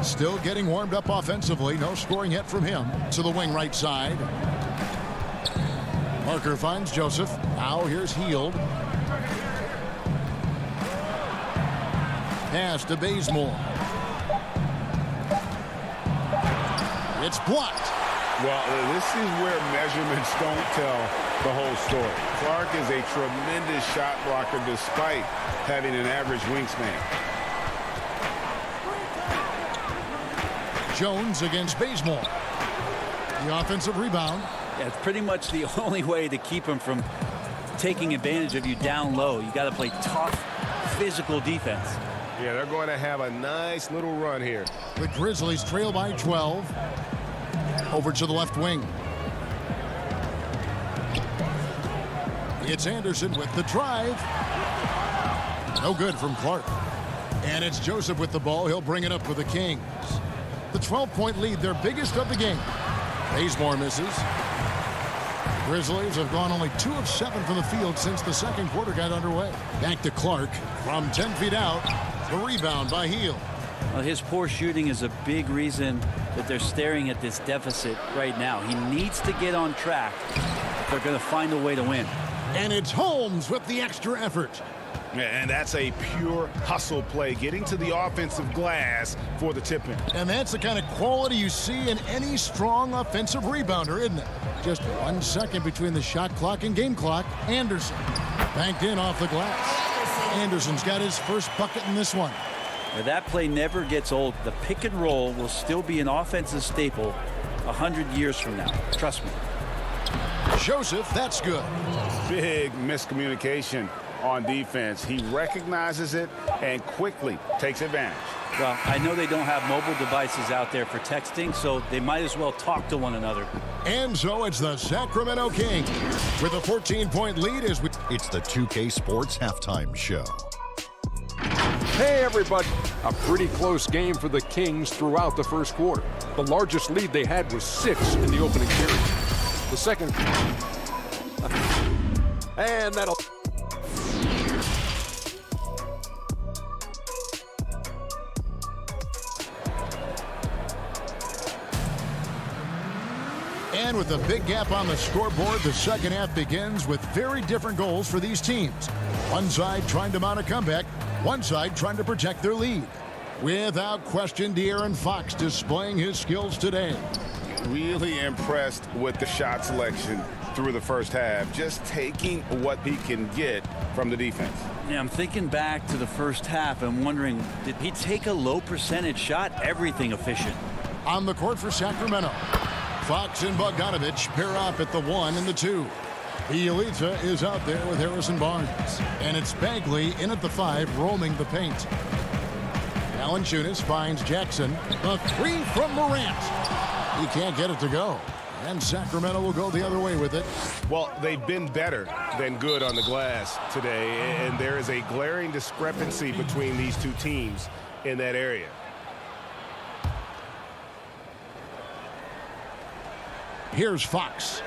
Still getting warmed up offensively. No scoring yet from him. To the wing right side. Parker finds Joseph. Now here's Hield. Pass to Bazemore. It's blocked. Well, this is where measurements don't tell the whole story. Clark is a tremendous shot blocker despite having an average wingspan. Jones against Bazemore. The offensive rebound. Yeah, it's pretty much the only way to keep him from taking advantage of you down low. You got to play tough, physical defense. Yeah, they're going to have a nice little run here. The Grizzlies trail by 12. Over to the left wing. It's Anderson with the drive. No good from Clark. And it's Joseph with the ball. He'll bring it up for the Kings. The 12-point lead, their biggest of the game. Bazemore misses. Grizzlies have gone only 2 of 7 from the field since the second quarter got underway. Back to Clark from 10 feet out. The rebound by Heel. Well, his poor shooting is a big reason that they're staring at this deficit right now. He needs to get on track if they're going to find a way to win. And it's Holmes with the extra effort. And that's a pure hustle play, getting to the offensive glass for the tip-in. And that's the kind of quality you see in any strong offensive rebounder, isn't it? Just 1 second between the shot clock and game clock. Anderson banked in off the glass. Anderson's got his first bucket in this one. Now, that play never gets old. The pick and roll will still be an offensive staple 100 years from now. Trust me. Joseph, that's good. Big miscommunication on defense. He recognizes it and quickly takes advantage. Well, I know they don't have mobile devices out there for texting, so they might as well talk to one another. And so it's the Sacramento Kings with a 14-point lead as we... It's the 2K Sports Halftime Show. Hey, everybody. A pretty close game for the Kings throughout the first quarter. The largest lead they had was 6 in the opening period. The second... And that'll... And with a big gap on the scoreboard, the second half begins with very different goals for these teams. One side trying to mount a comeback, one side trying to protect their lead. Without question, De'Aaron Fox displaying his skills today. Really impressed with the shot selection through the first half, just taking what he can get from the defense. Yeah, I'm thinking back to the first half and wondering, did he take a low percentage shot? Everything efficient. On the court for Sacramento, Fox and Bogdanovich pair up at the 1 and the 2. Bielitsa is out there with Harrison Barnes. And it's Bagley in at the 5, roaming the paint. Valanciunas finds Jackson. The 3 from Morant. He can't get it to go. And Sacramento will go the other way with it. Well, they've been better than good on the glass today, and there is a glaring discrepancy between these two teams in that area. Here's Fox.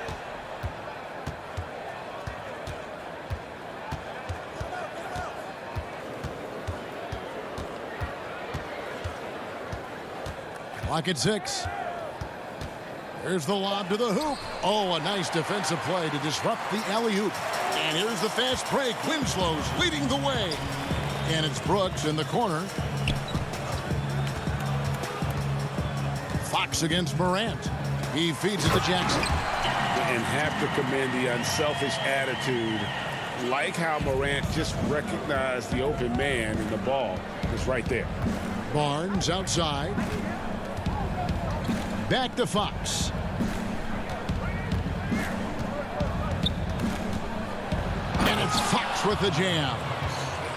Clock at 6. Here's the lob to the hoop. Oh, a nice defensive play to disrupt the alley-oop. And here's the fast break. Winslow's leading the way. And it's Brooks in the corner. Fox against Morant. He feeds it to Jackson. And have to commend the unselfish attitude. Like how Morant just recognized the open man, and the ball is right there. Barnes outside. Back to Fox. And it's Fox with the jam.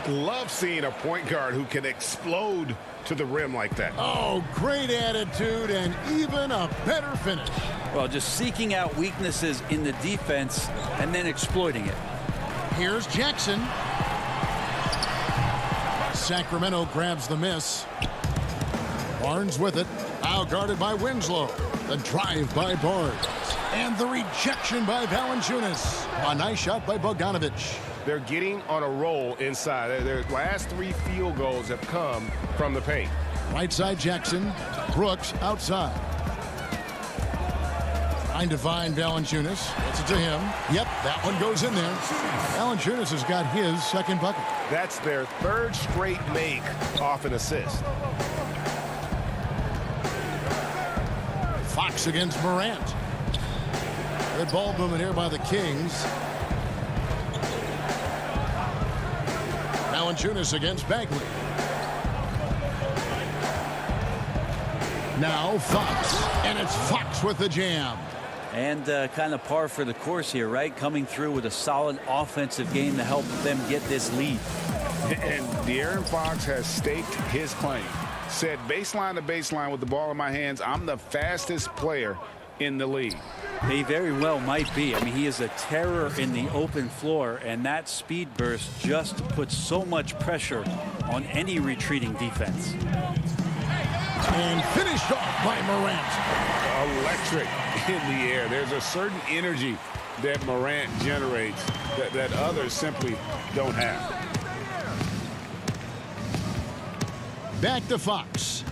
Love seeing a point guard who can explode to the rim like that. Oh, great attitude and even a better finish. Well, just seeking out weaknesses in the defense and then exploiting it. Here's Jackson. Sacramento grabs the miss. Barnes with it. Now guarded by Winslow. The drive by Barnes. And the rejection by Valanciunas. A nice shot by Bogdanovich. They're getting on a roll inside. Their last 3 field goals have come from the paint. Right side Jackson. Brooks outside. Trying to find Valanciunas. Gets it to him. Yep, that one goes in there. Valanciunas has got his second bucket. That's their 3rd straight make off an assist. Fox against Morant. Good ball movement here by the Kings. Valanciunas against Bagley. Now Fox. And it's Fox with the jam. And kind of par for the course here, right? Coming through with a solid offensive game to help them get this lead. And De'Aaron Fox has staked his claim. Said baseline to baseline with the ball in my hands, I'm the fastest player in the league. He very well might be. I mean, he is a terror in the open floor, and that speed burst just puts so much pressure on any retreating defense. And finished off by Morant. Electric in the air. There's a certain energy that Morant generates that others simply don't have. Back to Fox.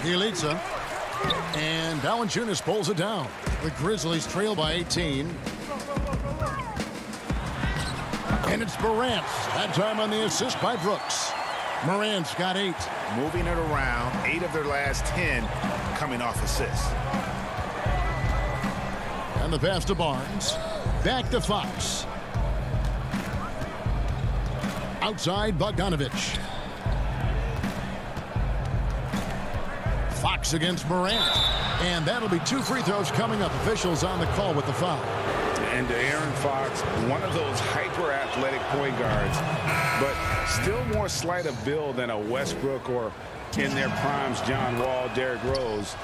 Bielitsa. And Valanciunas pulls it down. The Grizzlies trail by 18. And it's Morant. That time on the assist by Brooks. Morant's got 8. Moving it around, 8 of their last 10 coming off assists. And the pass to Barnes. Back to Fox. Outside Bogdanovich. Fox against Morant. And that'll be 2 free throws coming up. Officials on the call with the foul. And De'Aaron Fox, one of those hyper-athletic point guards, but still more slight of build than a Westbrook or, in their primes, John Wall, Derrick Rose.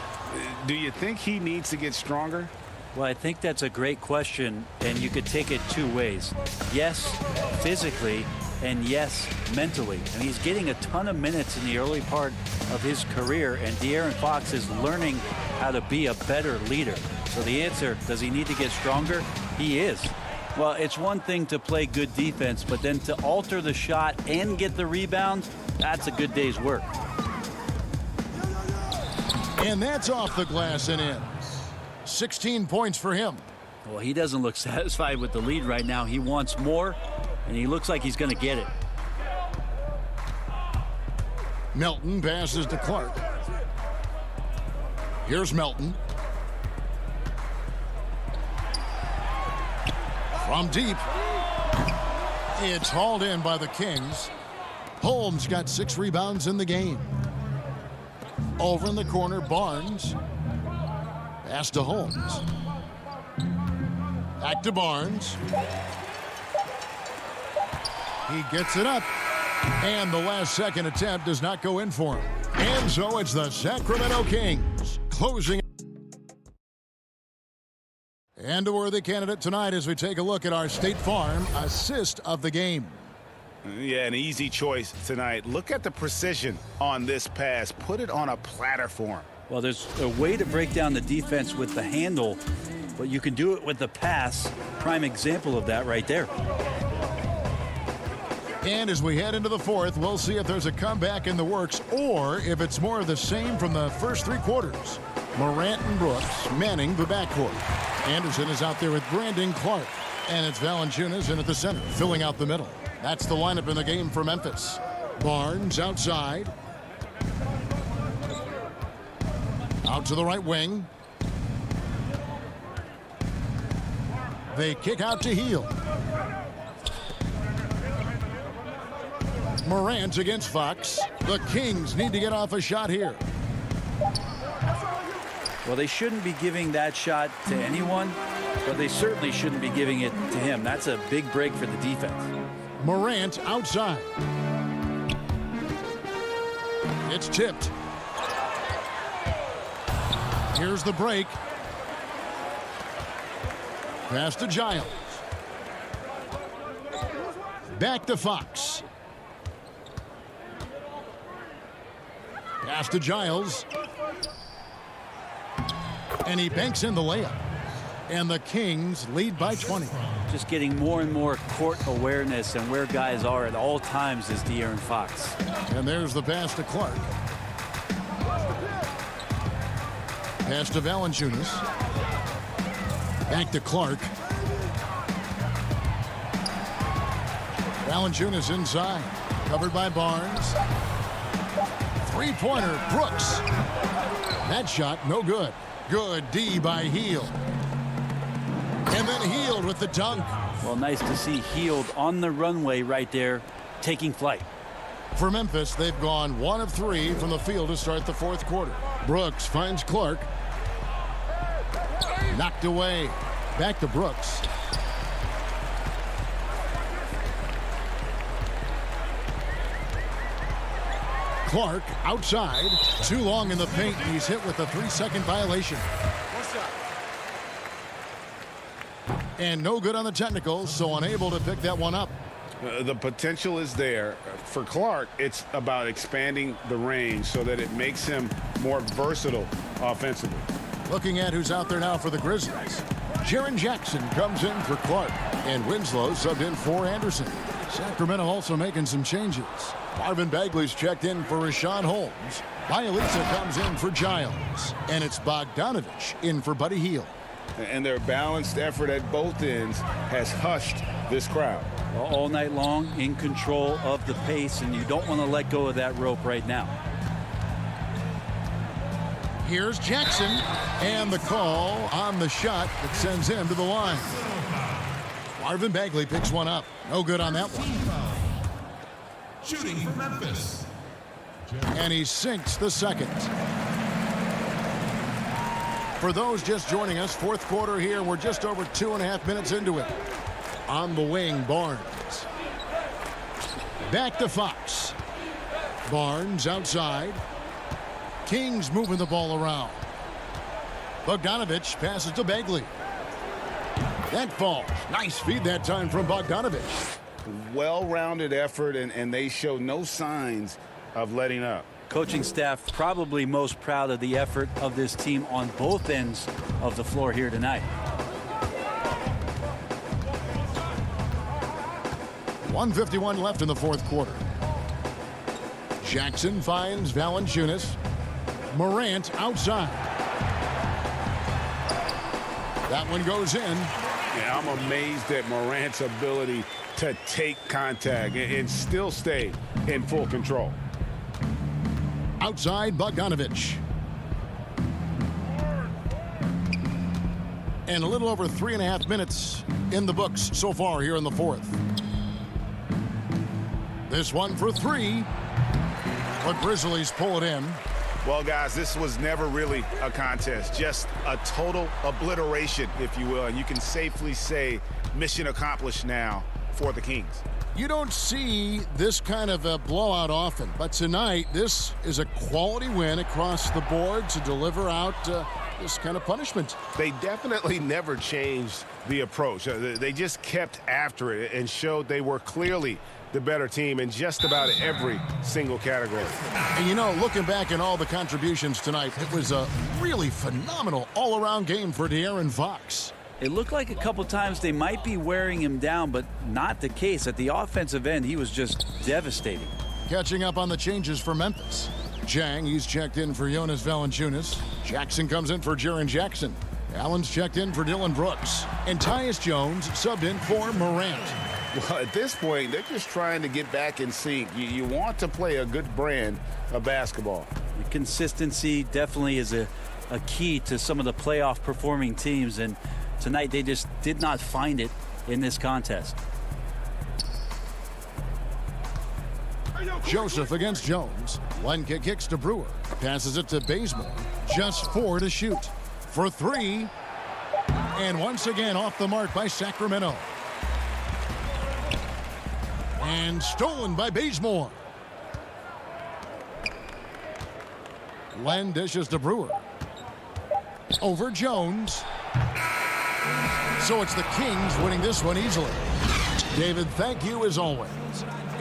Do you think he needs to get stronger? Well, I think that's a great question, and you could take it 2 ways. Yes, physically, and yes, mentally. And he's getting a ton of minutes in the early part of his career, and De'Aaron Fox is learning how to be a better leader. So the answer, does he need to get stronger? He is. Well, it's one thing to play good defense, but then to alter the shot and get the rebound, that's a good day's work. And that's off the glass and in. 16 points for him. Well, he doesn't look satisfied with the lead right now. He wants more, and he looks like he's going to get it. Melton passes to Clark. Here's Melton. From deep. It's hauled in by the Kings. Holmes got 6 rebounds in the game. Over in the corner, Barnes. Pass to Holmes. Back to Barnes. He gets it up. And the last second attempt does not go in for him. And so it's the Sacramento Kings closing. And a worthy candidate tonight as we take a look at our State Farm assist of the game. Yeah, an easy choice tonight. Look at the precision on this pass. Put it on a platter for him. Well, there's a way to break down the defense with the handle, but you can do it with the pass. Prime example of that right there. And as we head into the 4th, we'll see if there's a comeback in the works or if it's more of the same from the first 3 quarters. Morant and Brooks manning the backcourt. Anderson is out there with Brandon Clark. And it's Valanciunas in at the center, filling out the middle. That's the lineup in the game for Memphis. Barnes outside. Out to the right wing. They kick out to Hield. Morant against Fox. The Kings need to get off a shot here. Well, they shouldn't be giving that shot to anyone, but they certainly shouldn't be giving it to him. That's a big break for the defense. Morant outside. It's tipped. Here's the break. Pass to Giles. Back to Fox. Pass to Giles. And he banks in the layup. And the Kings lead by 20. Just getting more and more court awareness and where guys are at all times is De'Aaron Fox. And there's the pass to Clark. Pass to Valanciunas. Back to Clark. Valanciunas inside. Covered by Barnes. Three-pointer, Brooks. That shot, no good. Good D by Hield. And then Hield with the dunk. Well, nice to see Hield on the runway right there, taking flight. For Memphis, they've gone 1 of 3 from the field to start the fourth quarter. Brooks finds Clark. Knocked away. Back to Brooks. Clark outside. Too long in the paint. He's hit with a 3-second violation. And no good on the technicals, so unable to pick that one up. The potential is there. For Clark, it's about expanding the range so that it makes him more versatile offensively. Looking at who's out there now for the Grizzlies. Jaren Jackson comes in for Clark, and Winslow subbed in for Anderson. Sacramento also making some changes. Marvin Bagley's checked in for Rashawn Holmes. Bielitsa comes in for Giles, and it's Bogdanovich in for Buddy Hield. And their balanced effort at both ends has hushed this crowd. All night long, in control of the pace, and you don't want to let go of that rope right now. Here's Jackson, and the call on the shot that sends him to the line. Marvin Bagley picks one up. No good on that one. Shooting for Memphis. And he sinks the second. For those just joining us, fourth quarter here. We're just over 2.5 minutes into it. On the wing, Barnes. Back to Fox. Barnes outside. Kings moving the ball around. Bogdanovich passes to Bagley. That falls. Nice feed that time from Bogdanovich. Well-rounded effort, and they show no signs of letting up. Coaching staff probably most proud of the effort of this team on both ends of the floor here tonight. 1:51 left in the fourth quarter. Jackson finds Valanciunas. Morant outside. That one goes in. Yeah, I'm amazed at Morant's ability to take contact and still stay in full control. Outside, Bogdanovich. And a little over 3.5 minutes in the books so far here in the fourth. This one for 3. The Grizzlies pull it in. Well, guys, this was never really a contest, just a total obliteration, if you will. And you can safely say mission accomplished now for the Kings. You don't see this kind of a blowout often, but tonight this is a quality win across the board to deliver out this kind of punishment. They definitely never changed the approach. They just kept after it and showed they were clearly the better team in just about every single category. And you know, looking back at all the contributions tonight, it was a really phenomenal all-around game for De'Aaron Fox. It looked like a couple times they might be wearing him down, but not the case. At the offensive end, he was just devastating. Catching up on the changes for Memphis. Jang, he's checked in for Jonas Valanciunas. Jackson comes in for Jaren Jackson. Allen's checked in for Dylan Brooks. And Tyus Jones subbed in for Morant. Well, at this point, they're just trying to get back in sync. You want to play a good brand of basketball. The consistency definitely is a key to some of the playoff performing teams, and tonight they just did not find it in this contest. Joseph against Jones. Lenka kicks to Brewer. Passes it to Bazemore. Just 4 to shoot. For 3. And once again off the mark by Sacramento. And stolen by Bazemore. Len dishes to Brewer. Over Jones. So it's the Kings winning this one easily. David, thank you as always.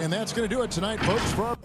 And that's going to do it tonight, folks, for our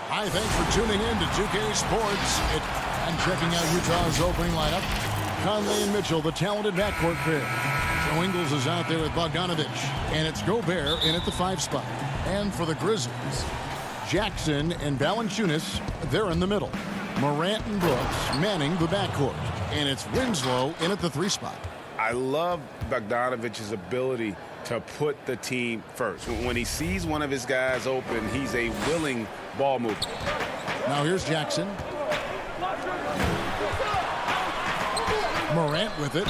Hi, thanks for tuning in to 2K Sports. And checking out Utah's opening lineup. Conley and Mitchell, the talented backcourt pair. Joe Ingles is out there with Bogdanovich. And it's Gobert in at the 5 spot. And for the Grizzlies, Jackson and Valanciunas, they're in the middle. Morant and Brooks manning the backcourt. And it's Winslow in at the 3 spot. I love Bogdanovich's ability to put the team first. When he sees one of his guys open, he's a willing ball mover. Now here's Jackson. Morant with it.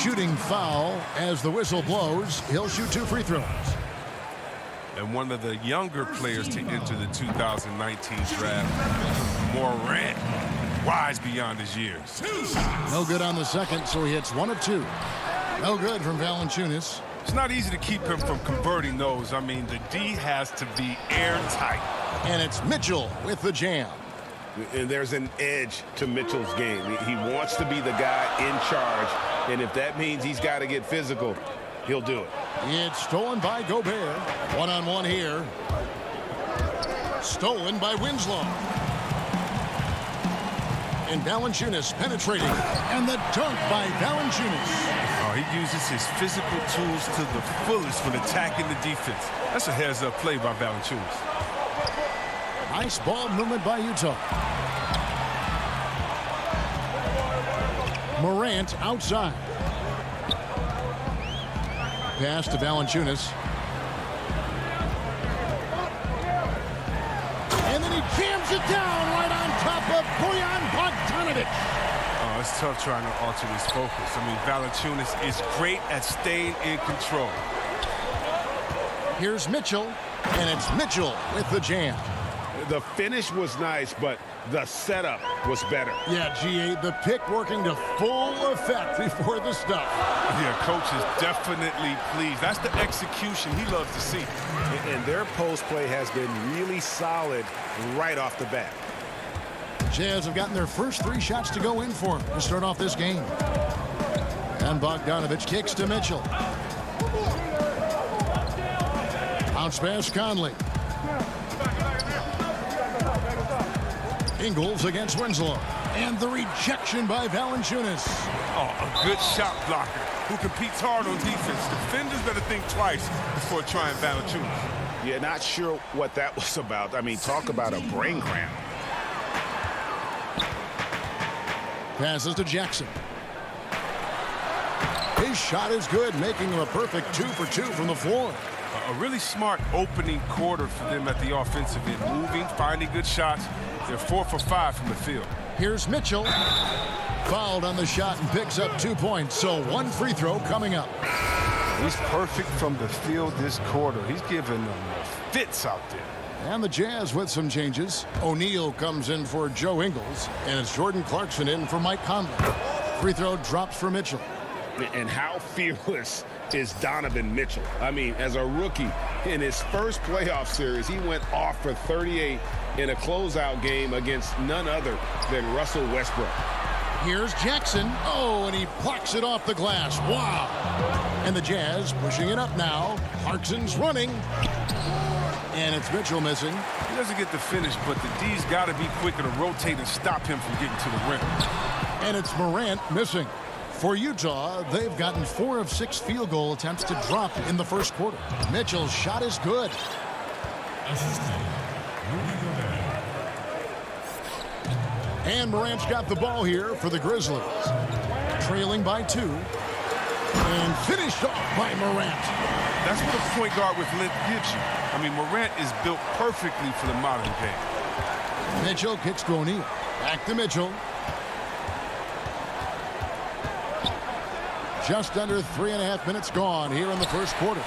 Shooting foul as the whistle blows. He'll shoot 2 free throws. And one of the younger players to enter the 2019 draft, Morant, wise beyond his years. No good on the second, so he hits 1 of 2. No good from Valanciunas. It's not easy to keep him from converting those. I mean, the D has to be airtight. And it's Mitchell with the jam. And there's an edge to Mitchell's game. He wants to be the guy in charge, and if that means he's got to get physical, he'll do it. It's stolen by Gobert. One-on-one here. Stolen by Winslow. And Valanciunas penetrating. And the dunk by Valanciunas. Oh, he uses his physical tools to the fullest when attacking the defense. That's a heads-up play by Valanciunas. Nice ball movement by Utah. Morant outside. Pass to Valanciunas. And then he jams it down right on top of Bojan Bogdanović. Oh, it's tough trying to alter his focus. I mean, Valanciunas is great at staying in control. Here's Mitchell, and it's Mitchell with the jam. The finish was nice, but the setup was better. Yeah, GA, the pick working to full effect before the stuff. Yeah, coach is definitely pleased. That's the execution he loves to see. And their post play has been really solid right off the bat. Jazz have gotten their first 3 shots to go in for to start off this game. And Bogdanovich kicks to Mitchell. Bounce pass Conley. Ingles against Winslow. And the rejection by Valanciunas. Oh, a good shot blocker who competes hard on defense. Defenders better think twice before trying Valanciunas. Yeah, not sure what that was about. I mean, talk about a brain cramp. Passes to Jackson. His shot is good, making him a perfect 2 for 2 from the floor. A really smart opening quarter for them at the offensive end. Moving, finding good shots. They're 4 for 5 from the field. Here's Mitchell. Fouled on the shot and picks up 2 points. So 1 free throw coming up. He's perfect from the field this quarter. He's giving them fits out there. And the Jazz with some changes. O'Neal comes in for Joe Ingles. And it's Jordan Clarkson in for Mike Conley. Free throw drops for Mitchell. And how fearless is Donovan Mitchell? I mean, as a rookie, in his first playoff series, he went off for 38 in a closeout game against none other than Russell Westbrook. Here's Jackson. Oh, and he plucks it off the glass. Wow. And the Jazz pushing it up now. Clarkson's running. And it's Mitchell missing. He doesn't get the finish, but the D's got to be quicker to rotate and stop him from getting to the rim. And it's Morant missing. For Utah, they've gotten 4 of 6 field goal attempts to drop in the first quarter. Mitchell's shot is good. And Morant's got the ball here for the Grizzlies. Trailing by 2. And finished off by Morant. That's what a point guard with length gives you. I mean, Morant is built perfectly for the modern game. Mitchell kicks to O'Neal. Back to Mitchell. Just under 3.5 minutes gone here in the first quarter.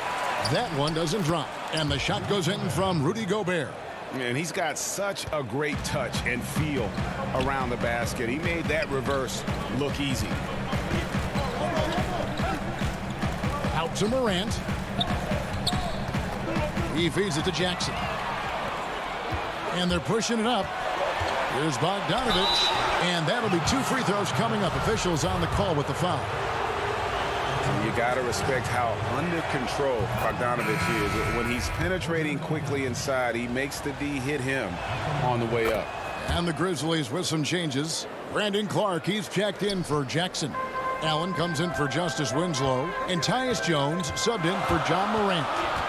That one doesn't drop. And the shot goes in from Rudy Gobert. And he's got such a great touch and feel around the basket. He made that reverse look easy. Out to Morant. He feeds it to Jackson. And they're pushing it up. Here's Bogdanovich. And that'll be 2 free throws coming up. Officials on the call with the foul. You you got to respect how under control Bogdanovich is. When he's penetrating quickly inside, he makes the D hit him on the way up. And the Grizzlies with some changes. Brandon Clark, he's checked in for Jackson. Allen comes in for Justice Winslow. And Tyus Jones subbed in for John Morant.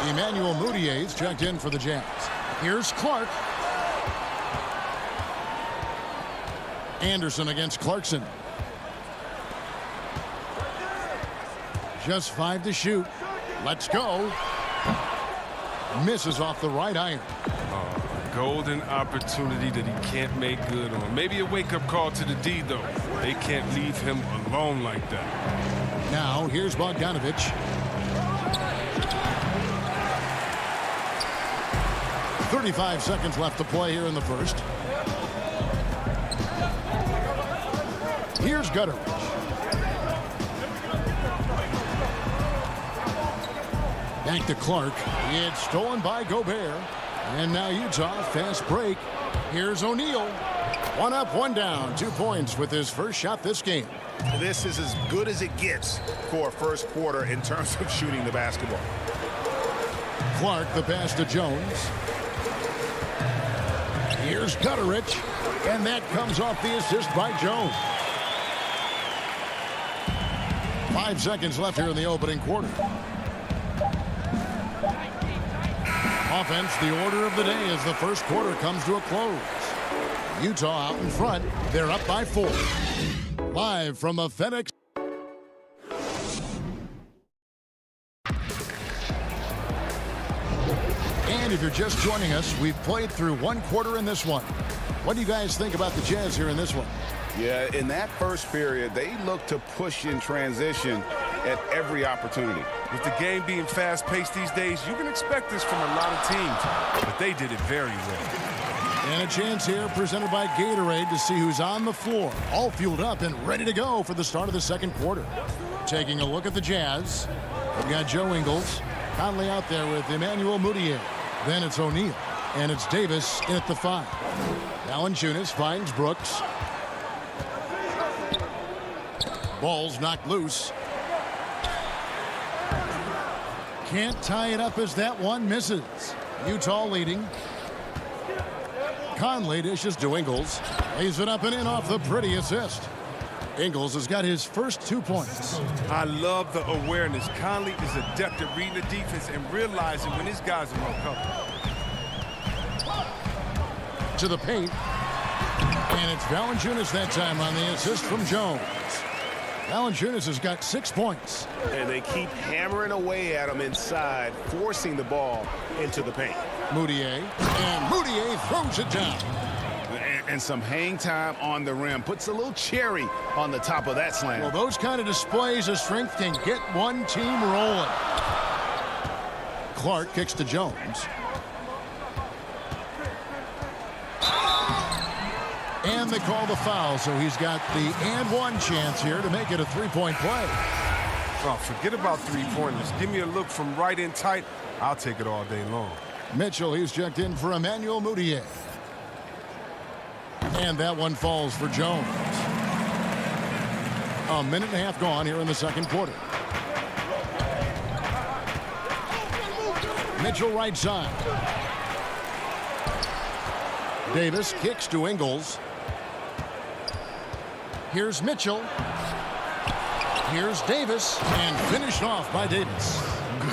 Emmanuel Mudiay's checked in for the Jazz. Here's Clark. Anderson against Clarkson. Just 5 to shoot. Let's go. Misses off the right iron. Golden opportunity that he can't make good on. Maybe a wake-up call to the D, though. They can't leave him alone like that. Now, here's Bogdanovich. .35 seconds left to play here in the first. Here's Gutteridge. Back to Clark. It's stolen by Gobert. And now Utah, fast break. Here's O'Neal. 1 up, 1 down. 2 points with his first shot this game. This is as good as it gets for a first quarter in terms of shooting the basketball. Clark, the pass to Jones. Here's Gutteridge. And that comes off the assist by Jones. 5 seconds left here in the opening quarter. Offense, the order of the day as the first quarter comes to a close. Utah out in front. They're up by 4. Live from the FedEx. And if you're just joining us, we've played through 1 quarter in this one. What do you guys think about the Jazz here in this one? Yeah, in that first period, they look to push in transition at every opportunity. With the game being fast-paced these days, you can expect this from a lot of teams, but they did it very well. And a chance here presented by Gatorade to see who's on the floor, all fueled up and ready to go for the start of the second quarter. Taking a look at the Jazz, we've got Joe Ingles, Conley out there with Emmanuel Mudiay. Then it's O'Neal, and it's Davis in at the 5. Valanciunas finds Brooks. Ball's knocked loose. Can't tie it up as that one misses. Utah leading. Conley dishes to Ingles. Lays it up and in off the pretty assist. Ingles has got his first 2 points. I love the awareness. Conley is adept at reading the defense and realizing when his guys are well covered. To the paint. And it's Valanciunas that time on the assist from Jones. Valanciunas has got 6 points. And they keep hammering away at him inside, forcing the ball into the paint. Mudiay. And Mudiay throws it down. And some hang time on the rim. Puts a little cherry on the top of that slam. Well, those kind of displays of strength can get one team rolling. Clark kicks to Jones. And they call the foul, so he's got the and one chance here to make it a 3-point play. Oh, forget about 3-pointers. Give me a look from right in tight. I'll take it all day long. Mitchell, he's checked in for Emmanuel Mudiay. And that one falls for Jones. A minute and a half gone here in the second quarter. Mitchell right side. Davis kicks to Ingles. Here's Mitchell. Here's Davis, and finished off by Davis.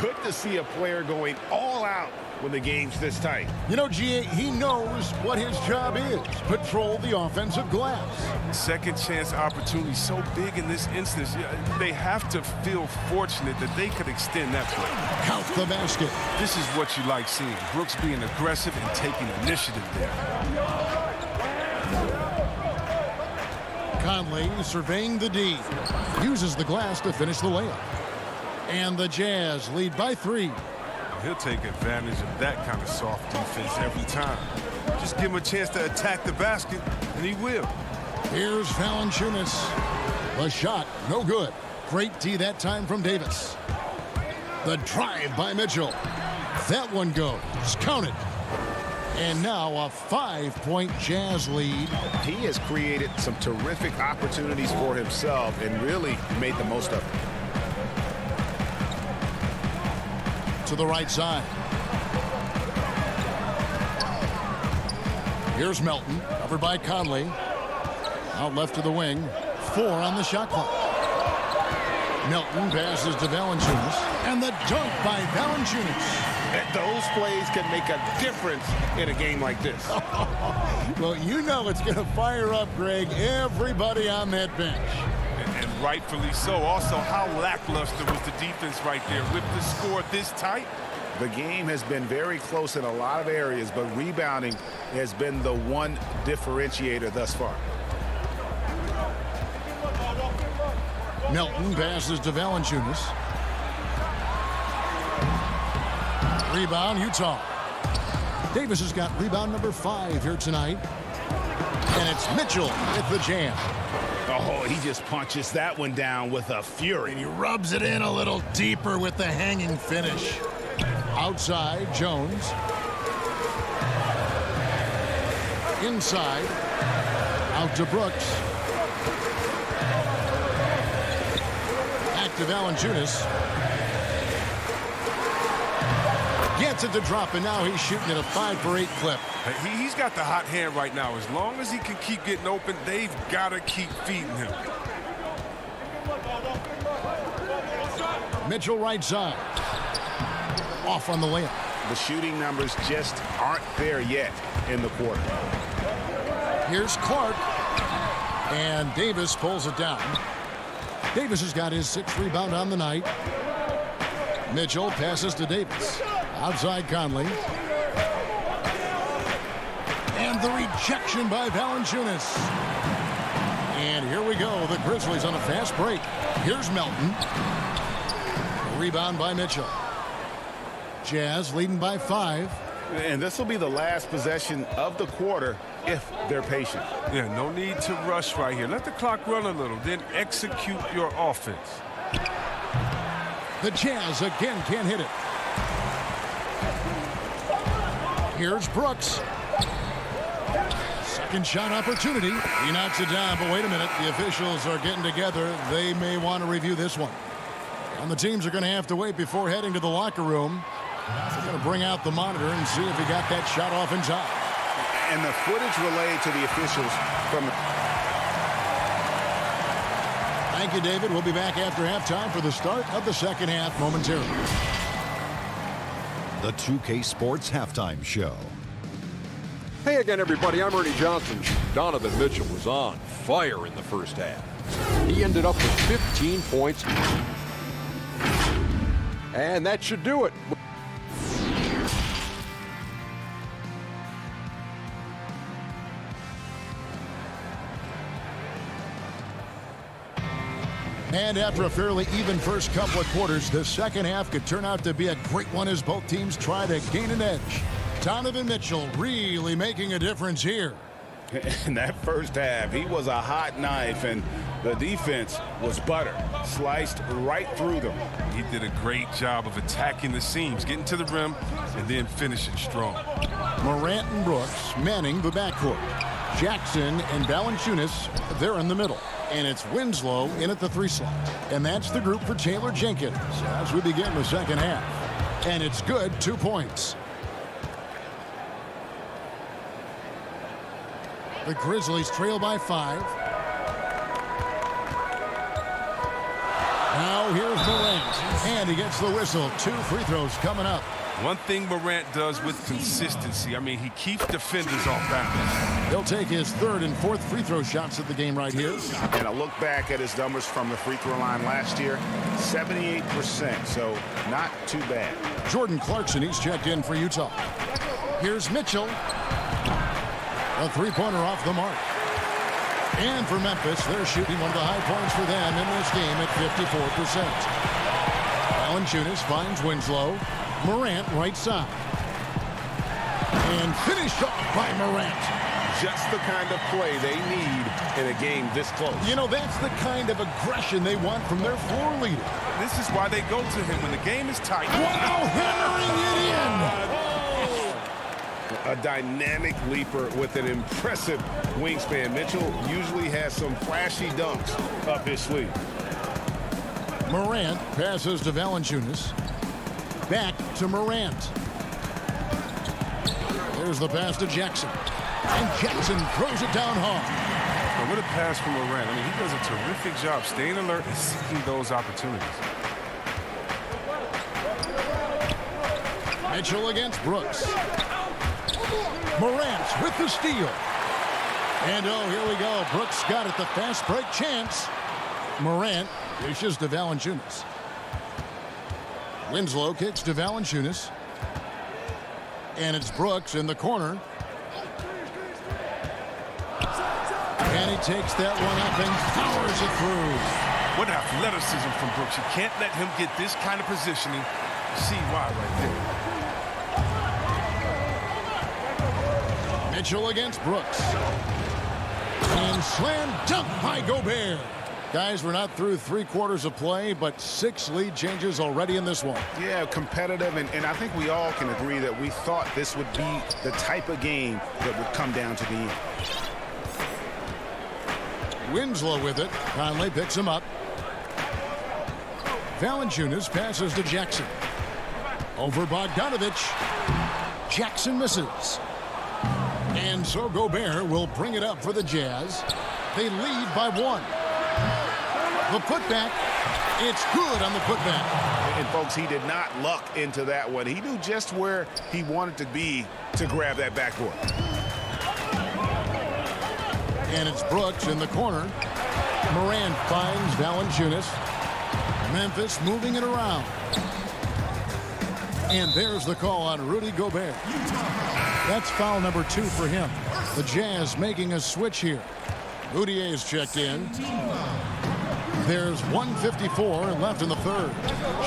Good to see a player going all out when the game's this tight. You know, GA, he knows what his job is. Patrol the offensive glass. Second chance opportunity so big in this instance. They have to feel fortunate that they could extend that play. Count the basket. This is what you like seeing. Brooks being aggressive and taking initiative there. Conley surveying the D. Uses the glass to finish the layup. And the Jazz lead by 3. He'll take advantage of that kind of soft defense every time. Just give him a chance to attack the basket, and he will. Here's Valanciunas. The shot, no good. Great D that time from Davis. The drive by Mitchell. That one goes. Count it. And now a 5-point Jazz lead. He has created some terrific opportunities for himself and really made the most of it. to the right side. Here's Melton, covered by Conley. Out left to the wing. 4 on the shot clock. Melton passes to Valanciunas. And the dunk by Valanciunas. Those plays can make a difference in a game like this. Well, you know it's going to fire up, Greg, everybody on that bench. And rightfully so. Also, how lackluster was the defense right there with the score this tight? The game has been very close in a lot of areas, but rebounding has been the one differentiator thus far. Melton passes to Valanciunas. Rebound, Utah. Davis has got rebound number 5 here tonight. And it's Mitchell with the jam. Oh, he just punches that one down with a fury. And he rubs it in a little deeper with the hanging finish. Outside, Jones. Inside, out to Brooks. Back to Valanciunas. Gets it to drop, and now he's shooting at a 5-for-8 clip. He's got the hot hand right now. As long as he can keep getting open, they've got to keep feeding him. Mitchell right side. Off on the layup. The shooting numbers just aren't there yet in the quarter. Here's Clark. And Davis pulls it down. Davis has got his 6th rebound on the night. Mitchell passes to Davis. Outside Conley. And the rejection by Valanciunas. And here we go. The Grizzlies on a fast break. Here's Melton. A rebound by Mitchell. Jazz leading by 5. And this will be the last possession of the quarter if they're patient. Yeah, no need to rush right here. Let the clock run a little, then execute your offense. The Jazz again can't hit it. Here's Brooks. Second shot opportunity. He knocks it down, but wait a minute. The officials are getting together. They may want to review this one. And the teams are going to have to wait before heading to the locker room. They're going to bring out the monitor and see if he got that shot off in time. And the footage relayed to the officials from the... Thank you, David. We'll be back after halftime for the start of the second half momentarily. The 2K Sports Halftime Show. Hey again, everybody. I'm Ernie Johnson. Donovan Mitchell was on fire in the first half. He ended up with 15 points. And that should do it. And after a fairly even first couple of quarters, the second half could turn out to be a great one as both teams try to gain an edge. Donovan Mitchell really making a difference here. In that first half, he was a hot knife, and the defense was butter. Sliced right through them. He did a great job of attacking the seams, getting to the rim, and then finishing strong. Morant and Brooks manning the backcourt. Jackson and Valanciunas, they're in the middle. And it's Winslow in at the 3 slot. And that's the group for Taylor Jenkins as we begin the second half. And it's good, 2 points. The Grizzlies trail by 5. Now here's Morant. And he gets the whistle. 2 free throws coming up. One thing Morant does with consistency, I mean, he keeps defenders off balance. He'll take his 3rd and 4th free throw shots of the game right here. And a look back at his numbers from the free throw line last year, 78%, so not too bad. Jordan Clarkson, he's checked in for Utah. Here's Mitchell. A 3-pointer off the mark. And for Memphis, they're shooting one of the high points for them in this game at 54%. Valanciunas finds Winslow. Morant right side. And finished off by Morant. Just the kind of play they need in a game this close. You know, that's the kind of aggression they want from their floor leader. This is why they go to him when the game is tight. Wow, hammering it in. A dynamic leaper with an impressive wingspan. Mitchell usually has some flashy dunks up his sleeve. Morant passes to Valanciunas. Back to Morant. There's the pass to Jackson. And Jackson throws it down hard. What a pass from Morant. I mean, he does a terrific job staying alert and seeking those opportunities. Mitchell against Brooks. Morant with the steal. And oh, here we go. Brooks got it. The fast break chance. Morant dishes to Valanciunas. Winslow kicks to Valanciunas. And it's Brooks in the corner. And he takes that one up and powers it through. What athleticism from Brooks. You can't let him get this kind of positioning. You see why right there. Mitchell against Brooks. And slam dunk by Gobert. Guys, we're not through 3/4 of play, but 6 lead changes already in this one. Yeah, competitive, and I think we all can agree that we thought this would be the type of game that would come down to the end. Winslow with it. Conley picks him up. Valanciunas passes to Jackson. Over Bogdanovich. Jackson misses. And so Gobert will bring it up for the Jazz. They lead by 1. The putback. It's good on the putback. And folks, he did not luck into that one. He knew just where he wanted to be to grab that backboard. And it's Brooks in the corner. Morant finds Valanciunas. Memphis moving it around. And there's the call on Rudy Gobert. That's foul number 2 for him. The Jazz making a switch here. Moutier's checked in. There's 1:54 left in the third.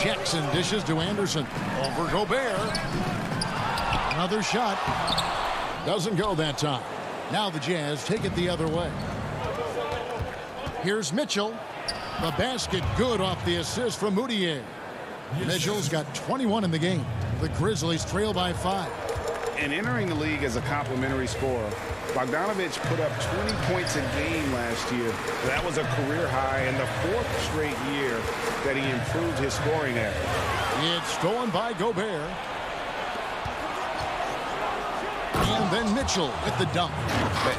Jackson dishes to Anderson. Over Gobert. Another shot. Doesn't go that time. Now the Jazz take it the other way. Here's Mitchell. The basket good off the assist from Moutier. Mitchell's got 21 in the game. The Grizzlies trail by 5. And entering the league as a complimentary scorer, Bogdanovich put up 20 points a game last year. That was a career high and the 4th straight year that he improved his scoring average. It's stolen by Gobert. And then Mitchell with the dunk.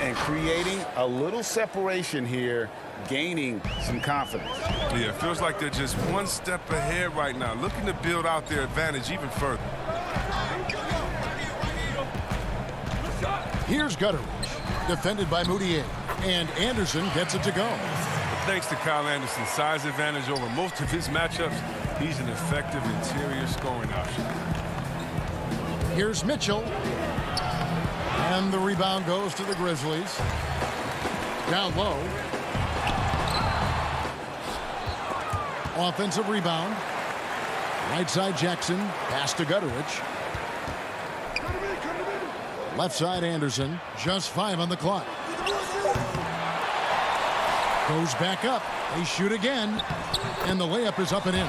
And creating a little separation here, gaining some confidence. Yeah, it feels like they're just one step ahead right now, looking to build out their advantage even further. Here's Gutteridge, defended by Moutier, and Anderson gets it to go. Thanks to Kyle Anderson's size advantage over most of his matchups, he's an effective interior scoring option. Here's Mitchell, and the rebound goes to the Grizzlies. Down low. Offensive rebound. Right side Jackson, pass to Gutteridge. Left side Anderson, just 5 on the clock. Goes back up. They shoot again. And the layup is up and in.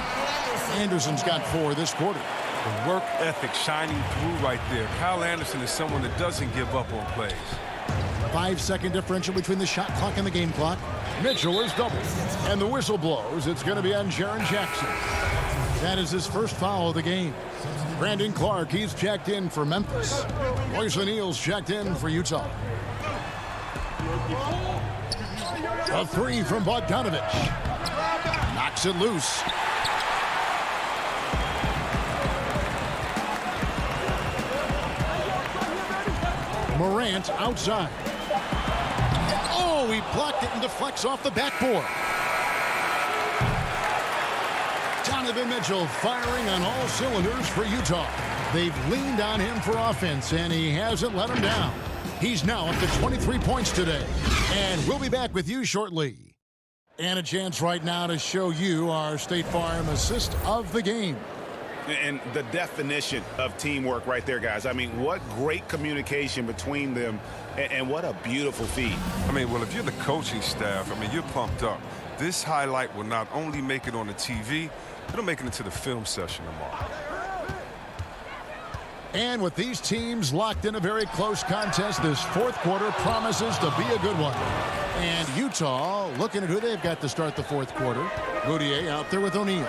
Anderson's got 4 this quarter. The work ethic shining through right there. Kyle Anderson is someone that doesn't give up on plays. 5-second differential between the shot clock and the game clock. Mitchell is doubled. And the whistle blows. It's going to be on Jaren Jackson. That is his first foul of the game. Brandon Clark, he's checked in for Memphis. Royce O'Neal's checked in for Utah. A 3 from Bogdanovich. Knocks it loose. Morant outside. Oh, he blocked it and deflects off the backboard. Donovan Mitchell firing on all cylinders for Utah. They've leaned on him for offense, and he hasn't let him down. He's now up to 23 points today. And we'll be back with you shortly. And a chance right now to show you our State Farm assist of the game. And the definition of teamwork right there, guys. I mean, what great communication between them, and what a beautiful feat. I mean, well, if you're the coaching staff, I mean, you're pumped up. This highlight will not only make it on the TV, it'll make it into the film session tomorrow. And with these teams locked in a very close contest, this 4th quarter promises to be a good one. And Utah looking at who they've got to start the 4th quarter. Moutier out there with O'Neal.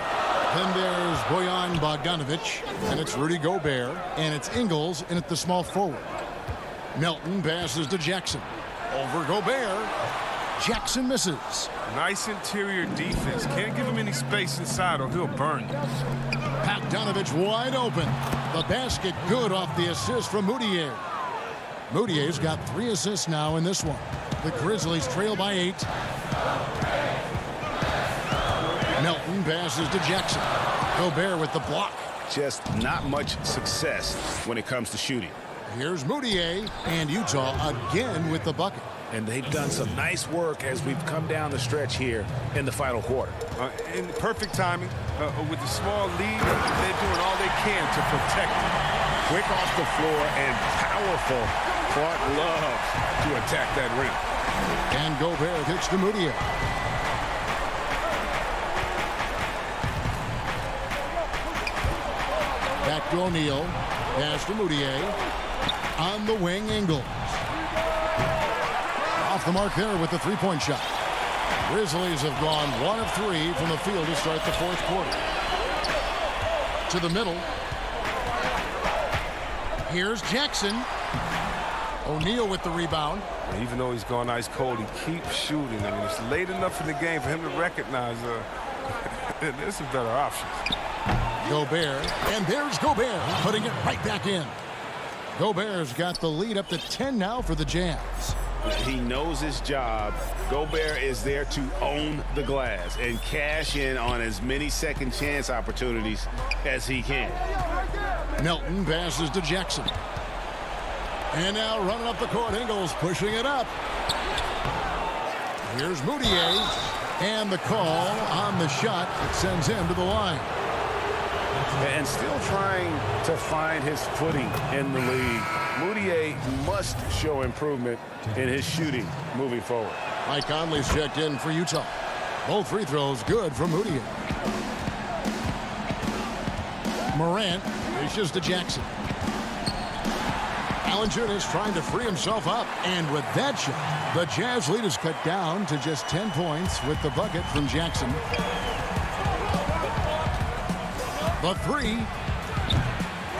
Then there's Bojan Bogdanovic, and it's Rudy Gobert, and it's Ingles in at the small forward. Melton passes to Jackson. Over Gobert. Jackson misses. Nice interior defense. Can't give him any space inside or he'll burn you. Bogdanovic wide open. The basket good off the assist from Moutier. Moutier's got 3 assists now in this one. The Grizzlies trail by 8. Melton passes to Jackson. Gobert with the block. Just not much success when it comes to shooting. Here's Moutier, and Utah again with the bucket. And they've done some nice work as we've come down the stretch here in the final quarter. In perfect timing, with the small lead, they're doing all they can to protect it. Quick off the floor and powerful. Clark loves to attack that rim. And Gobert kicks to Moutier. Back to O'Neal. Pass to Moutier. On the wing, Ingles. Off the mark there with the three-point shot. Grizzlies have gone 1 of 3 from the field to start the fourth quarter. To the middle. Here's Jackson. O'Neal with the rebound. Even though he's gone ice cold, he keeps shooting. I mean, it's late enough in the game for him to recognize there's some better options. Gobert, and there's Gobert putting it right back in. Gobert's got the lead up to 10 now for the Jazz. He knows his job. Gobert is there to own the glass and cash in on as many second chance opportunities as he can. Melton passes to Jackson. And now running up the court, Ingles pushing it up. Here's Moutier, and the call on the shot that sends him to the line. And still trying to find his footing in the league. Moutier must show improvement in his shooting moving forward. Mike Conley's checked in for Utah. Both free throws good from Moutier. Morant dishes to Jackson. Valanciunas trying to free himself up, and with that shot, the Jazz lead is cut down to just 10 points with the bucket from Jackson. The 3.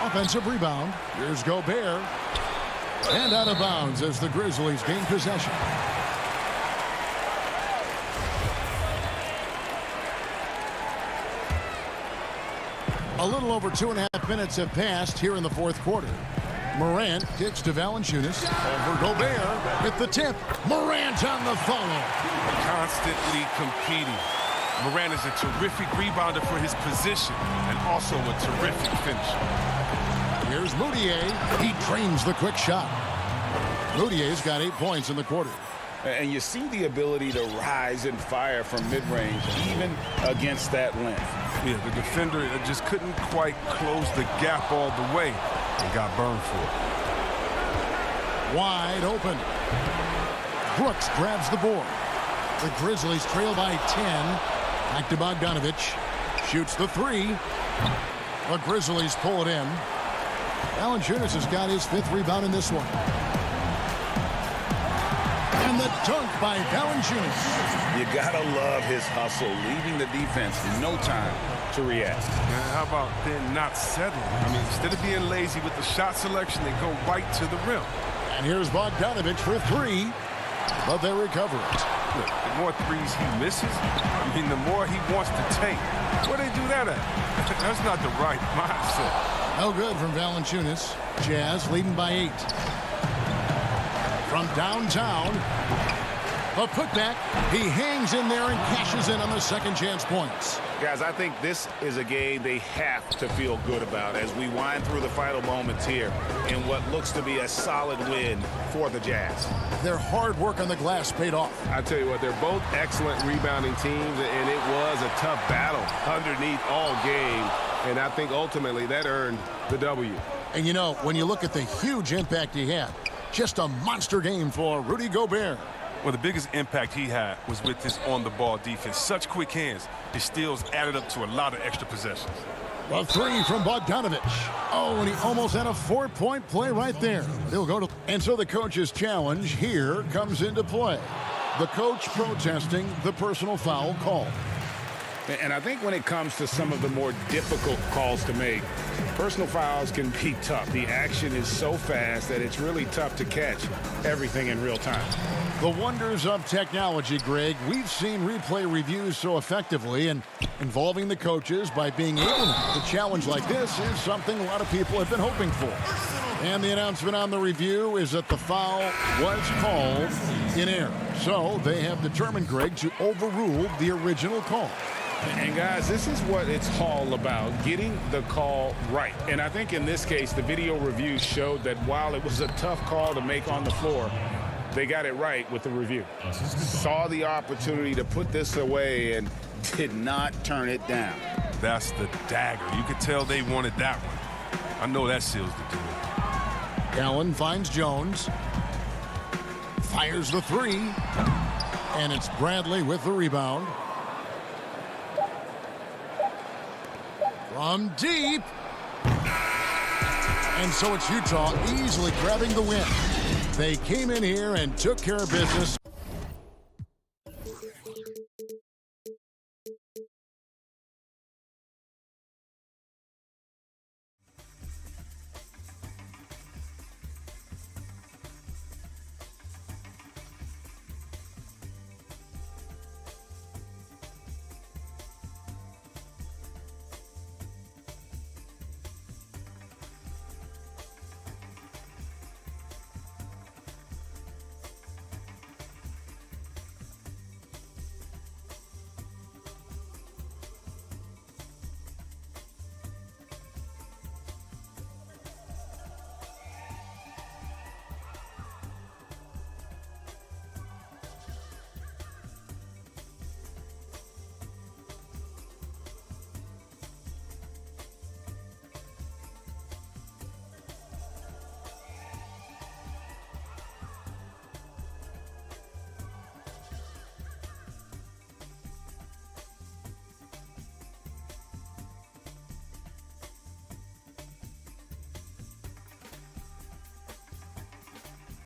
Offensive rebound. Here's Gobert. And out of bounds as the Grizzlies gain possession. A little over 2.5 minutes have passed here in the fourth quarter. Morant kicks to Valanciunas. Over Gobert with the tip. Morant on the follow. Constantly competing. Morant is a terrific rebounder for his position and also a terrific finisher. Here's Moutier. He trains the quick shot. Moutier's got 8 points in the quarter. And you see the ability to rise and fire from mid-range, even against that length. Yeah, the defender just couldn't quite close the gap all the way and got burned for it. Wide open. Brooks grabs the board. The Grizzlies trail by 10. Back to Bogdanovic. Shoots the 3. The Grizzlies pull it in. Valanciunas has got his 5th rebound in this one. And the dunk by Valanciunas. You gotta love his hustle, leaving the defense no time to react. And how about then not settling? I mean, instead of being lazy with the shot selection, they go right to the rim. And here's Bogdanovic for 3, but they recover it. Look, the more threes he misses, I mean, the more he wants to take. Where they do that at? That's not the right mindset. No good from Valanciunas. Jazz leading by 8. From downtown, a putback. He hangs in there and cashes in on the second chance points. Guys, I think this is a game they have to feel good about as we wind through the final moments here in what looks to be a solid win for the Jazz. Their hard work on the glass paid off. I tell you what, they're both excellent rebounding teams, and it was a tough battle underneath all game, and I think ultimately that earned the W. And you know, when you look at the huge impact he had, just a monster game for Rudy Gobert. Well, the biggest impact he had was with his on-the-ball defense. Such quick hands. His steals added up to a lot of extra possessions. The 3 from Bogdanovic. Oh, and he almost had a 4-point play right there. They'll go to... And so the coach's challenge here comes into play. The coach protesting the personal foul call. And I think when it comes to some of the more difficult calls to make, personal fouls can be tough. The action is so fast that it's really tough to catch everything in real time. The wonders of technology, Greg. We've seen replay reviews so effectively, and involving the coaches by being able to challenge like this is something a lot of people have been hoping for. And the announcement on the review is that the foul was called in error. So they have determined, Greg, to overrule the original call. And guys, this is what it's all about, getting the call right. And I think in this case, the video review showed that while it was a tough call to make on the floor, they got it right with the review. Saw the opportunity to put this away and did not turn it down. That's the dagger. You could tell they wanted that one. I know that seals the deal. Allen finds Jones. Fires the three. And it's Bradley with the rebound. From deep. And so it's Utah easily grabbing the win. They came in here and took care of business.